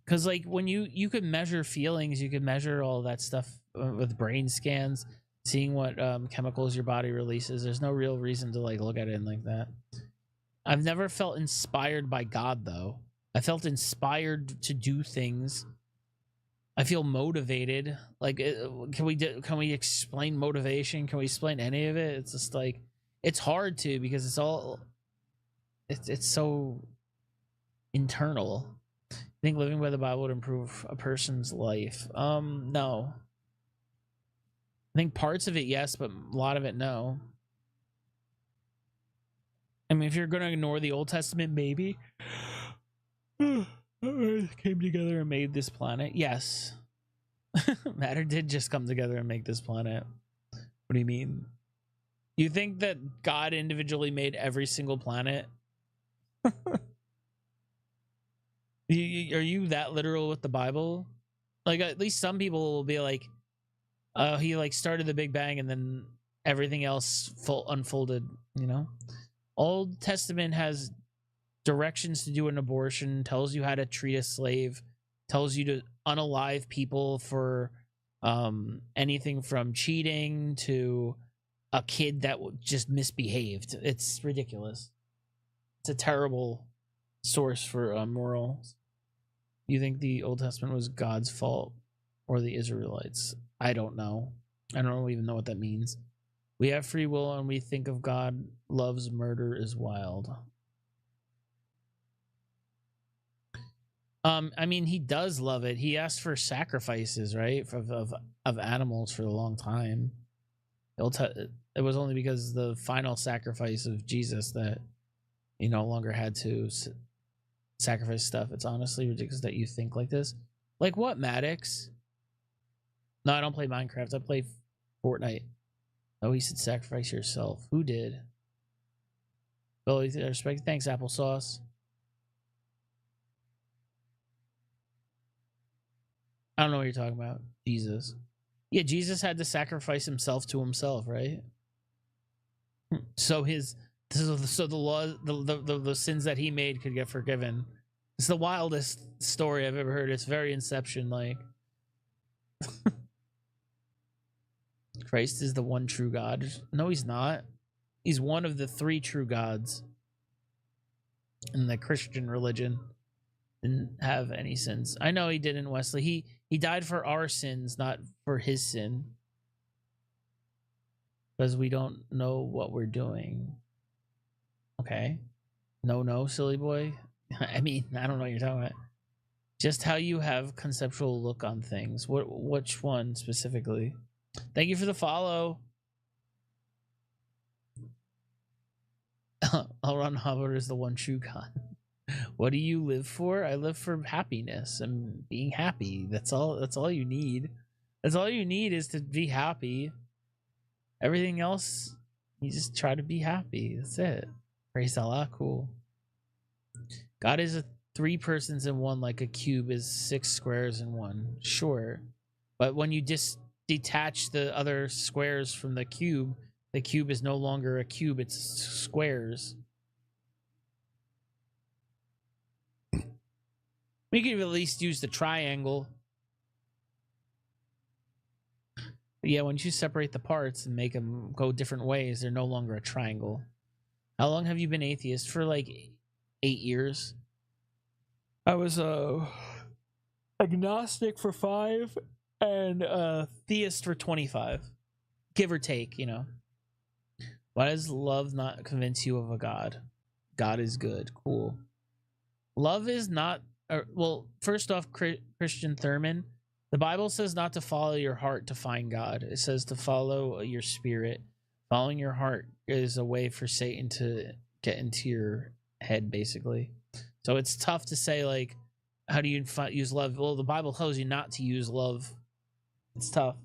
Cuz like when you could measure feelings, you could measure all that stuff with brain scans, seeing what chemicals your body releases. There's no real reason to like look at it like that. I've never felt inspired by God though. I felt inspired to do things. I feel motivated. Like, can we explain motivation? Can we explain any of it? It's just like, it's hard to, because it's so internal. I think living by the Bible would improve a person's life. No. I think parts of it, yes, but a lot of it, no. I mean, if you're going to ignore the Old Testament, maybe. Came together and made this planet. Yes. Matter did just come together and make this planet. What do you mean? You think that God individually made every single planet? Are you that literal with the Bible? Like, at least some people will be like, he like started the Big Bang and then everything else unfolded, you know? Old Testament has directions to do an abortion, tells you how to treat a slave, tells you to unalive people for anything from cheating to a kid that just misbehaved. It's ridiculous. It's a terrible source for morals. You think the Old Testament was God's fault or the Israelites? I don't know. I don't even know what that means. We have free will and we think of God loves murder is wild. I mean, he does love it. He asked for sacrifices, right, of animals for a long time. It was only because the final sacrifice of Jesus that he no longer had to sacrifice stuff. It's honestly ridiculous that you think like this. Like what, Maddox? No, I don't play Minecraft. I play Fortnite. Oh, he said sacrifice yourself. Who did? Billy, respect. Thanks, applesauce. I don't know what you're talking about. Jesus. Yeah, Jesus had to sacrifice himself to himself, right? So the law, the sins that he made could get forgiven. It's the wildest story I've ever heard. It's very Inception like. Christ is the one true God. No, he's not. He's one of the three true gods in the Christian religion. Didn't have any sins. I know he didn't, Wesley. He died for our sins, not for his sin. Because we don't know what we're doing. Okay. No, silly boy. I mean, I don't know what you're talking about. Just how you have conceptual look on things. Which one specifically? Thank you for the follow. Elron Hubbard is the one true God. What do you live for? I live for happiness and being happy. That's all you need. That's all you need is to be happy. Everything else, you just try to be happy. That's it. Praise Allah. Cool. God is a 3 persons in one, like a cube is 6 squares in one. Sure. But when you detach the other squares from the cube is no longer a cube, it's squares. We could at least use the triangle. But yeah, once you separate the parts and make them go different ways, they're no longer a triangle. How long have you been atheist? For like 8 years. I was agnostic for 5 and theist for 25. Give or take, you know. Why does love not convince you of a God? God is good. Cool. Love is not. Well, first off, Christian Thurman, the Bible says not to follow your heart to find God. It says to follow your spirit. Following your heart is a way for Satan to get into your head, basically. So it's tough to say, like, how do you use love? Well, the Bible tells you not to use love. It's tough.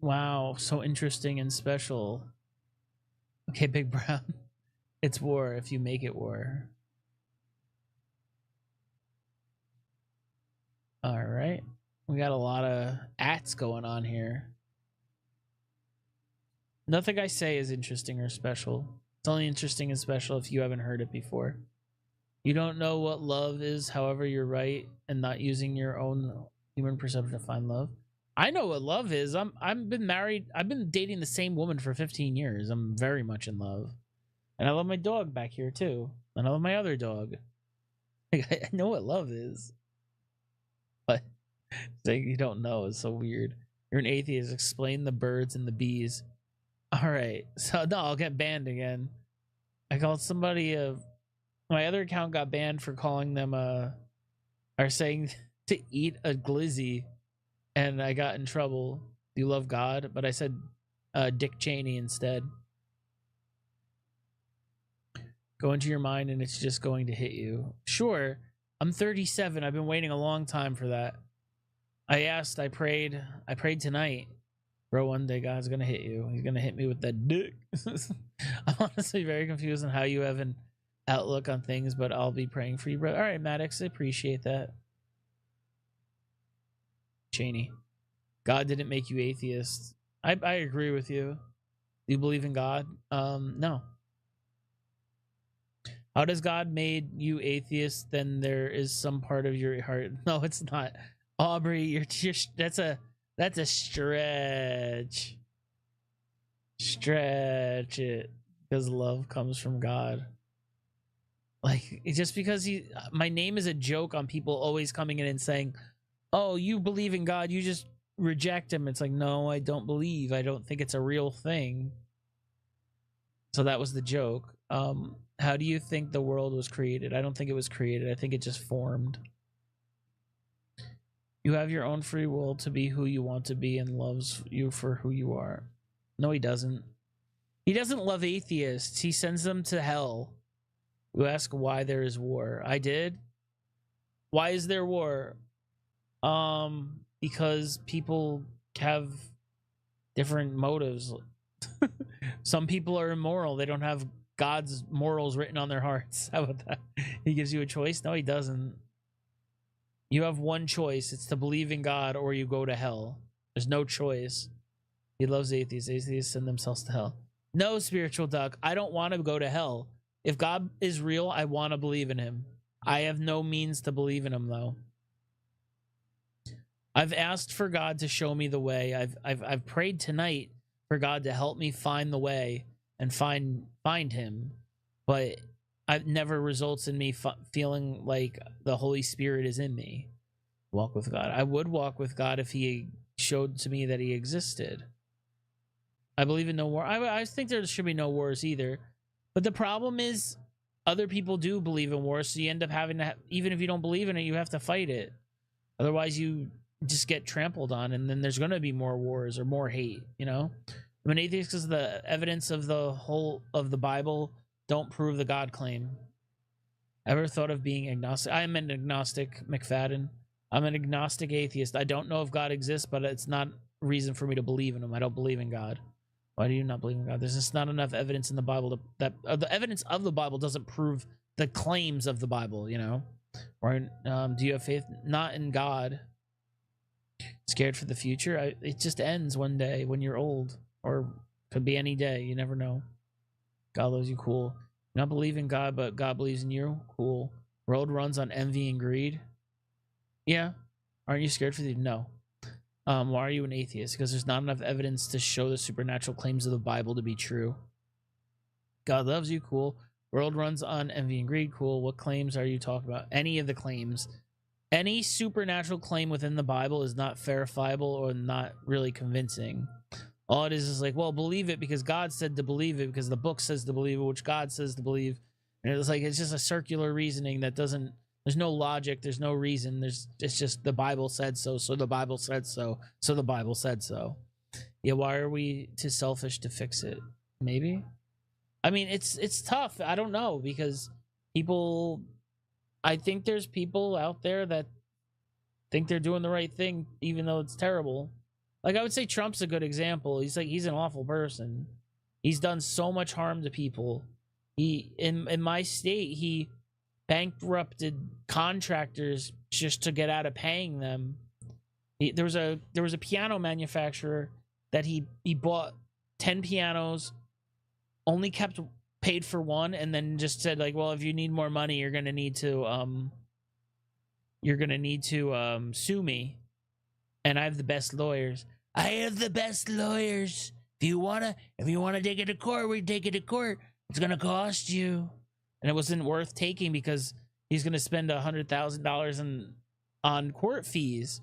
Wow, so interesting and special. Okay, Big Brown. It's war if you make it war. All right. We got a lot of ats going on here. Nothing I say is interesting or special. It's only interesting and special if you haven't heard it before. You don't know what love is, however, you're right, and not using your own human perception to find love. I know what love is. I've been married. I've been dating the same woman for 15 years. I'm very much in love. And I love my dog back here too. And I love my other dog. I know what love is. But saying you don't know is so weird. You're an atheist. Explain the birds and the bees. All right. So no, I'll get banned again. I called somebody my other account got banned for calling them or saying to eat a glizzy, and I got in trouble. You love God, but I said Dick Cheney instead. Go into your mind and it's just going to hit you. Sure, I'm 37. I've been waiting a long time for that. I prayed tonight. Bro, one day God's gonna hit you. He's gonna hit me with that dick. I'm honestly very confused on how you have an outlook on things, but I'll be praying for you, bro. All right, Maddox, I appreciate that. Cheney, God didn't make you atheist. I agree with you. Do you believe in God? No. How does God made you atheist? Then there is some part of your heart. No, it's not. Aubrey, you're just that's a stretch. Stretch it, because love comes from God. Like, just because my name is a joke on people always coming in and saying, "Oh, you believe in God, you just reject him." It's like, no, I don't believe. I don't think it's a real thing. So that was the joke. How do you think the world was created? I don't think it was created. I think it just formed. You have your own free will to be who you want to be and loves you for who you are. No, he doesn't. He doesn't love atheists. He sends them to hell. You ask why there is war. I did. Why is there war? Because people have different motives. Some people are immoral. They don't have God's morals written on their hearts. How about that? He gives you a choice? No, he doesn't. You have one choice. It's to believe in God or you go to hell. There's no choice. He loves atheists. Atheists send themselves to hell. No, spiritual duck. I don't want to go to hell. If God is real, I want to believe in him. I have no means to believe in him, though. I've asked for God to show me the way. I've prayed tonight for God to help me find the way and find him, but it never results in me feeling like the Holy Spirit is in me. Walk with God. I would walk with God if he showed to me that he existed. I believe in no war. I think there should be no wars either. But the problem is other people do believe in wars, so you end up having to, even if you don't believe in it, you have to fight it. Otherwise, you just get trampled on, and then there's going to be more wars or more hate, you know? I'm an atheist because the evidence of the whole of the Bible don't prove the God claim. Ever thought of being agnostic? I am an agnostic, McFadden. I'm an agnostic atheist. I don't know if God exists, but it's not reason for me to believe in him. I don't believe in God. Why do you not believe in God? There's just not enough evidence in the Bible that the evidence of the Bible doesn't prove the claims of the Bible, you know? Or do you have faith? Not in God. Scared for the future? It just ends one day when you're old. Or could be any day. You never know. God loves you. Cool. You not believe in God, but God believes in you? Cool. World runs on envy and greed? Yeah. Aren't you scared for the... No. Why are you an atheist? Because there's not enough evidence to show the supernatural claims of the Bible to be true. God loves you, cool. World runs on envy and greed, cool. What claims are you talking about? Any of the claims. Any supernatural claim within the Bible is not verifiable or not really convincing. All it is like, well, believe it because God said to believe it, because the book says to believe it, which God says to believe. And it's like, it's just a circular reasoning that doesn't, there's no logic, there's no reason. It's just the Bible said so, so the Bible said so, so the Bible said so. Yeah, why are we too selfish to fix it? Maybe. I mean, it's tough. I don't know, because people, I think there's people out there that think they're doing the right thing, even though it's terrible. Like, I would say Trump's a good example. He's an awful person. He's done so much harm to people. He, in my state, he bankrupted contractors just to get out of paying them. There was a piano manufacturer that he bought 10 pianos, only paid for one, and then just said, like, well, if you need more money, you're gonna need to sue me, and I have the best lawyers. I have the best lawyers. If you wanna take it to court, we take it to court. It's gonna cost you, and it wasn't worth taking because he's gonna spend $100,000 on court fees,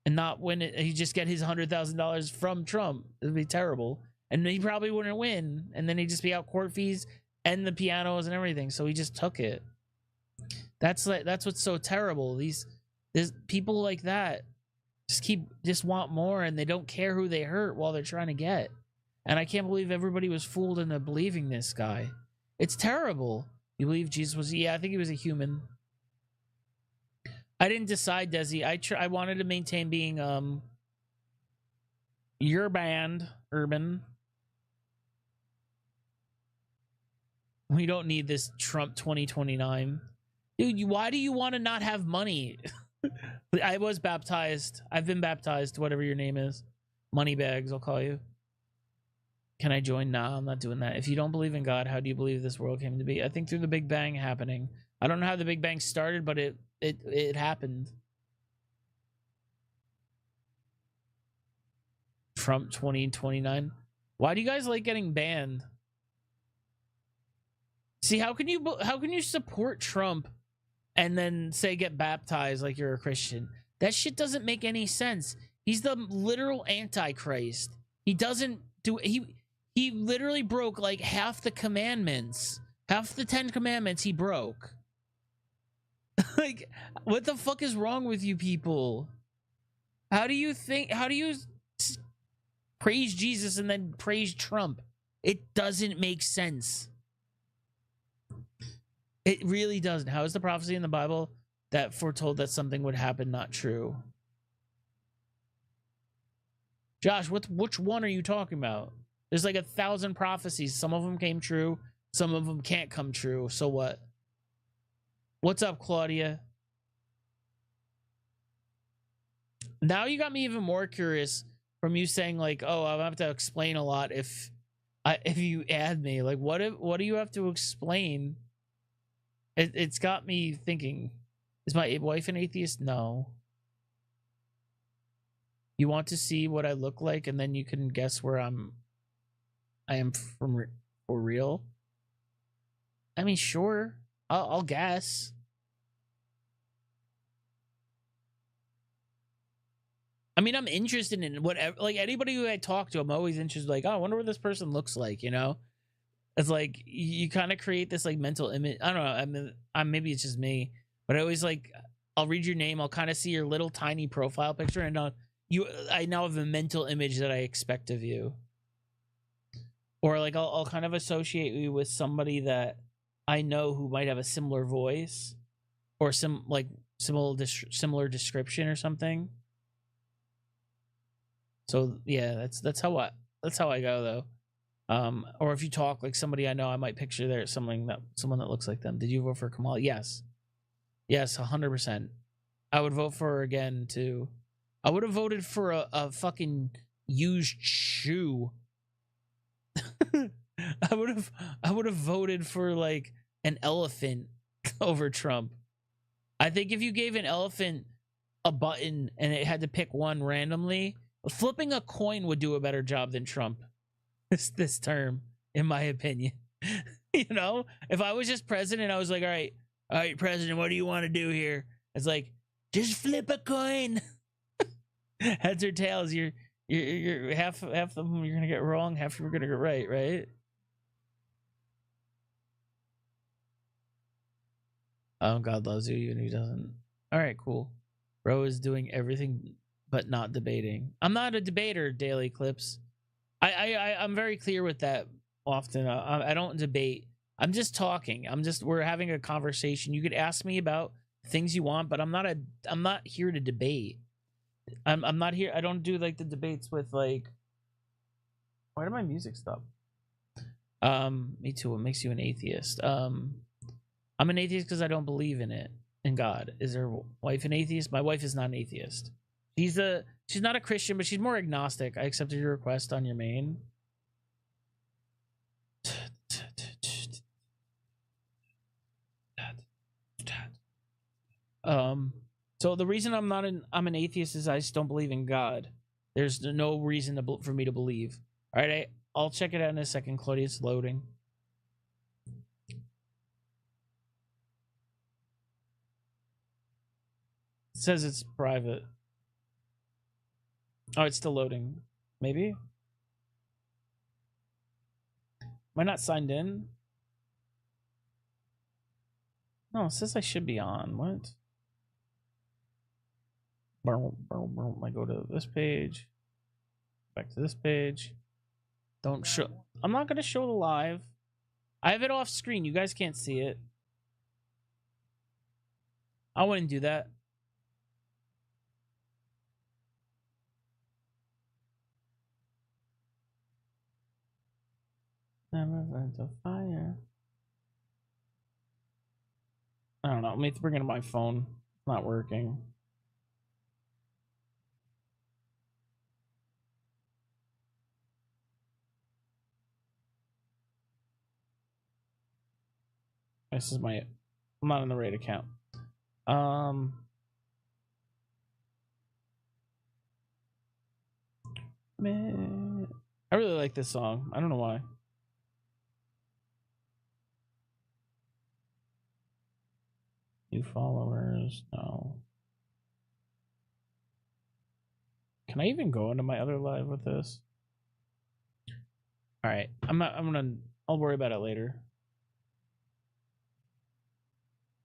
and not win it. He just get his $100,000 from Trump. It'd be terrible, and he probably wouldn't win, and then he'd just be out court fees and the pianos and everything. So he just took it. That's what's so terrible. There's people like that just want more, and they don't care who they hurt while they're trying to get. And I can't believe everybody was fooled into believing this guy. It's terrible. You believe Jesus was? Yeah, I think he was a human. I didn't decide, Desi. I wanted to maintain being your band, Urban. We don't need this Trump 2029. Dude, why do you want to not have money? I was baptized. I've been baptized, whatever your name is. Moneybags, I'll call you. Can I join? Nah, I'm not doing that. If you don't believe in God, how do you believe this world came to be? I think through the Big Bang happening. I don't know how the Big Bang started, but it happened. Trump 2029. Why do you guys like getting banned? See, how can you support Trump and then say get baptized like you're a Christian? That shit doesn't make any sense. He's the literal antichrist. He doesn't do he literally broke like half the commandments. Half the 10 commandments he broke. Like, what the fuck is wrong with you people? How do you praise Jesus and then praise Trump? It doesn't make sense. It really doesn't. How is the prophecy in the Bible that foretold that something would happen not true? Josh, which one are you talking about? There's like 1,000 prophecies. Some of them came true. Some of them can't come true. So what? What's up, Claudia? Now you got me even more curious from you saying like, oh, I'll have to explain a lot if you add me. Like, what do you have to explain? It's got me thinking, is my wife an atheist? No. You want to see what I look like, and then you can guess where I am from for real? I mean, sure. I'll guess. I mean, I'm interested in whatever. Like, anybody who I talk to, I'm always interested. Like, oh, I wonder what this person looks like, you know? It's like you kind of create this like mental image. I don't know. I mean, maybe it's just me, but I always like, I'll read your name. I'll kind of see your little tiny profile picture, and I now have a mental image that I expect of you. Or like I'll kind of associate you with somebody that I know who might have a similar voice or similar description or something. So yeah, that's how I go though. Or if you talk like somebody I know, I might picture there someone that looks like them. Did you vote for Kamala? Yes, 100%. I would vote for her again too. I would have voted for a fucking used shoe. I would have voted for like an elephant over Trump. I think if you gave an elephant a button and it had to pick one randomly, flipping a coin would do a better job than Trump this term, in my opinion. You know, if I was just president, I was like, all right, president, what do you want to do here? It's like, just flip a coin. Heads or tails, you're half of them you're gonna get wrong, half you're gonna get right, right? God loves you and he doesn't. All right, cool. Bro is doing everything but not debating. I'm not a debater, Daily Clips. I'm very clear with that often. I don't debate. I'm just talking. We're having a conversation. You could ask me about things you want, but I'm not here to debate. I'm not here. I don't do like the debates with like, why did my music stop? Me too. What makes you an atheist? I'm an atheist because I don't believe in God. Is her wife an atheist? My wife is not an atheist. She's not a Christian, but she's more agnostic. I accepted your request on your main. So the reason I'm an atheist is I just don't believe in God. There's no reason for me to believe. All right, I'll check it out in a second, Claudia. It's loading. It says it's private. Oh, it's still loading. Maybe? Am I not signed in? No, it says I should be on. What? I go to this page. Back to this page. Don't show. I'm not going to show the live. I have it off screen. You guys can't see it. I wouldn't do that. Never burnt a fire. I don't know. Let me bring it to my phone. It's not working. This is my. I'm not on the right account. Man, I really like this song. I don't know why. New followers? No. Can I even go into my other live with this? All right, I'll worry about it later.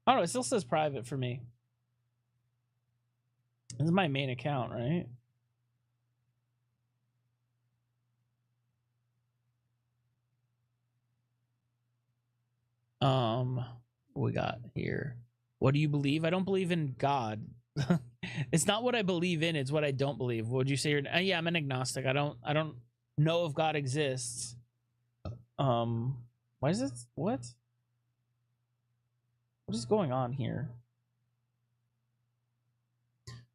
Oh no, it still says private for me. This is my main account, right? What we got here? What do you believe? I don't believe in God. It's not what I believe in, it's what I don't believe. Would you say you're yeah, I'm an agnostic. I don't know if God exists. Why is it what is going on here?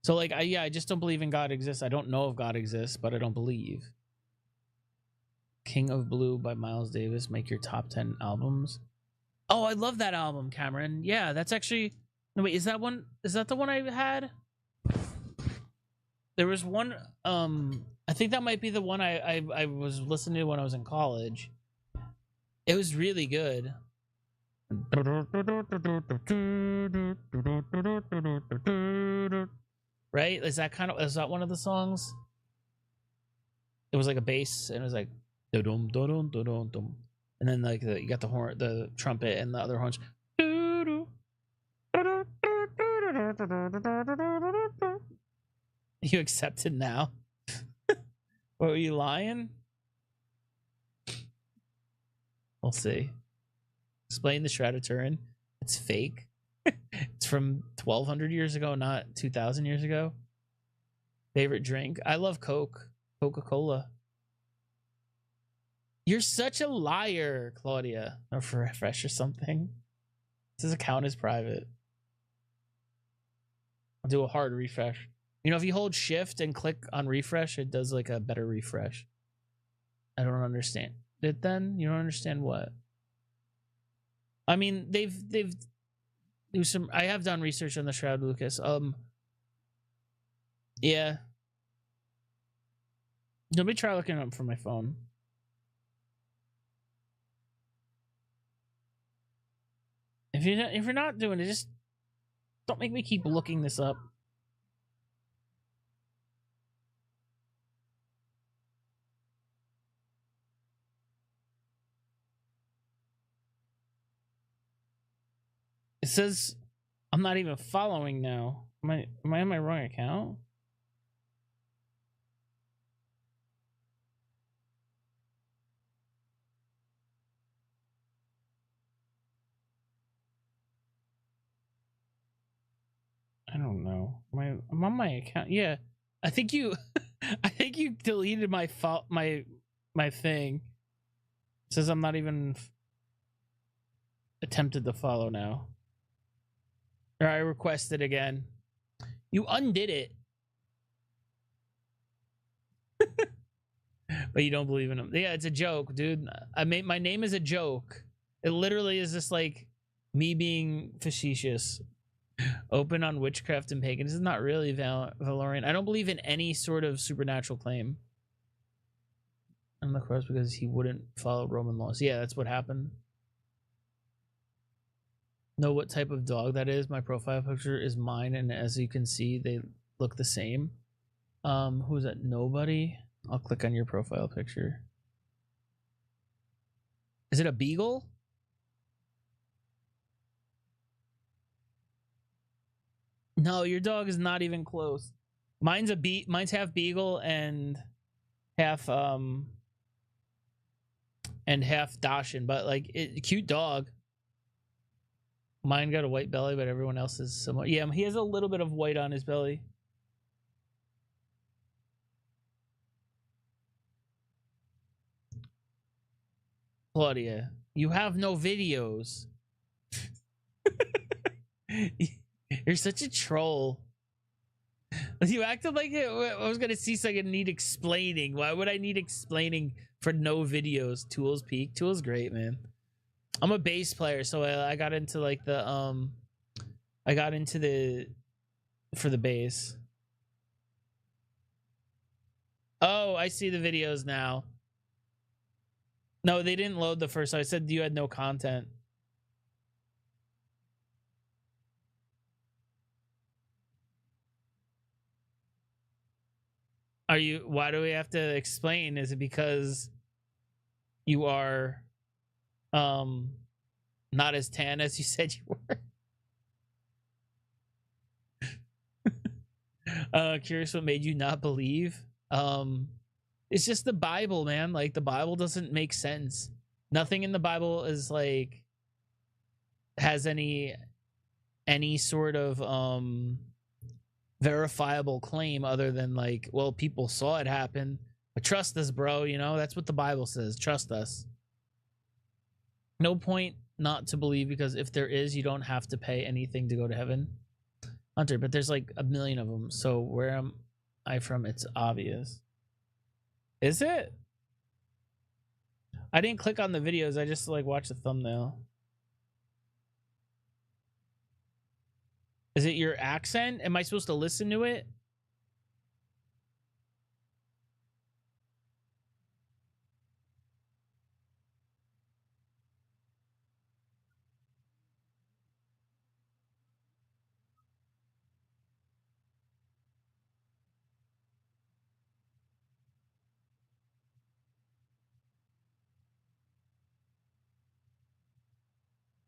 So like I just don't believe in God exists. I don't know if God exists, but I don't believe. King of Blue by Miles Davis, make your top 10 albums. Oh, I love that album, Cameron. Yeah, that's actually no wait, is that the one I had? There was one I think that might be the one I was listening to when I was in college. It was really good. Right? Is that one of the songs? It was like a bass and it was like dum dum dum dum. And then like you got the horn, the trumpet, and the other horns. You accepted now? What, were you lying? We'll see. Explain the Shroud of Turin. It's fake. It's from 1200 years ago, not 2000 years ago. Favorite drink? I love Coke. Coca-Cola. You're such a liar, Claudia. Or for refresh or something. This account is private. I'll do a hard refresh. You know, if you hold shift and click on refresh, it does like a better refresh. I don't understand it then. You don't understand what? I mean, they've do some. I have done research on the Shroud, Lucas. Yeah. Let me try looking up for my phone. if you're not doing it, just don't make me keep looking this up. It says I'm not even following now. Am I on my wrong account? I don't know. I'm on my account. Yeah, I think you, I think you deleted my my thing. It says I'm not even attempted to follow now. Or I requested again. You undid it, but you don't believe in him. Yeah, it's a joke, dude. My name is a joke. It literally is just like me being facetious. Open on witchcraft and pagan. This is not really Valorian. I don't believe in any sort of supernatural claim. On the cross because he wouldn't follow Roman laws. Yeah, that's what happened. Know what type of dog that is? My profile picture is mine, and as you can see, they look the same. Who's that? Nobody. I'll click on your profile picture. Is it a beagle? No, your dog is not even close. Mine's half beagle and half Dachshund, but like cute dog. Mine got a white belly, but everyone else is somewhat. Yeah, he has a little bit of white on his belly. Claudia, you have no videos. You're such a troll. You acted like I was gonna see something need explaining. Why would I need explaining for no videos? Tools peak. Tools great, man. I'm a bass player, so I got into like the for the bass. Oh, I see the videos now. No, they didn't load the first. I said you had no content. Are you? Why do we have to explain? Is it because you are not as tan as you said you were? Curious what made you not believe? It's just the Bible, man. Like the Bible doesn't make sense. Nothing in the Bible is like has any sort of verifiable claim other than like, well, people saw it happen. But trust us, bro, you know, that's what the Bible says. Trust us. No point not to believe, because if there is, you don't have to pay anything to go to heaven. Hunter, but there's like a million of them. So where am I from? It's obvious. Is it? I didn't click on the videos. I just like watched the thumbnail. Is it your accent? Am I supposed to listen to it?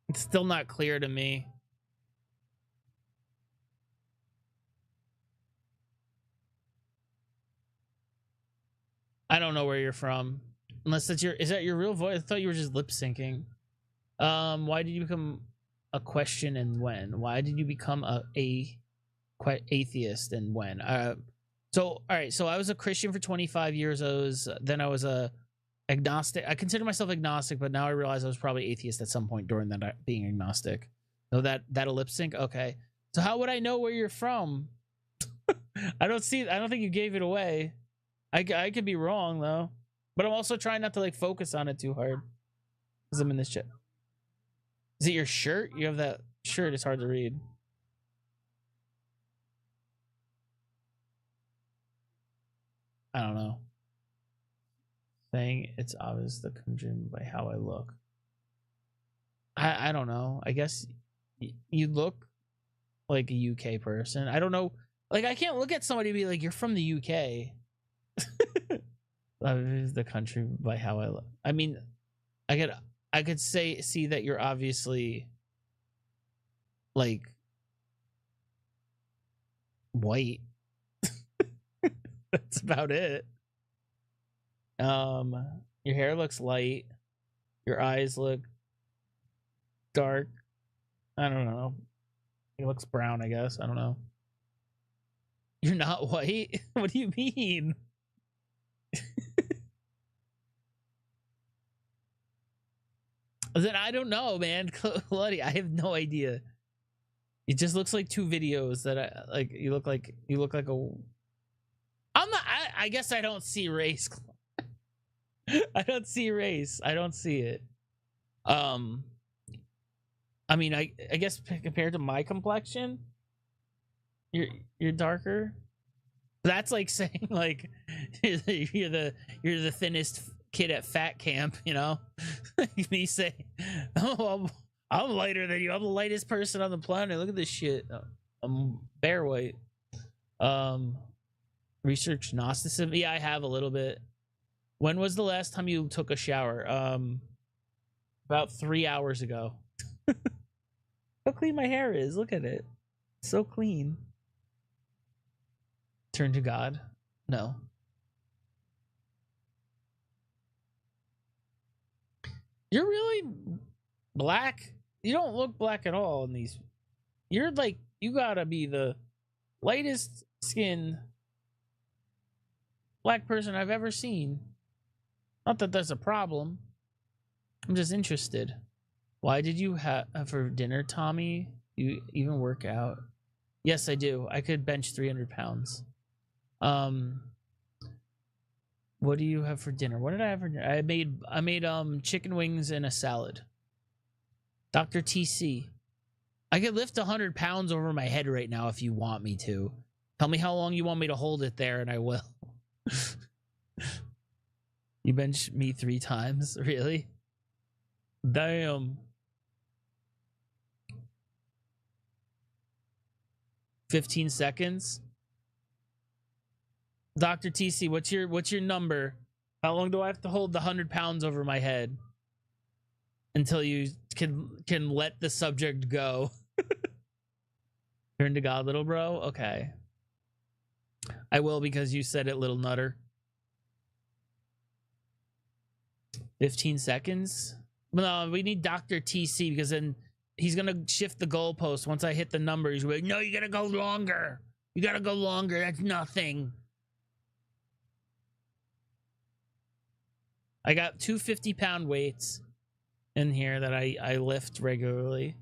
It's still not clear to me. I don't know where you're from. Unless that's is that your real voice? I thought you were just lip syncing. Why did you become a question and when? Why did you become a atheist and when? So all right, so I was a Christian for 25 years. I was a agnostic. I consider myself agnostic, but now I realize I was probably atheist at some point during that being agnostic. So that a lip sync. Okay. So how would I know where you're from? I don't think you gave it away. I could be wrong though, but I'm also trying not to like focus on it too hard because I'm in this chat. Is it your shirt? You have that shirt. It's hard to read. I don't know. Saying it's obvious the conjunction by how I look. I don't know. I guess you look like a UK person. I don't know. Like, I can't look at somebody and be like, you're from the UK. The country by how I look. I mean, I could see that you're obviously like white. That's about it. Your hair looks light. Your eyes look dark. I don't know. It looks brown, I guess. I don't know. You're not white? What do you mean? Then I don't know, man. Claudia, I have no idea. It just looks like two videos that I like. You look like a. I'm not. I guess I don't see race. I don't see race. I don't see it. I mean, I guess compared to my complexion, you're darker. That's like saying like you're the thinnest kid at fat camp, you know. Me say, oh, I'm lighter than you. I'm the lightest person on the planet. Look at this shit. I'm bare white. Research Gnosticism. Yeah, I have a little bit. When was the last time you took a shower? About 3 hours ago. How clean my hair is. Look at it. So clean. Turn to God. No. You're really black. You don't look black at all in these. You're like, you gotta be the lightest skinned black person I've ever seen. Not that that's a problem. I'm just interested. Why did you have for dinner, Tommy? You even work out? Yes, I do. I could bench 300 pounds. What do you have for dinner? What did I have for dinner? I made chicken wings and a salad. Dr. TC. I could lift 100 pounds over my head right now if you want me to. Tell me how long you want me to hold it there and I will. You bench me 3 times? Really? Damn. 15 seconds. Dr. TC, what's your number? How long do I have to hold the 100 pounds over my head until you can let the subject go? Turn to God, little bro. Okay, I will because you said it, little nutter. 15 seconds. No, we need Dr. TC because then he's gonna shift the goalpost. Once I hit the number, he's like, "No, you gotta go longer. You gotta go longer. That's nothing." I got 2 50-pound weights in here that I lift regularly,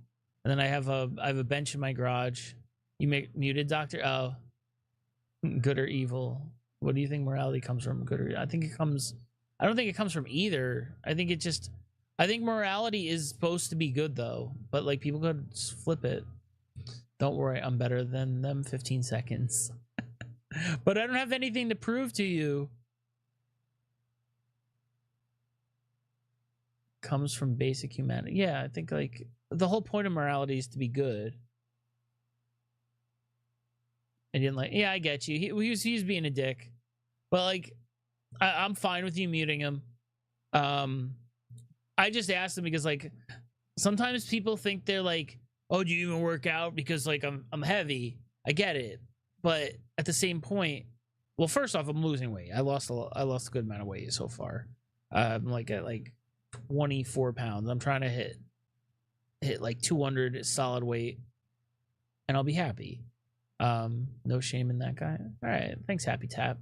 and then I have a bench in my garage. You muted, Doctor? Oh, good or evil? What do you think morality comes from? Good or? I think it comes. I don't think it comes from either. I think morality is supposed to be good though, but like people could flip it. Don't worry, I'm better than them. 15 seconds. But I don't have anything to prove to you. Comes from basic humanity. Yeah, I think like the whole point of morality is to be good. I didn't like. Yeah, I get you. He was being a dick, but like, I'm fine with you muting him. I just asked him because like sometimes people think they're like, oh, do you even work out because like I'm heavy? I get it, but at the same point, well, first off, I'm losing weight. I lost a good amount of weight so far. I'm like at like 24 pounds. I'm trying to hit like 200 solid weight and I'll be happy. No shame in that guy. All right, thanks, Happy Tap.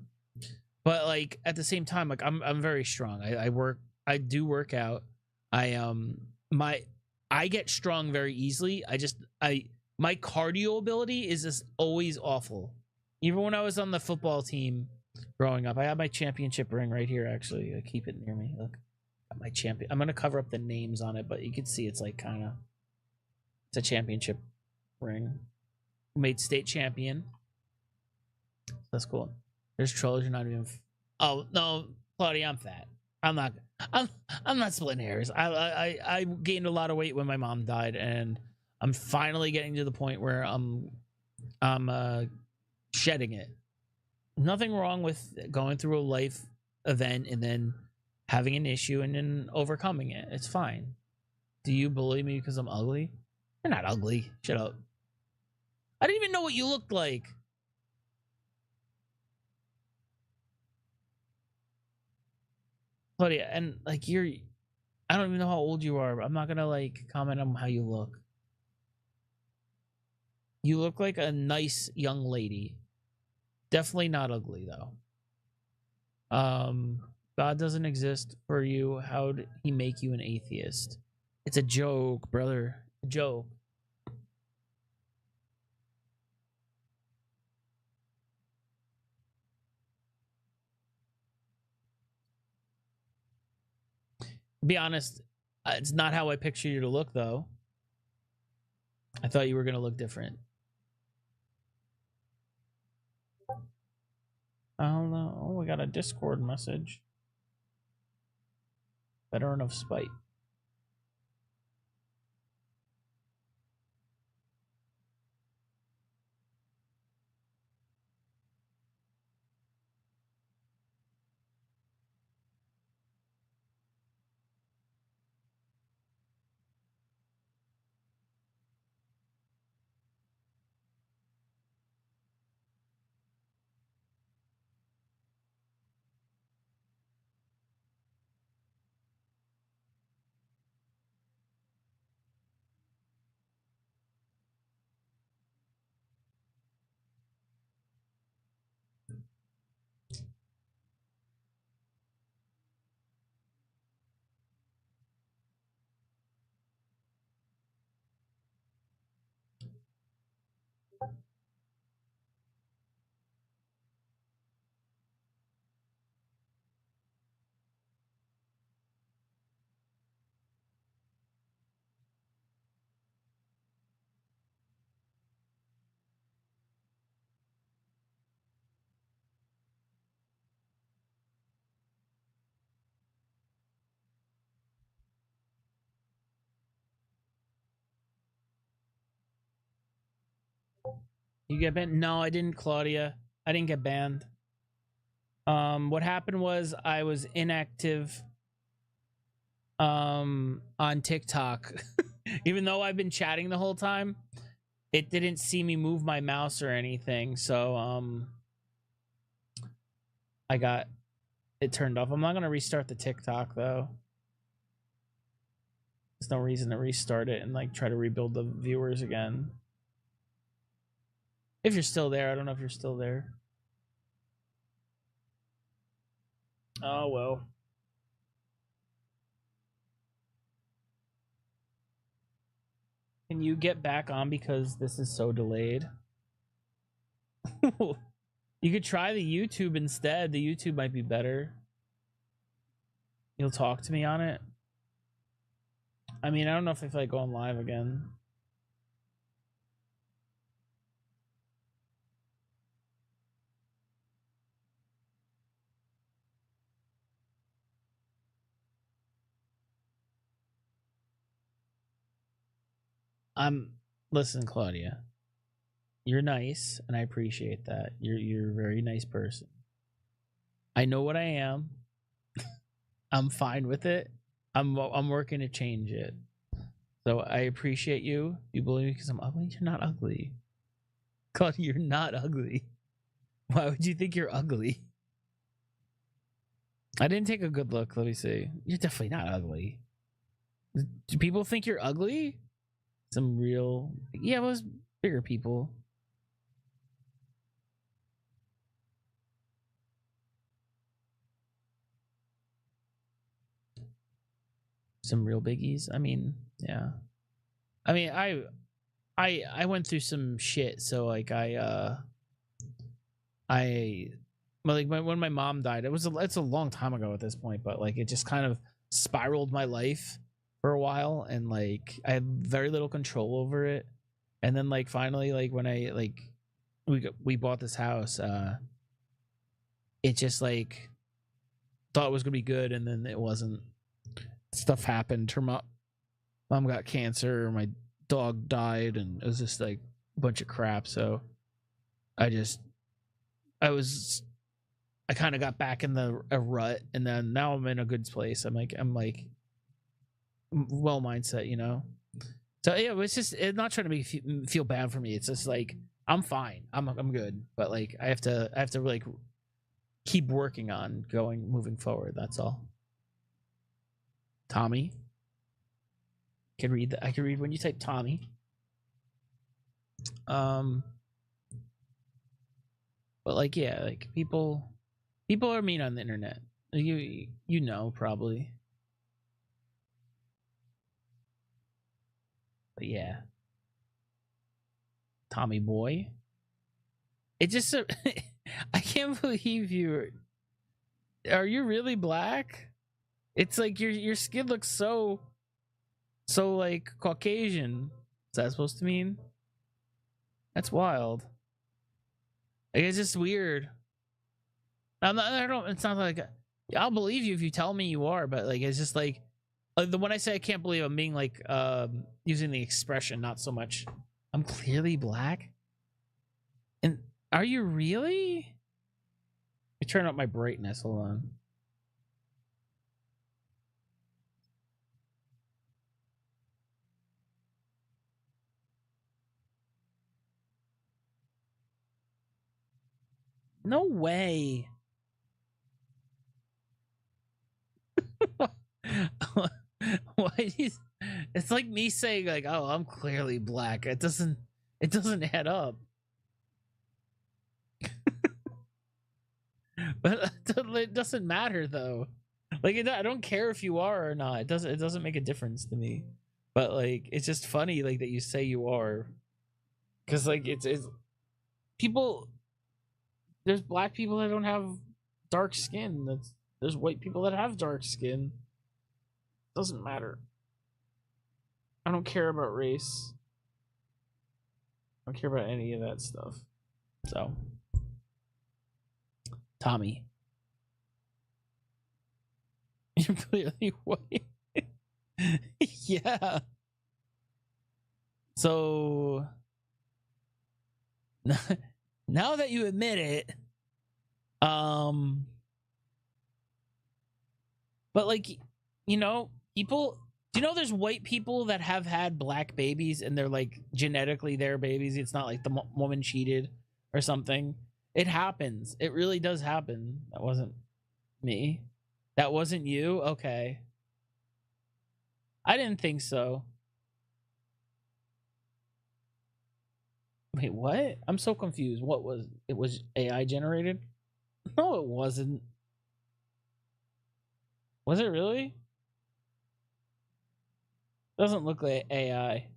But like at the same time, like I'm very strong. I do work out. I get strong very easily. My cardio ability is just always awful. Even when I was on the football team growing up, I have my championship ring right here. Actually, I keep it near me. Look. My champion. I'm gonna cover up the names on it, but you can see it's like kind of it's a championship ring. Made state champion. That's cool. There's trolls. You're not even. Oh no, Claudia, I'm fat. I'm not splitting hairs. I gained a lot of weight when my mom died, and I'm finally getting to the point where I'm shedding it. Nothing wrong with going through a life event and then having an issue and then overcoming it. It's fine. Do you bully me because I'm ugly? You're not ugly. Shut up. I didn't even know what you looked like. Claudia, and like I don't even know how old you are, but I'm not gonna like comment on how you look. You look like a nice young lady. Definitely not ugly though. God doesn't exist for you. How'd he make you an atheist? It's a joke, brother. A joke. Be honest, it's not how I picture you to look though. I thought you were gonna look different. I don't know. Oh, we got a Discord message. Veteran of Spite. You get banned? No, I didn't, Claudia. I didn't get banned. What happened was I was inactive on TikTok. Even though I've been chatting the whole time, it didn't see me move my mouse or anything. So I got it turned off. I'm not gonna restart the TikTok though. There's no reason to restart it and like try to rebuild the viewers again. If you're still there, I don't know if you're still there. Oh well. Can you get back on because this is so delayed? You could try the YouTube instead. The YouTube might be better. You'll talk to me on it. I mean, I don't know if I feel like going live again. Listen, Claudia. You're nice, and I appreciate that. You're a very nice person. I know what I am. I'm fine with it. I'm working to change it. So I appreciate you. You believe me because I'm ugly? You're not ugly. Claudia, you're not ugly. Why would you think you're ugly? I didn't take a good look. Let me see. You're definitely not ugly. Do people think you're ugly? Some real... Yeah, it was bigger people. Some real biggies. I mean, yeah. I mean, I went through some shit. So like when my mom died, it's a long time ago at this point, but like it just kind of spiraled my life for a while, and like I had very little control over it. And then like finally, like when I like we bought this house, it just like thought it was gonna be good, and then it wasn't. Stuff happened. Her mom got cancer. My dog died, and it was just like a bunch of crap. So I kind of got back in a rut, and then now I'm in a good place. I'm like well mindset, you know. So yeah, it's not trying to make feel bad for me. It's just like I'm fine. I'm good, but like I have to like keep working on moving forward. That's all. Tommy, I can read when you type Tommy. But like yeah, like people are mean on the internet. You know probably. But yeah, Tommy boy. It just I can't believe are you really black? It's like your skin looks so like Caucasian. Is that supposed to mean? That's wild. Like, it's just weird. It's not like I'll believe you if you tell me you are, but like it's just like the when I say I can't believe, I'm being like using the expression, not so much I'm clearly black. And are you really? I turn up my brightness. Hold on. No way. Why it's like me saying like, oh, I'm clearly black. It doesn't add up. But it doesn't matter though. Like I don't care if you are or not. It doesn't make a difference to me. But like it's just funny like that you say you are. Cuz like it's people, there's black people that don't have dark skin. There's white people that have dark skin. Doesn't matter. I don't care about race. I don't care about any of that stuff. So, Tommy, you're clearly white. Yeah. So, now that you admit it, but like, you know, people, do you know there's white people that have had black babies and they're like genetically their babies? It's not like the woman cheated or something. It happens. It really does happen. That wasn't me. That wasn't you? Okay. I didn't think so. Wait, what? I'm so confused. What was it? Was AI generated? No, it wasn't. Was it really? Doesn't look like AI.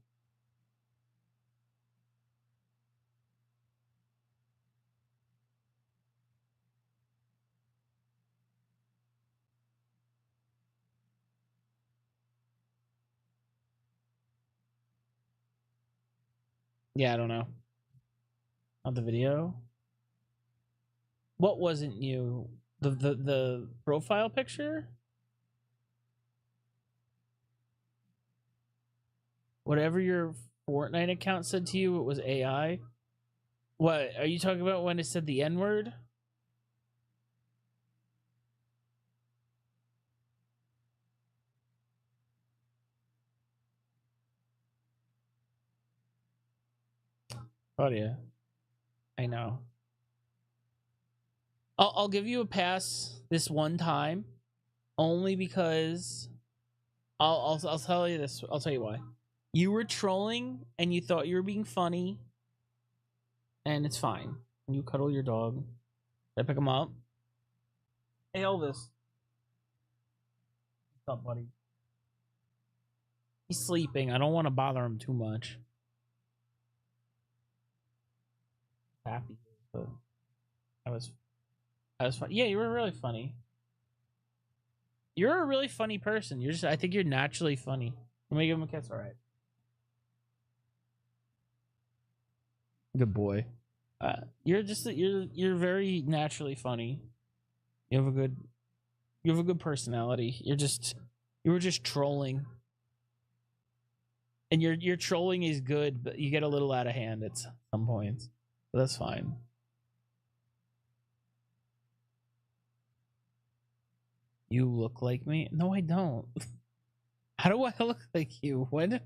Yeah, I don't know. Not the video. What wasn't you? The profile picture? Whatever your Fortnite account said to you, it was AI. What are you talking about when it said the N-word? Oh yeah, I know. I'll give you a pass this one time, only because I'll tell you this. I'll tell you why. You were trolling and you thought you were being funny, and it's fine. You cuddle your dog. Did I pick him up? Hey Elvis. What's up, buddy? He's sleeping. I don't want to bother him too much. Happy, but I was fun. Yeah, you were really funny. You're a really funny person. I think you're naturally funny. Let me give him a kiss. All right. Good boy. You're very naturally funny. You have a good personality. You were just trolling. And your trolling is good, but you get a little out of hand at some points. But that's fine. You look like me? No, I don't. How do I look like you? What?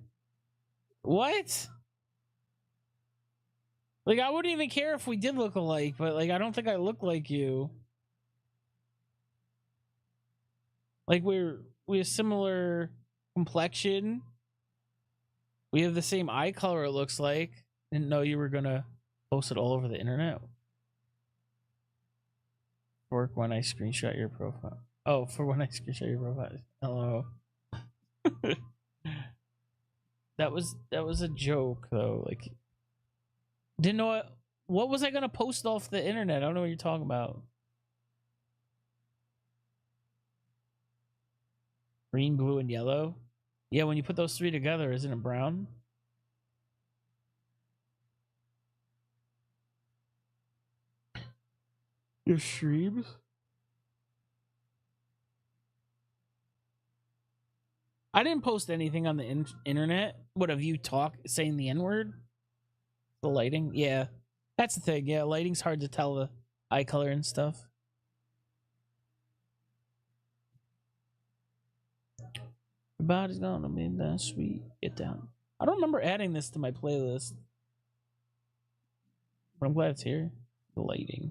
What? Like, I wouldn't even care if we did look alike, but like, I don't think I look like you. Like, we have similar complexion. We have the same eye color, it looks like. Didn't know you were gonna post it all over the internet. Work when I screenshot your profile. Oh, for when I screenshot your profile. Hello. that was a joke though. Like, didn't know what was I gonna post off the internet? I don't know what you're talking about. Green, blue, and yellow. Yeah, when you put those three together, isn't it brown? Your streams? I didn't post anything on the internet. What have you saying the N-word? The lighting? Yeah. That's the thing. Yeah, lighting's hard to tell the eye color and stuff. Your body's gonna be that sweet. Get down. I don't remember adding this to my playlist. But I'm glad it's here. The lighting.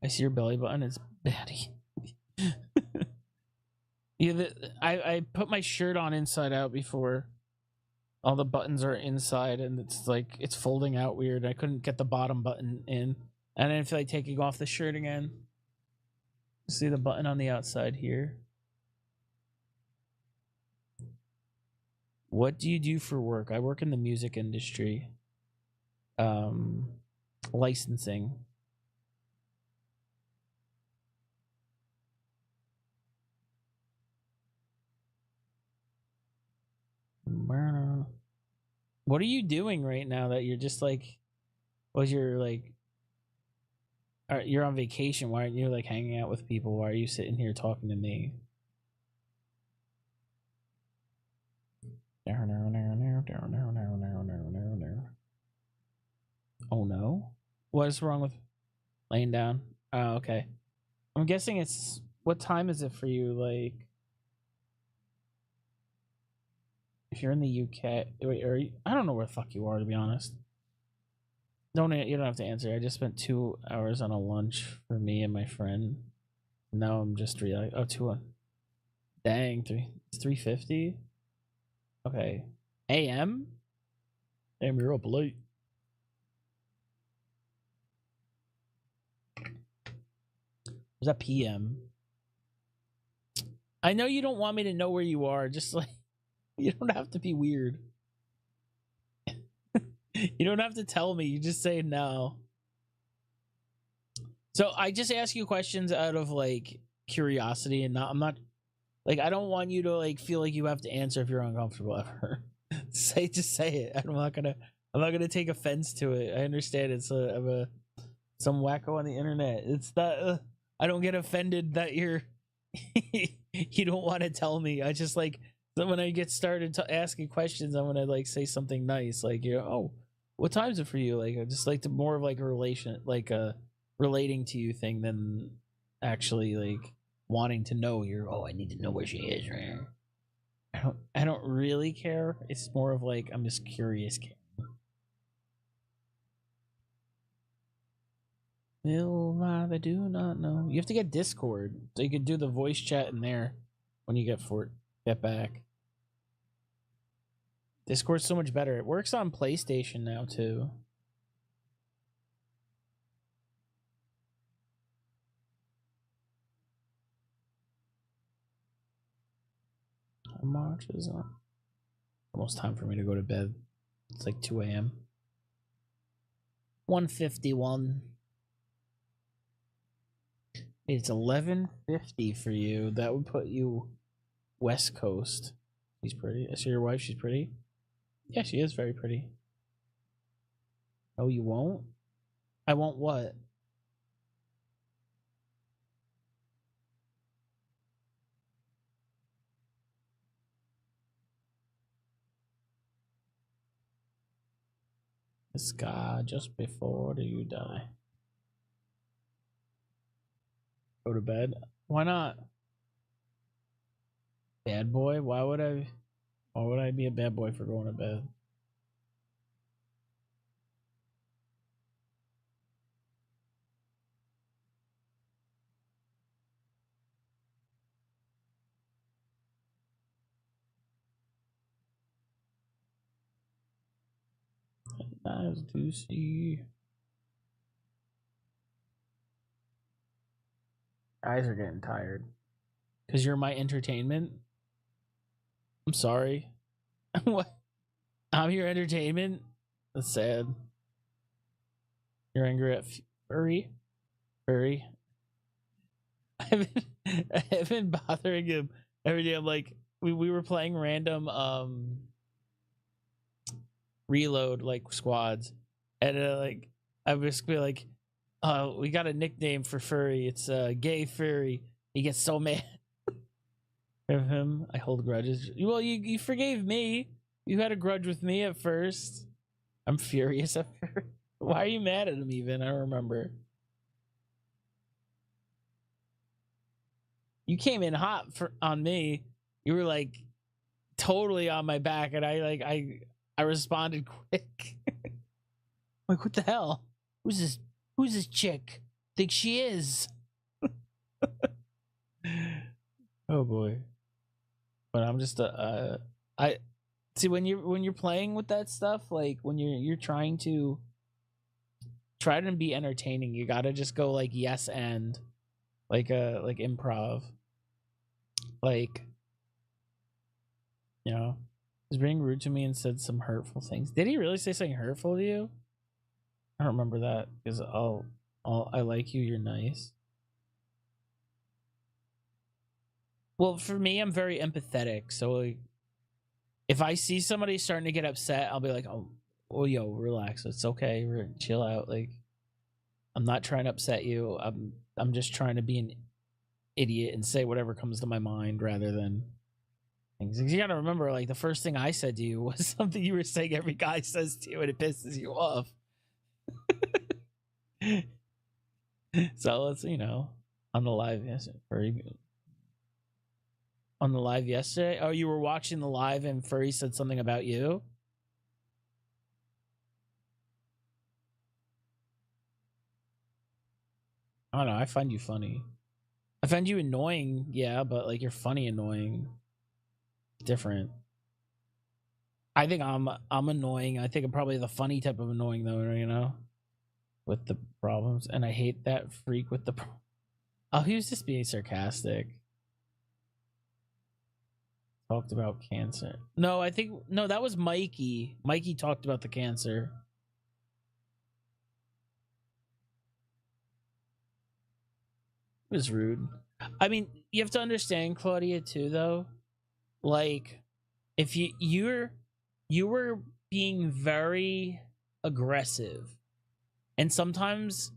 I see your belly button. It's batty. Yeah, I put my shirt on inside out before. All the buttons are inside, and it's like it's folding out weird. I couldn't get the bottom button in, and I didn't feel like taking off the shirt again. See the button on the outside here. What do you do for work? I work in the music industry. Licensing. What are you doing right now that you're just like, you're like, you're on vacation? Why aren't you like hanging out with people? Why are you sitting here talking to me? Oh no, what is wrong with laying down? Oh, okay. I'm guessing it's, what time is it for you? Like, if you're in the UK, wait, are you, I don't know where the fuck you are, to be honest. You don't have to answer. I just spent 2 hours on a lunch for me and my friend. Now I'm just oh, 2 dang, it's 3:50. Okay, AM. Damn, you're up late. Was that PM? I know you don't want me to know where you are. Just like, you don't have to be weird. You don't have to tell me. You just say no. So I just ask you questions out of like curiosity, and I'm not like, I don't want you to like feel like you have to answer if you're uncomfortable ever. Just say it. I'm not gonna take offense to it. I understand it's some wacko on the internet. It's not. I don't get offended that you're you don't want to tell me. I just like, when I get started asking questions, I'm gonna like say something nice, like, you know, oh, what time is it for you? Like, I just like to more of like a relation, like a relating to you thing than actually like wanting to know I need to know where she is. I don't really care. It's more of like, I'm just curious. I do not know. You have to get Discord, so you can do the voice chat in there when you get back. Discord's so much better. It works on PlayStation now too. March is on. Almost time for me to go to bed. It's like 2 a.m. 1:51. It's 11:50 for you. That would put you West Coast. She's pretty. I see your wife. She's pretty. Yeah, she is very pretty. Oh, you won't? I won't what? Scar just before you die. Go to bed. Why not? Bad boy? Why would I be a bad boy for going to bed? Nice to see. Eyes are getting tired. Because you're my entertainment? I'm sorry. What? I'm your entertainment? That's sad. You're angry at Furry? Furry? I've been bothering him every day. I'm like, we were playing random reload like squads, and like I was be like, we got a nickname for Furry. It's Gay Furry. He gets so mad of him. I hold grudges. Well, you forgave me. You had a grudge with me at first. I'm furious at first. Why are you mad at him even? I don't remember. You came in hot on me. You were like totally on my back, and I responded quick. Like, what the hell? Who's this chick? Think she is? Oh boy. But I'm just I see when you're playing with that stuff, like when you're trying to try to be entertaining, you gotta just go like yes and like improv. Like, you know, he's being rude to me and said some hurtful things. Did he really say something hurtful to you? I don't remember that because I like you, you're nice. Well, for me, I'm very empathetic. So like, if I see somebody starting to get upset, I'll be like, oh, well, yo, relax. It's okay. Chill out. Like, I'm not trying to upset you. I'm just trying to be an idiot and say whatever comes to my mind rather than things. You gotta remember, like, the first thing I said to you was something you were saying every guy says to you, and it pisses you off. So let's, on the live yesterday. On the live yesterday? Oh, you were watching the live and Furry said something about you? I don't know. I find you funny. I find you annoying, yeah, but like you're funny annoying. Different. I think I'm annoying. I think I'm probably the funny type of annoying though, with the problems. And I hate that freak with the oh, he was just being sarcastic. Talked about cancer. No, that was Mikey. Mikey talked about the cancer. It was rude. I mean, you have to understand, Claudia, too, though. Like, if you were being very aggressive, and sometimes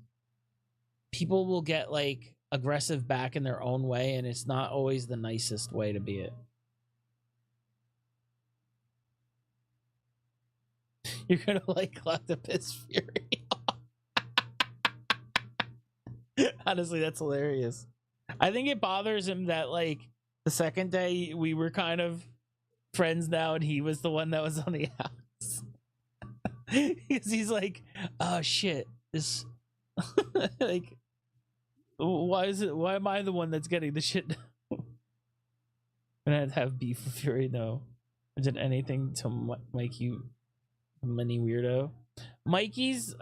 people will get like aggressive back in their own way, and it's not always the nicest way to be it. You're gonna like let the piss fury. Honestly, that's hilarious. I think it bothers him that like the second day we were kind of friends now, and he was the one that was on the house. Because he's like, oh shit, this like, why am I the one that's getting the shit? And I'd have beef with Fury. No, I did anything to make you mini weirdo. Mikey's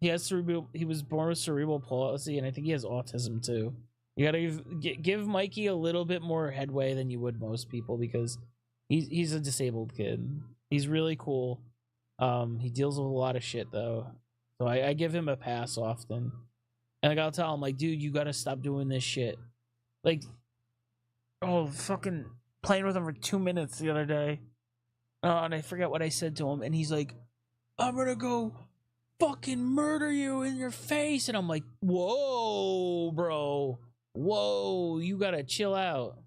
he was born with cerebral palsy, and I think he has autism too. You gotta give Mikey a little bit more headway than you would most people, because he's a disabled kid. He's really cool. He deals with a lot of shit though, so I give him a pass often, and like I'll tell him like, dude, you gotta stop doing this shit. Like, oh, fucking playing with him for 2 minutes the other day. And I forget what I said to him, and he's like, I'm gonna go fucking murder you in your face. And I'm like, whoa, bro. Whoa, you gotta chill out.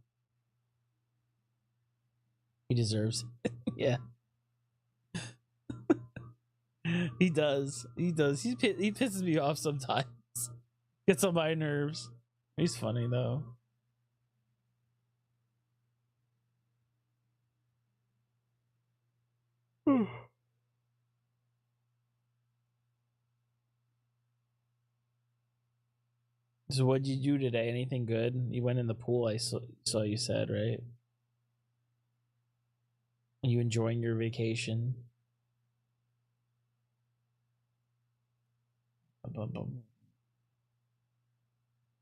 He deserves it. Yeah. He does. He does. He pisses me off sometimes. Gets on my nerves. He's funny though. So what'd you do today? Anything good? You went in the pool. I saw you said, right? Are you enjoying your vacation?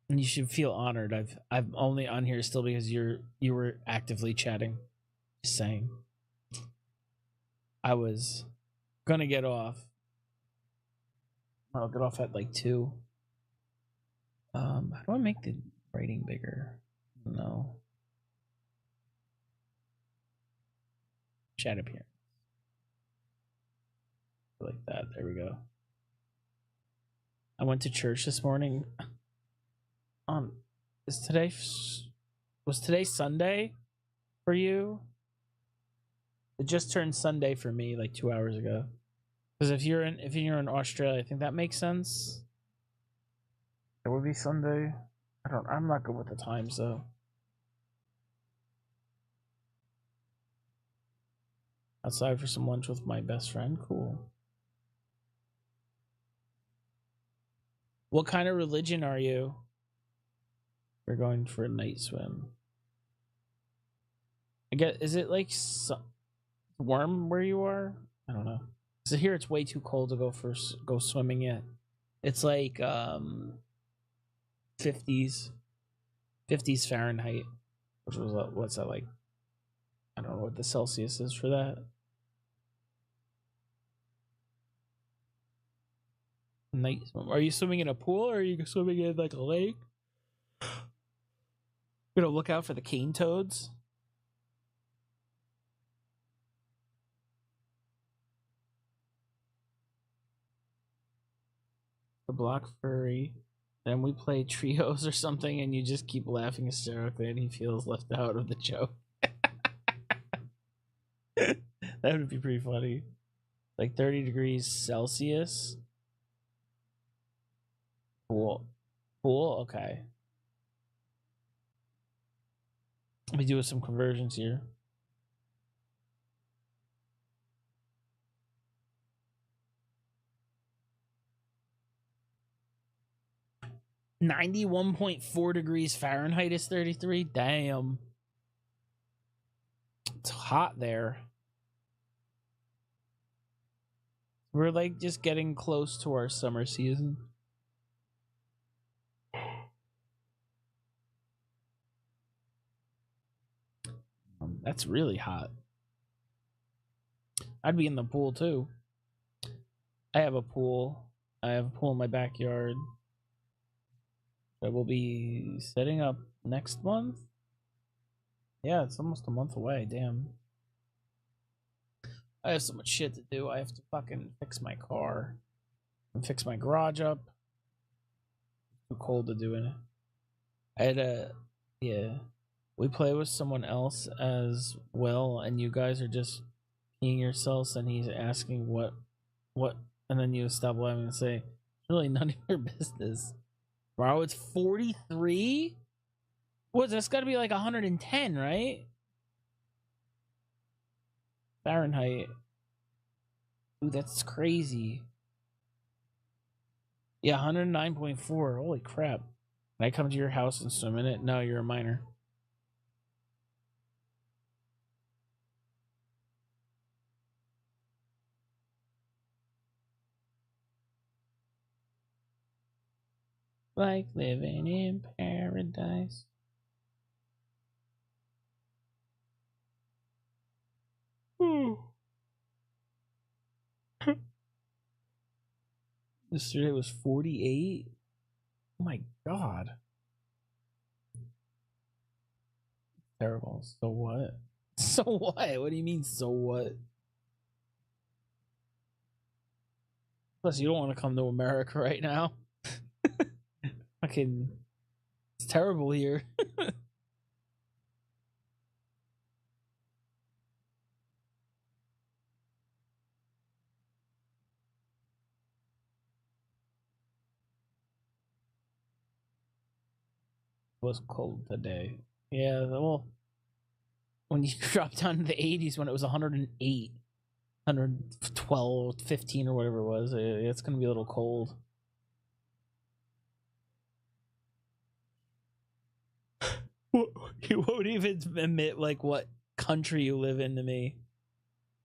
And you should feel honored. I'm only on here still because you were actively chatting. Just saying. I was gonna get off. I'll get off at like 2. How do I make the writing bigger? No. Chat appearance. Like that. There we go. I went to church this morning. Was today Sunday for you? It just turned Sunday for me like 2 hours ago. Because if you're in Australia, I think that makes sense. It would be Sunday. I'm not good with the times though. Outside for some lunch with my best friend. Cool. What kind of religion are you? We're going for a night swim. I guess, is it like warm where you are? I don't know. So here it's way too cold to go swimming yet. It's like 50s Fahrenheit, which was what's that like? I don't know what the Celsius is for that. Night swim. Are you swimming in a pool or are you swimming in like a lake? You know, look out for the cane toads. The block furry. Then we play trios or something and you just keep laughing hysterically and he feels left out of the joke. That would be pretty funny. Like 30 degrees Celsius. Pool. Okay. Let me do some conversions here. .4 degrees Fahrenheit is 33. Damn. It's hot there. We're like just getting close to our summer season. That's really hot. I'd be in the pool too. I have a pool. I have a pool in my backyard that will be setting up next month. Yeah, it's almost a month away. Damn. I have so much shit to do. I have to fucking fix my car and fix my garage up. Too cold to do it. I had yeah. We play with someone else as well, and you guys are just peeing yourselves, and he's asking what, and then you stop laughing and say, "It's really none of your business." Bro, it's 43? What, that's gotta be like 110, right? Fahrenheit. Ooh, that's crazy. Yeah, 109.4. Holy crap. Can I come to your house and swim in it? No, you're a minor. Like living in paradise. Yesterday was 48. Oh my god. Terrible. So what? So what? What do you mean, so what? Plus, you don't want to come to America right now. Fucking, it's terrible here. was cold today. Yeah, well, when you drop down to the 80s when it was 108, 112, 15 or whatever it was, it's going to be a little cold. You won't even admit like what country you live in to me.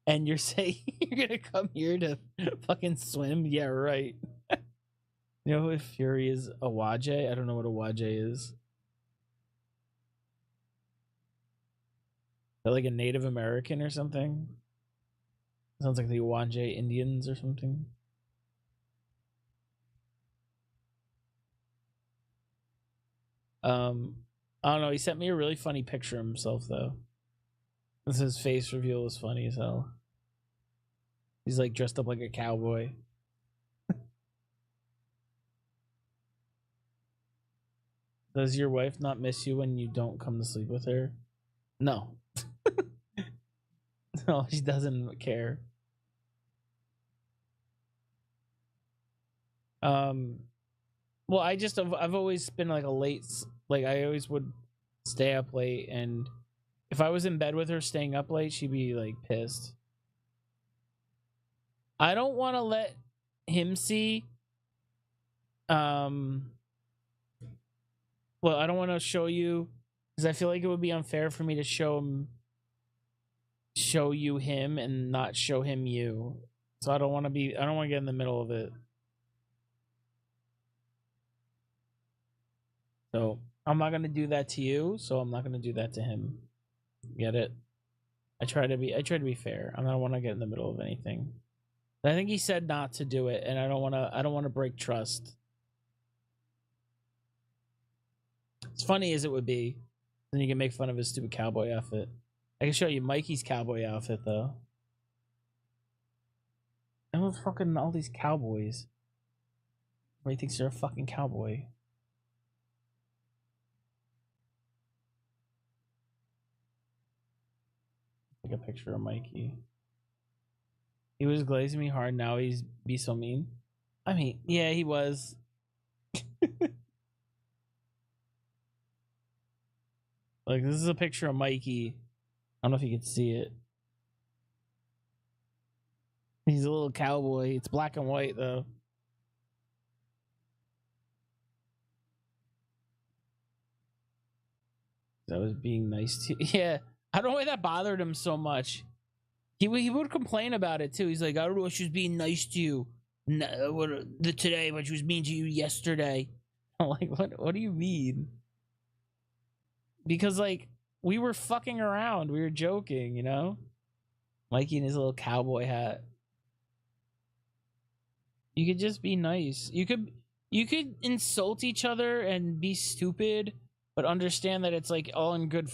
And you're saying you're going to come here to fucking swim? Yeah, right. You know if Fury is a Waje? I don't know what a Waje is. They're like a Native American or something? Sounds like the Waje Indians or something. I don't know. He sent me a really funny picture of himself though. His face reveal was funny as hell. He's like dressed up like a cowboy. Does your wife not miss you when you don't come to sleep with her? No. No, she doesn't care. Well, I've always been like a like I always would stay up late, and if I was in bed with her staying up late, she'd be like pissed. I don't want to let him see well, I don't want to show you because I feel like it would be unfair for me to show you him and not show him you. So I don't want to get in the middle of it. So I'm not gonna do that to you, so I'm not gonna do that to him. Get it? I try to be fair. I don't want to get in the middle of anything. I think he said not to do it, and I don't want to break trust. As funny as it would be, then you can make fun of his stupid cowboy outfit. I can show you Mikey's cowboy outfit though. And with fucking all these cowboys. Everybody thinks they're a fucking cowboy. Take a picture of Mikey. He was glazing me hard, now he's be so mean. I mean, yeah, he was. Like, this is a picture of Mikey. I don't know if you can see it. He's a little cowboy. It's black and white, though. I was being nice to you. Yeah, I don't know why that bothered him so much. He would complain about it, too. He's like, I don't know why she was being nice to you today, but she was mean to you yesterday. I'm like, what do you mean? Because, like, we were fucking around. We were joking, you know? Mikey in his little cowboy hat. You could just be nice. You could insult each other and be stupid, but understand that it's, like, all in good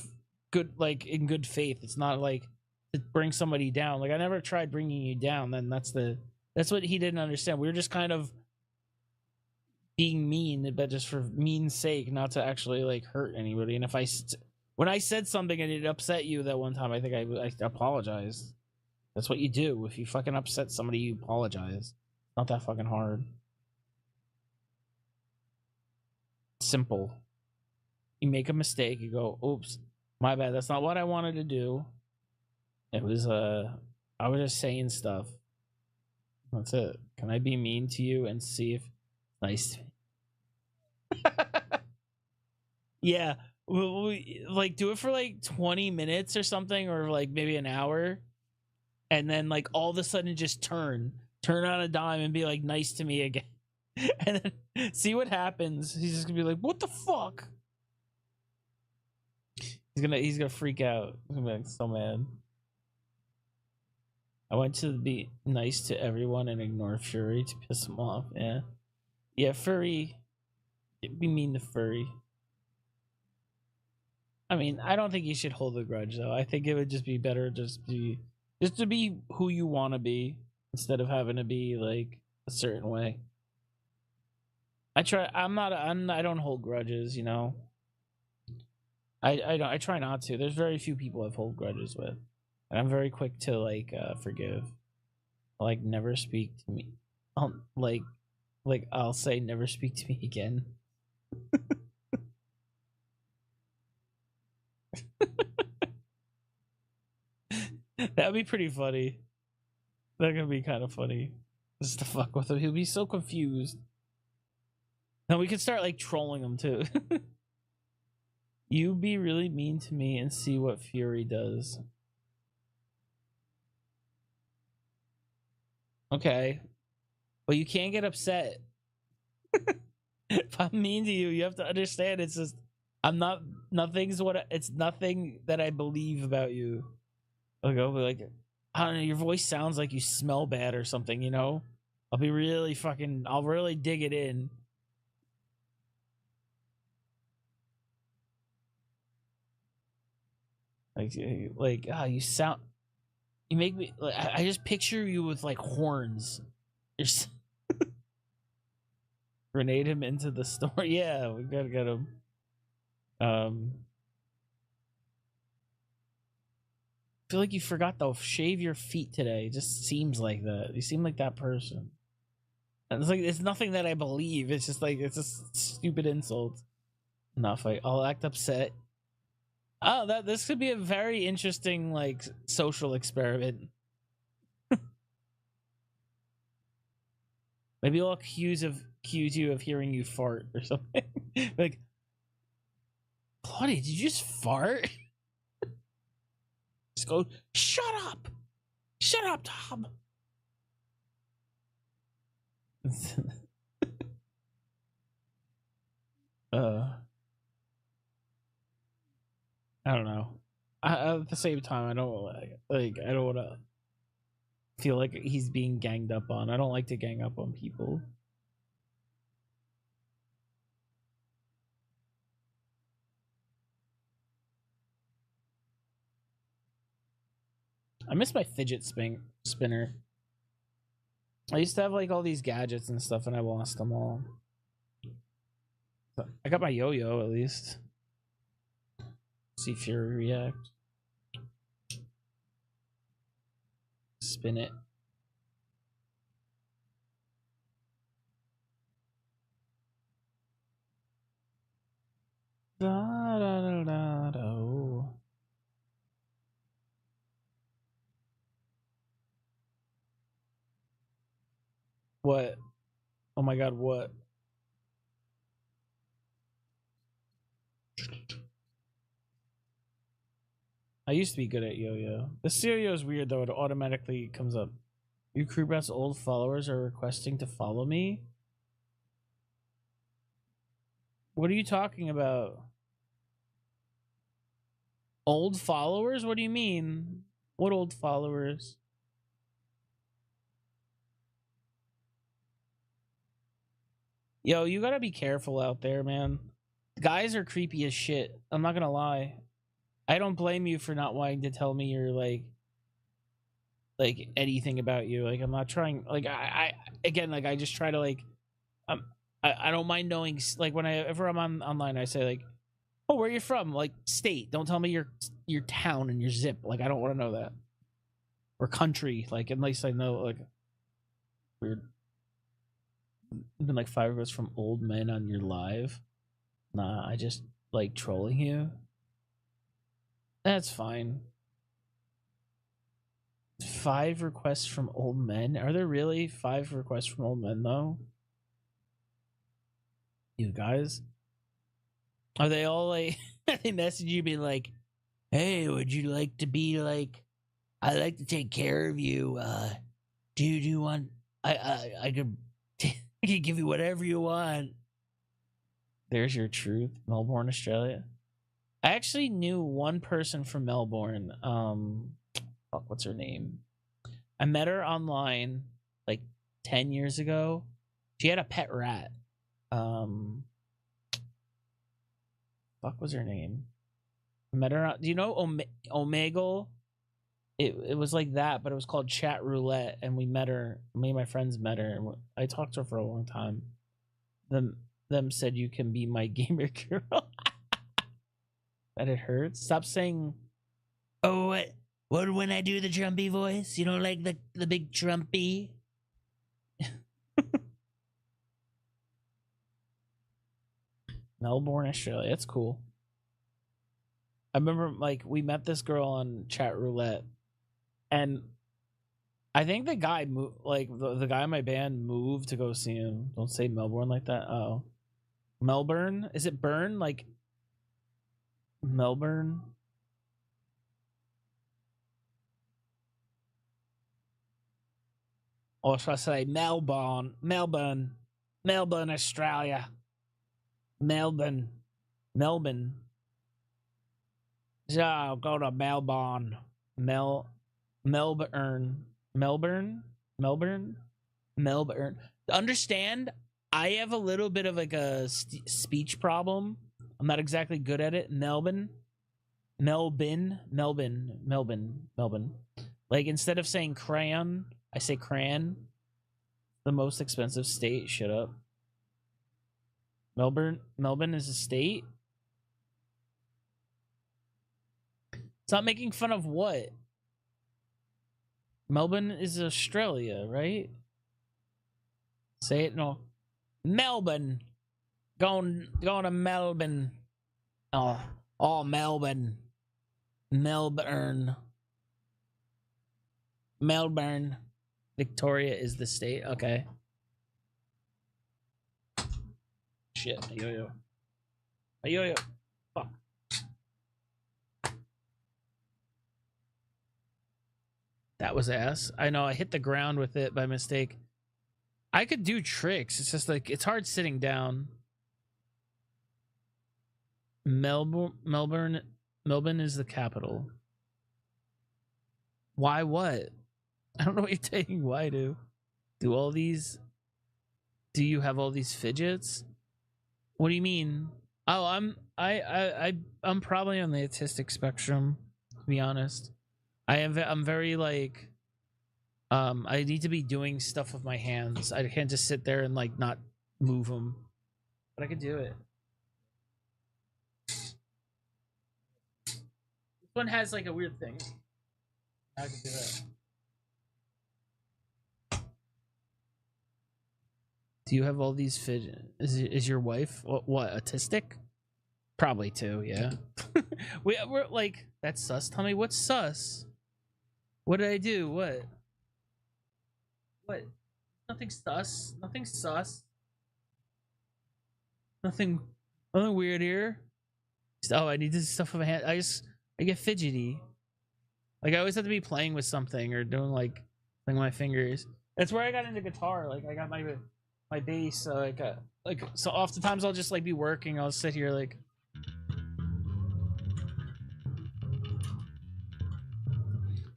like, in good faith. It's not, like, to bring somebody down. Like, I never tried bringing you down. Then that's what he didn't understand. We were just kind of being mean, but just for mean's sake, not to actually like hurt anybody. And when I said something and it upset you that one time, I think I apologized. That's what you do. If you fucking upset somebody, you apologize. Not that fucking hard. Simple. You make a mistake, you go, oops, my bad. That's not what I wanted to do. It was I was just saying stuff. That's it. Can I be mean to you and see if nice? Yeah, we like do it for like 20 minutes or something, or like maybe an hour, and then like all of a sudden just turn on a dime and be like nice to me again, and then see what happens. He's just gonna be like, "What the fuck?" He's gonna freak out. He's gonna be like so mad. I went to be nice to everyone and ignore Fury to piss him off. Yeah, Furry. Be mean to Furry. I mean, I don't think you should hold a grudge though. I think it would just be better just to be who you want to be instead of having to be like a certain way. I don't hold grudges, you know. I try not to. There's very few people I've hold grudges with. And I'm very quick to like forgive. Like never speak to me. Like I'll say never speak to me again. That'd be pretty funny. That could be kind of funny. Just to fuck with him. He'll be so confused. Then we could start like trolling him too. You be really mean to me and see what Fury does. Okay. But you can't get upset. If I'm mean to you, you have to understand it's just I'm not it's nothing that I believe about you. Like I'll be like, I don't know, your voice sounds like you smell bad or something, you know? I'll really dig it in. You sound, you make me, like, I just picture you with like horns. Grenade him into the store. Yeah, we gotta get him. I feel like you forgot to shave your feet today. It just seems like that. You seem like that person. And it's like it's nothing that I believe. It's just like it's a stupid insult. Enough. I'll act upset. Oh, this could be a very interesting like social experiment. Maybe I'll accuse you of hearing you fart or something. Like, Claudia, did you just fart? Just go, shut up! Shut up, Tom! I don't know. At the same time, I don't want to feel like he's being ganged up on. I don't like to gang up on people. I miss my fidget spinner. I used to have like all these gadgets and stuff, and I lost them all. But I got my yo-yo at least. See Fury react. Spin it. Da, da, da, da, da. What? Oh my god, what? I used to be good at yo-yo. This yo-yo is weird though, it automatically comes up. You Crewbrat's old followers are requesting to follow me? What are you talking about? Old followers? What do you mean? What old followers? Yo, you gotta be careful out there, man. Guys are creepy as shit. I'm not gonna lie. I don't blame you for not wanting to tell me you're like anything about you. Like I'm not trying. Like I again, like I just try to like, I don't mind knowing. Like whenever I'm online, I say like, oh, where you from? Like state. Don't tell me your town and your zip. Like I don't want to know that. Or country. Like at least I know. Like weird. Been like 5 of us from old men on your live. Nah, I just like trolling you. That's fine. 5 requests from old men? Are there really 5 requests from old men though? You guys? Are they all like they message you be like, hey, would you like to be like, I'd like to take care of you. Do you want I could I could give you whatever you want. There's your truth. Melbourne, Australia. I actually knew one person from Melbourne. Fuck, what's her name? I met her online like 10 years ago. She had a pet rat. Fuck was her name? I met her. Do you know Omegle? It was like that, but it was called Chat Roulette, and we met her. Me and my friends met her, and I talked to her for a long time. Them said you can be my gamer girl. That it hurts. Stop saying. Oh, what when I do the Trumpy voice? You don't like the big Trumpy? Melbourne, Australia. That's cool. I remember like we met this girl on Chat Roulette. And I think the guy moved, like the guy in my band moved to go see him. Don't say Melbourne like that. Oh, Melbourne? Is it burn? Like Melbourne? Or should I say Melbourne? Melbourne. Melbourne, Australia. Melbourne. Melbourne. So go to Melbourne. Melbourne. Melbourne? Melbourne? Melbourne. Understand, I have a little bit of like a speech problem. I'm not exactly good at it. Melbourne. Melbourne. Melbourne. Melbourne. Melbourne. Like instead of saying crayon, I say crayon. The most expensive state. Shut up. Melbourne. Melbourne is a state? It's not making fun of what? Melbourne is Australia, right? Say it no. Melbourne. Going to Melbourne. Oh, Melbourne. Melbourne. Melbourne. Victoria is the state. Okay. Shit. Yo-yo. Yo-yo. Fuck. That was ass. I know, I hit the ground with it by mistake. I could do tricks. It's just like, it's hard sitting down. Melbourne is the capital. Why what? I don't know what you're taking why to. Do all these... Do you have all these fidgets? What do you mean? Oh, I'm probably on the autistic spectrum, to be honest. I'm very like I need to be doing stuff with my hands. I can't just sit there and like not move them. But I could do it. This one has like a weird thing. I could do it. Do you have all these fidget? Is your wife what autistic? Probably too, yeah. We're like, that's sus. Tell me what's sus. What did I do? What? What? Nothing sus. Nothing sus. Nothing weird here. Oh, I need this stuff with my hand. I get fidgety. Like I always have to be playing with something or doing like my fingers. That's where I got into guitar. Like I got my bass. So so oftentimes I'll just like be working. I'll sit here like.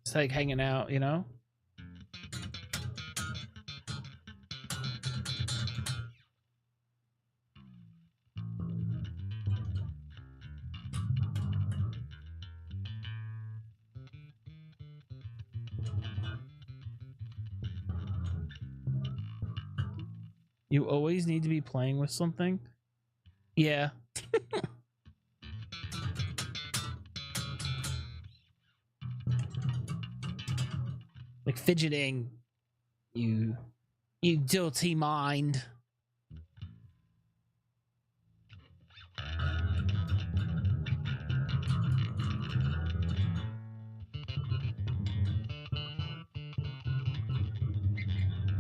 It's like hanging out, you know? You always need to be playing with something? Yeah. Like fidgeting. You dirty mind.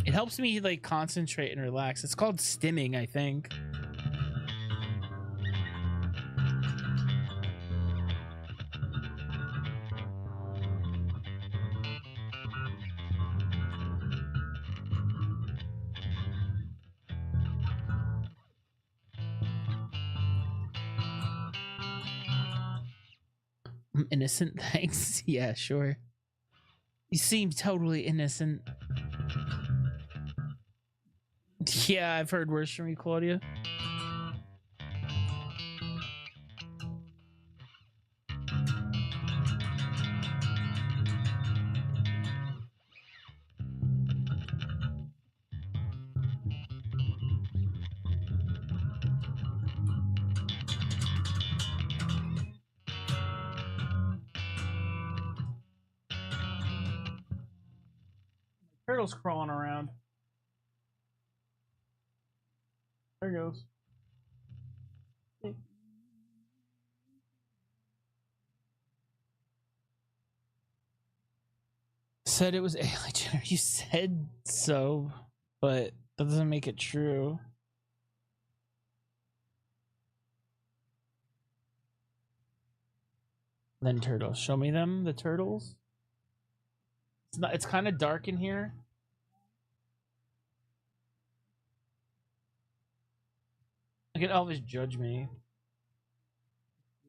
It helps me like concentrate and relax. It's called stimming, I think. I'm innocent, thanks. Yeah, sure. You seem totally innocent. Yeah, I've heard worse from you, Claudia. Turtle's crawling around. There he goes. said it was AI generated. You said so, but that doesn't make it true. Then turtles. Show me them, the turtles. It's not. It's kind of dark in here. Look at Elvis judge me.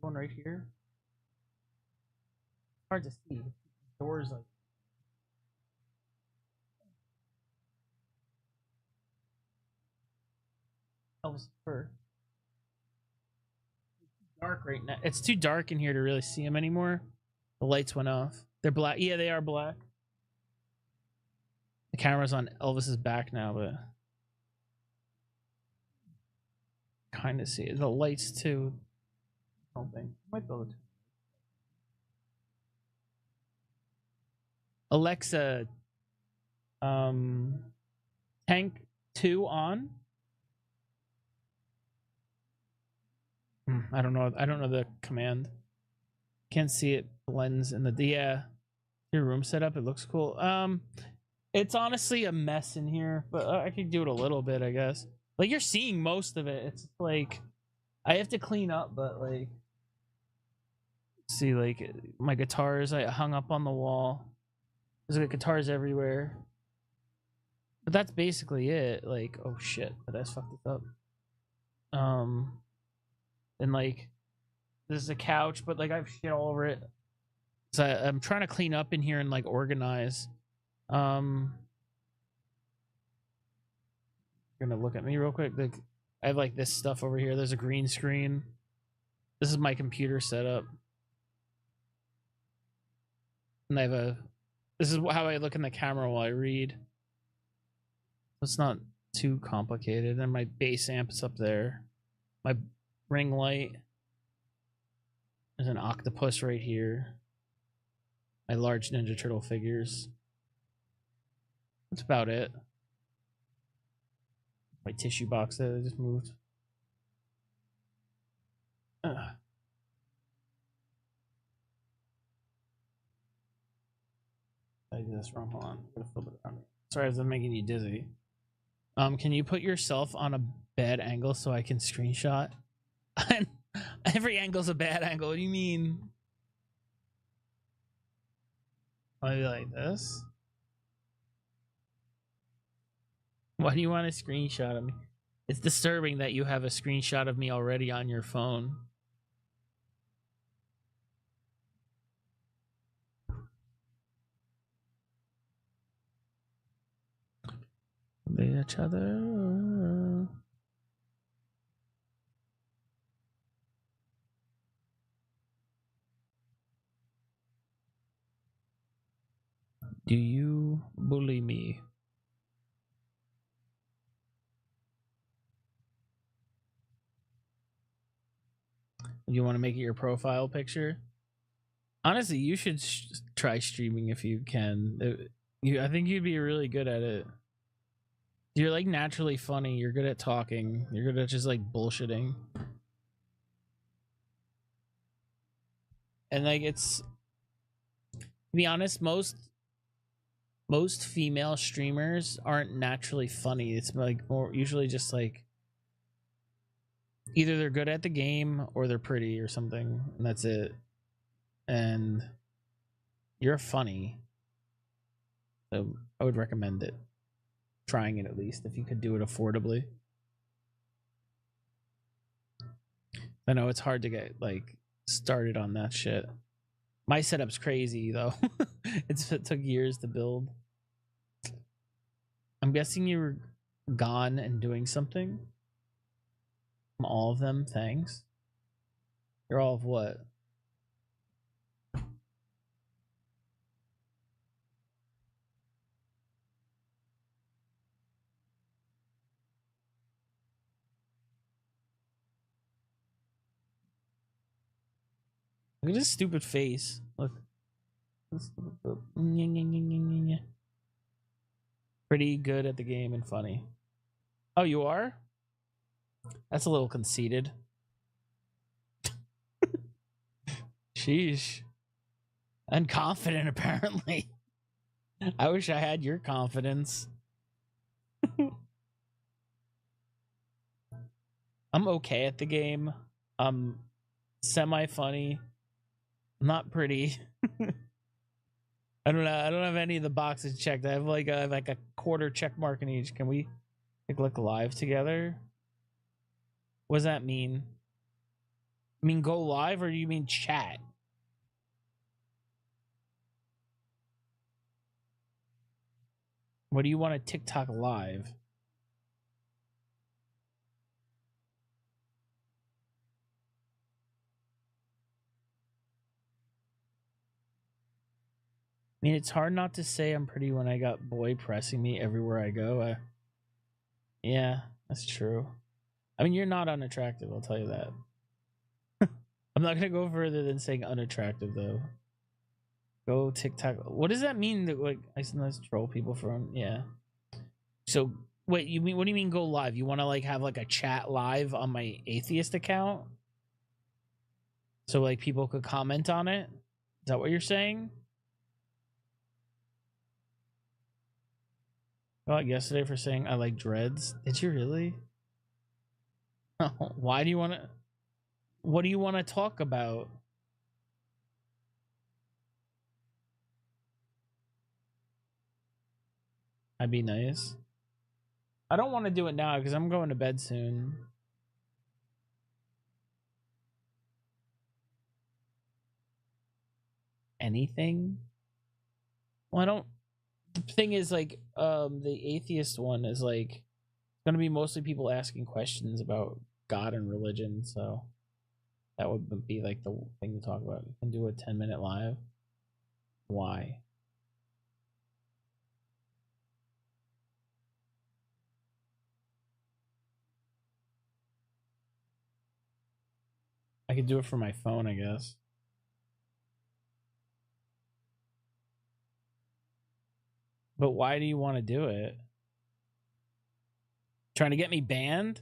One right here. Hard to see. Doors like. Elvis fur. Dark right now. It's too dark in here to really see him anymore. The lights went off. They're black. Yeah, they are black. The camera's on Elvis's back now, but kind of see it. The lights too. I don't think. Might be able to. Alexa, tank 2 on. I don't know. I don't know the command. Can't see it. Blends in the your room setup. It looks cool. It's honestly a mess in here, but I could do it a little bit, I guess. Like you're seeing most of it. It's like I have to clean up, but like see, like my guitars I hung up on the wall. There's like guitars everywhere. But that's basically it. Like, oh shit, I just fucked this up. And like there's a couch, but like I have shit all over it. So I'm trying to clean up in here and like organize. You're gonna look at me real quick. Like I have like this stuff over here. There's a green screen. This is my computer setup. And I have this is how I look in the camera while I read. It's not too complicated. And my bass amp is up there. My ring light. There's an octopus right here. My large Ninja Turtle figures. That's about it. My tissue box that I just moved. I did this wrong. Hold on. I'm gonna flip it around. Sorry if I'm making you dizzy. Can you put yourself on a bad angle so I can screenshot? Every angle's a bad angle. What do you mean? Maybe like this? Why do you want a screenshot of me? It's disturbing that you have a screenshot of me already on your phone. Each other. Do you bully me? You want to make it your profile picture? Honestly, you should try streaming if you can. I think you'd be really good at it. You're like naturally funny. You're good at talking. You're good at just like bullshitting. And like it's, to be honest, most female streamers aren't naturally funny. It's like more usually just like either they're good at the game or they're pretty or something, and that's it. And you're funny, so I would recommend it. Trying it at least if you could do it affordably. I know it's hard to get like started on that shit. My setup's crazy though. It took years to build. I'm guessing you were gone and doing something. All of them, thanks. You're all of what? Look at this stupid face. Look. Pretty good at the game and funny. Oh, you are? That's a little conceited. Sheesh. And confident, apparently. I wish I had your confidence. I'm okay at the game. I'm semi-funny. Not pretty. I don't know. I don't have any of the boxes checked. I have like a quarter check mark in each. Can we look live together? What does that mean? You mean go live or do you mean chat? What do you want to TikTok live? I mean, it's hard not to say I'm pretty when I got boy pressing me everywhere I go. Yeah, that's true. I mean, you're not unattractive, I'll tell you that. I'm not gonna go further than saying unattractive though. Go TikTok. What does that mean? That like I sometimes troll people from? Yeah. So wait, you mean what do you mean go live? You want to like have like a chat live on my atheist account? So like people could comment on it? Is that what you're saying? I got yesterday for saying I like dreads. Did you really? Why do you want to? What do you want to talk about? I'd be nice. I don't want to do it now because I'm going to bed soon. Anything? Well, I don't. The thing is, like, the atheist one is like going to be mostly people asking questions about God and religion, so that would be like the thing to talk about. You can do a 10-minute live. Why? I could do it from my phone, I guess. But why do you want to do it? Trying to get me banned?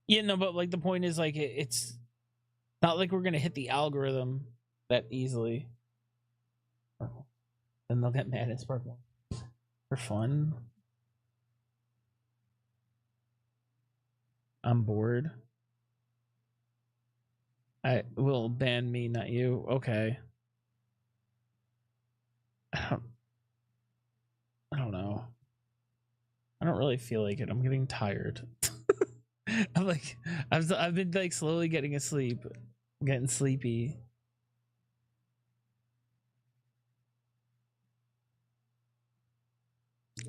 Yeah, no, but like the point is like it's not like we're gonna hit the algorithm that easily. Then they'll get mad at Sparkle. For fun. I'm bored. I will ban me, not you. Okay. I don't know. I don't really feel like it. I'm getting tired. I'm like, I've been like slowly getting asleep, getting sleepy.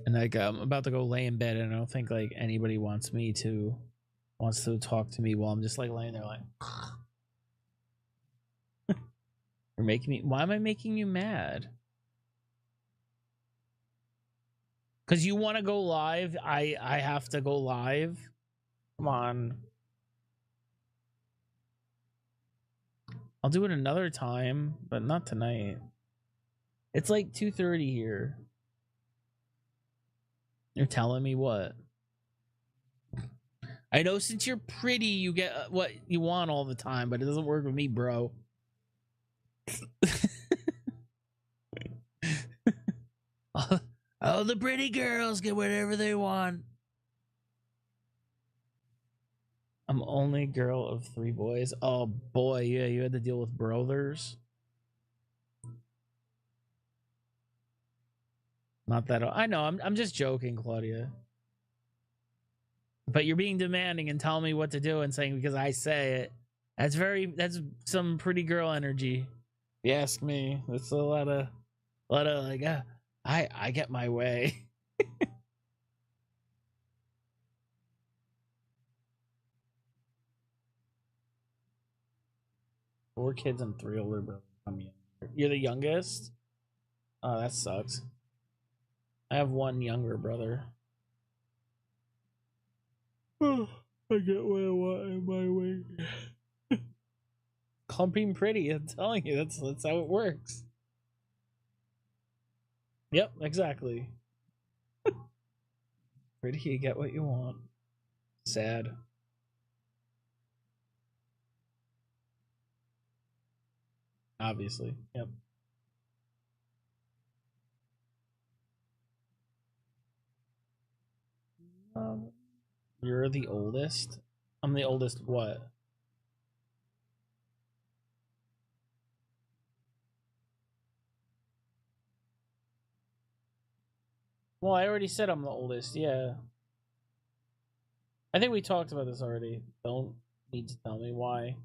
And like I'm about to go lay in bed, and I don't think like anybody wants to talk to me while I'm just like laying there like. You're making me. Why am I making you mad? Because you want to go live. I have to go live. Come on. I'll do it another time, but not tonight. It's like 2:30 here. You're telling me what? I know since you're pretty, you get what you want all the time, but it doesn't work with me, bro. All the pretty girls get whatever they want. I'm only girl of 3 boys. Oh boy, yeah, you had to deal with brothers. Not that I know. I'm just joking, Claudia. But you're being demanding and telling me what to do and saying because I say it. That's some pretty girl energy. If you ask me, it's a lot of like I get my way. 4 kids and 3 older brothers. You're the youngest? Oh, that sucks. I have 1 younger brother. Oh, I get what I want in my way. Call being pretty, I'm telling you, that's how it works. Yep, exactly. Pretty, you get what you want. Sad. Obviously, yep. You're the oldest? I'm the oldest what? Well, I already said I'm the oldest, yeah. I think we talked about this already. Don't need to tell me why.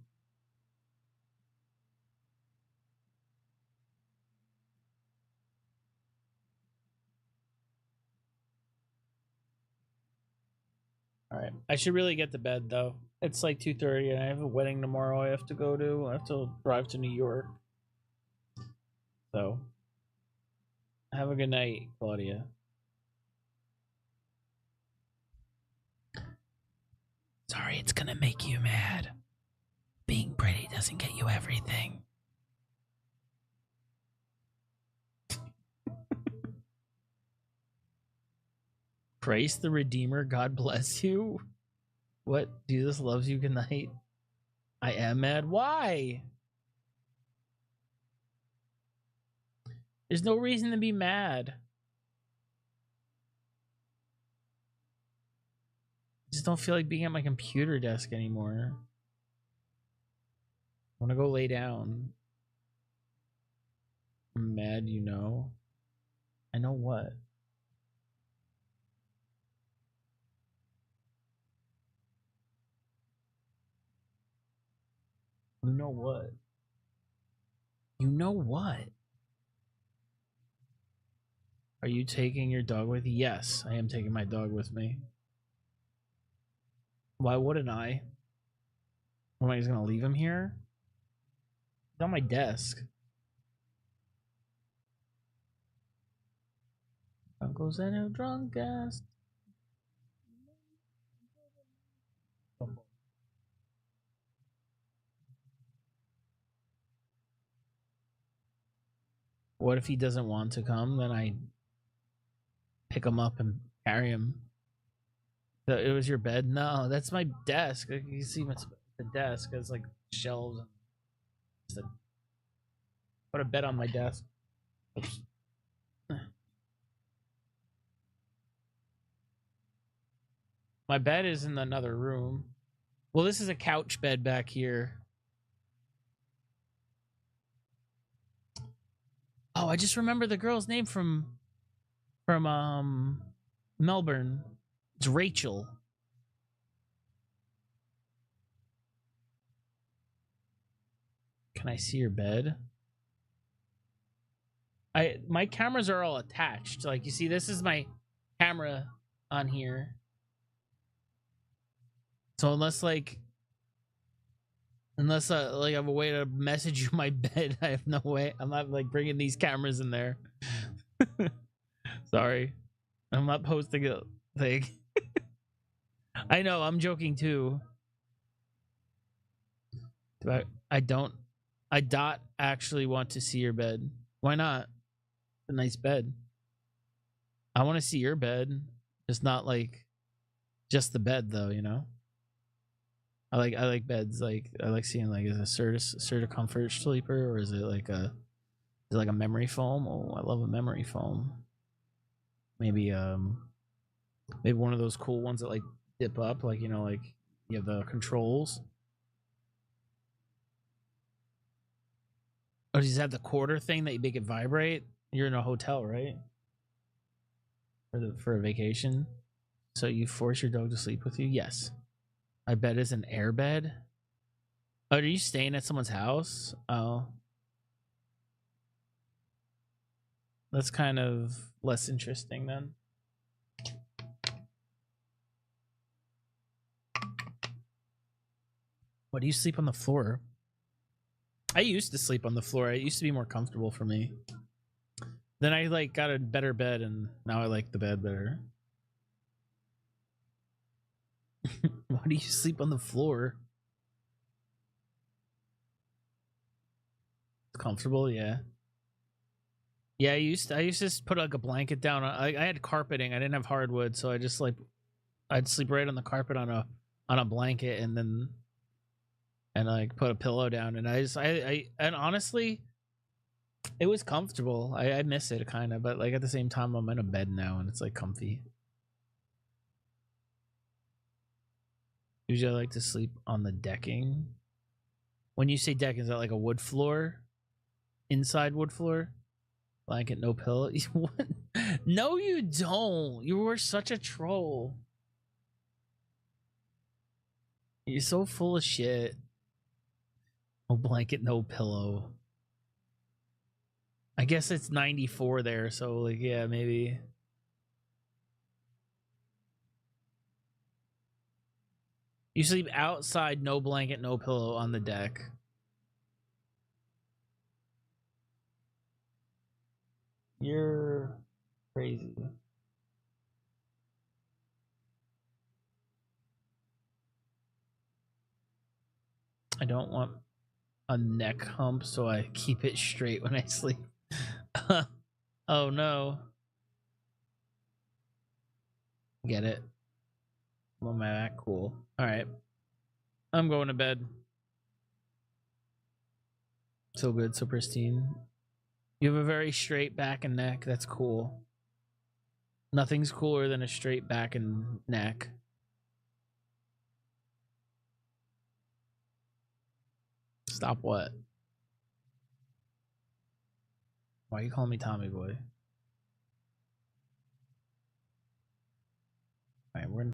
Alright. I should really get to bed though. It's like 2:30 and I have a wedding tomorrow I have to go to. I have to drive to New York. So have a good night, Claudia. Sorry, it's gonna make you mad. Being pretty doesn't get you everything. Christ the Redeemer, God bless you. What? Jesus loves you, good night. I am mad. Why? There's no reason to be mad. I just don't feel like being at my computer desk anymore. I want to go lay down. I'm mad, you know. I know what. You know what? You know what? Are you taking your dog with you? Yes, I am taking my dog with me. Why wouldn't I? Am I just gonna leave him here? He's on my desk. Uncle's in a drunk ass. What if he doesn't want to come? Then I pick him up and carry him. So it was your bed? No, that's my desk. Like, you see the desk. It's like shelves. Put a bed on my desk. Oops. My bed is in another room. Well, this is a couch bed back here. Oh, I just remember the girl's name from Melbourne. It's Rachel. Can I see your bed? My cameras are all attached. Like, you see, this is my camera on here. So unless like I have a way to message you my bed, I have no way. I'm not like bringing these cameras in there. Sorry, I'm not posting a thing. I know, I'm joking too. I don't actually want to see your bed. Why not? It's a nice bed. I want to see your bed. Just not like just the bed though, you know? I like beds. Like I like seeing like is a Serta comfort sleeper or is it like a memory foam? Oh, I love a memory foam. Maybe maybe one of those cool ones that like dip up, like you know, like you have the controls. Oh, does it have the quarter thing that you make it vibrate? You're in a hotel, right? For a vacation. So you force your dog to sleep with you? Yes. I bet it's an air bed. Oh, are you staying at someone's house? Oh. That's kind of less interesting then. What, do you sleep on the floor? I used to sleep on the floor. It used to be more comfortable for me. Then I like got a better bed and now I like the bed better. Why do you sleep on the floor? It's comfortable, yeah. Yeah, I used to just put like a blanket down. I had carpeting. I didn't have hardwood, so I just like I'd sleep right on the carpet on a blanket and then like put a pillow down and and honestly it was comfortable. I miss it kind of, but like at the same time I'm in a bed now and it's like comfy. Usually I like to sleep on the decking. When you say deck, is that like a wood floor? Inside wood floor? Blanket, no pillow? What? No, you don't. You were such a troll. You're so full of shit. No blanket, no pillow. I guess it's 94 there, so like, yeah, maybe. You sleep outside, no blanket, no pillow on the deck. You're crazy. I don't want a neck hump, so I keep it straight when I sleep. Oh no. Get it? On my back, cool. Alright. I'm going to bed. So good, so pristine. You have a very straight back and neck. That's cool. Nothing's cooler than a straight back and neck. Stop what? Why are you calling me Tommy Boy?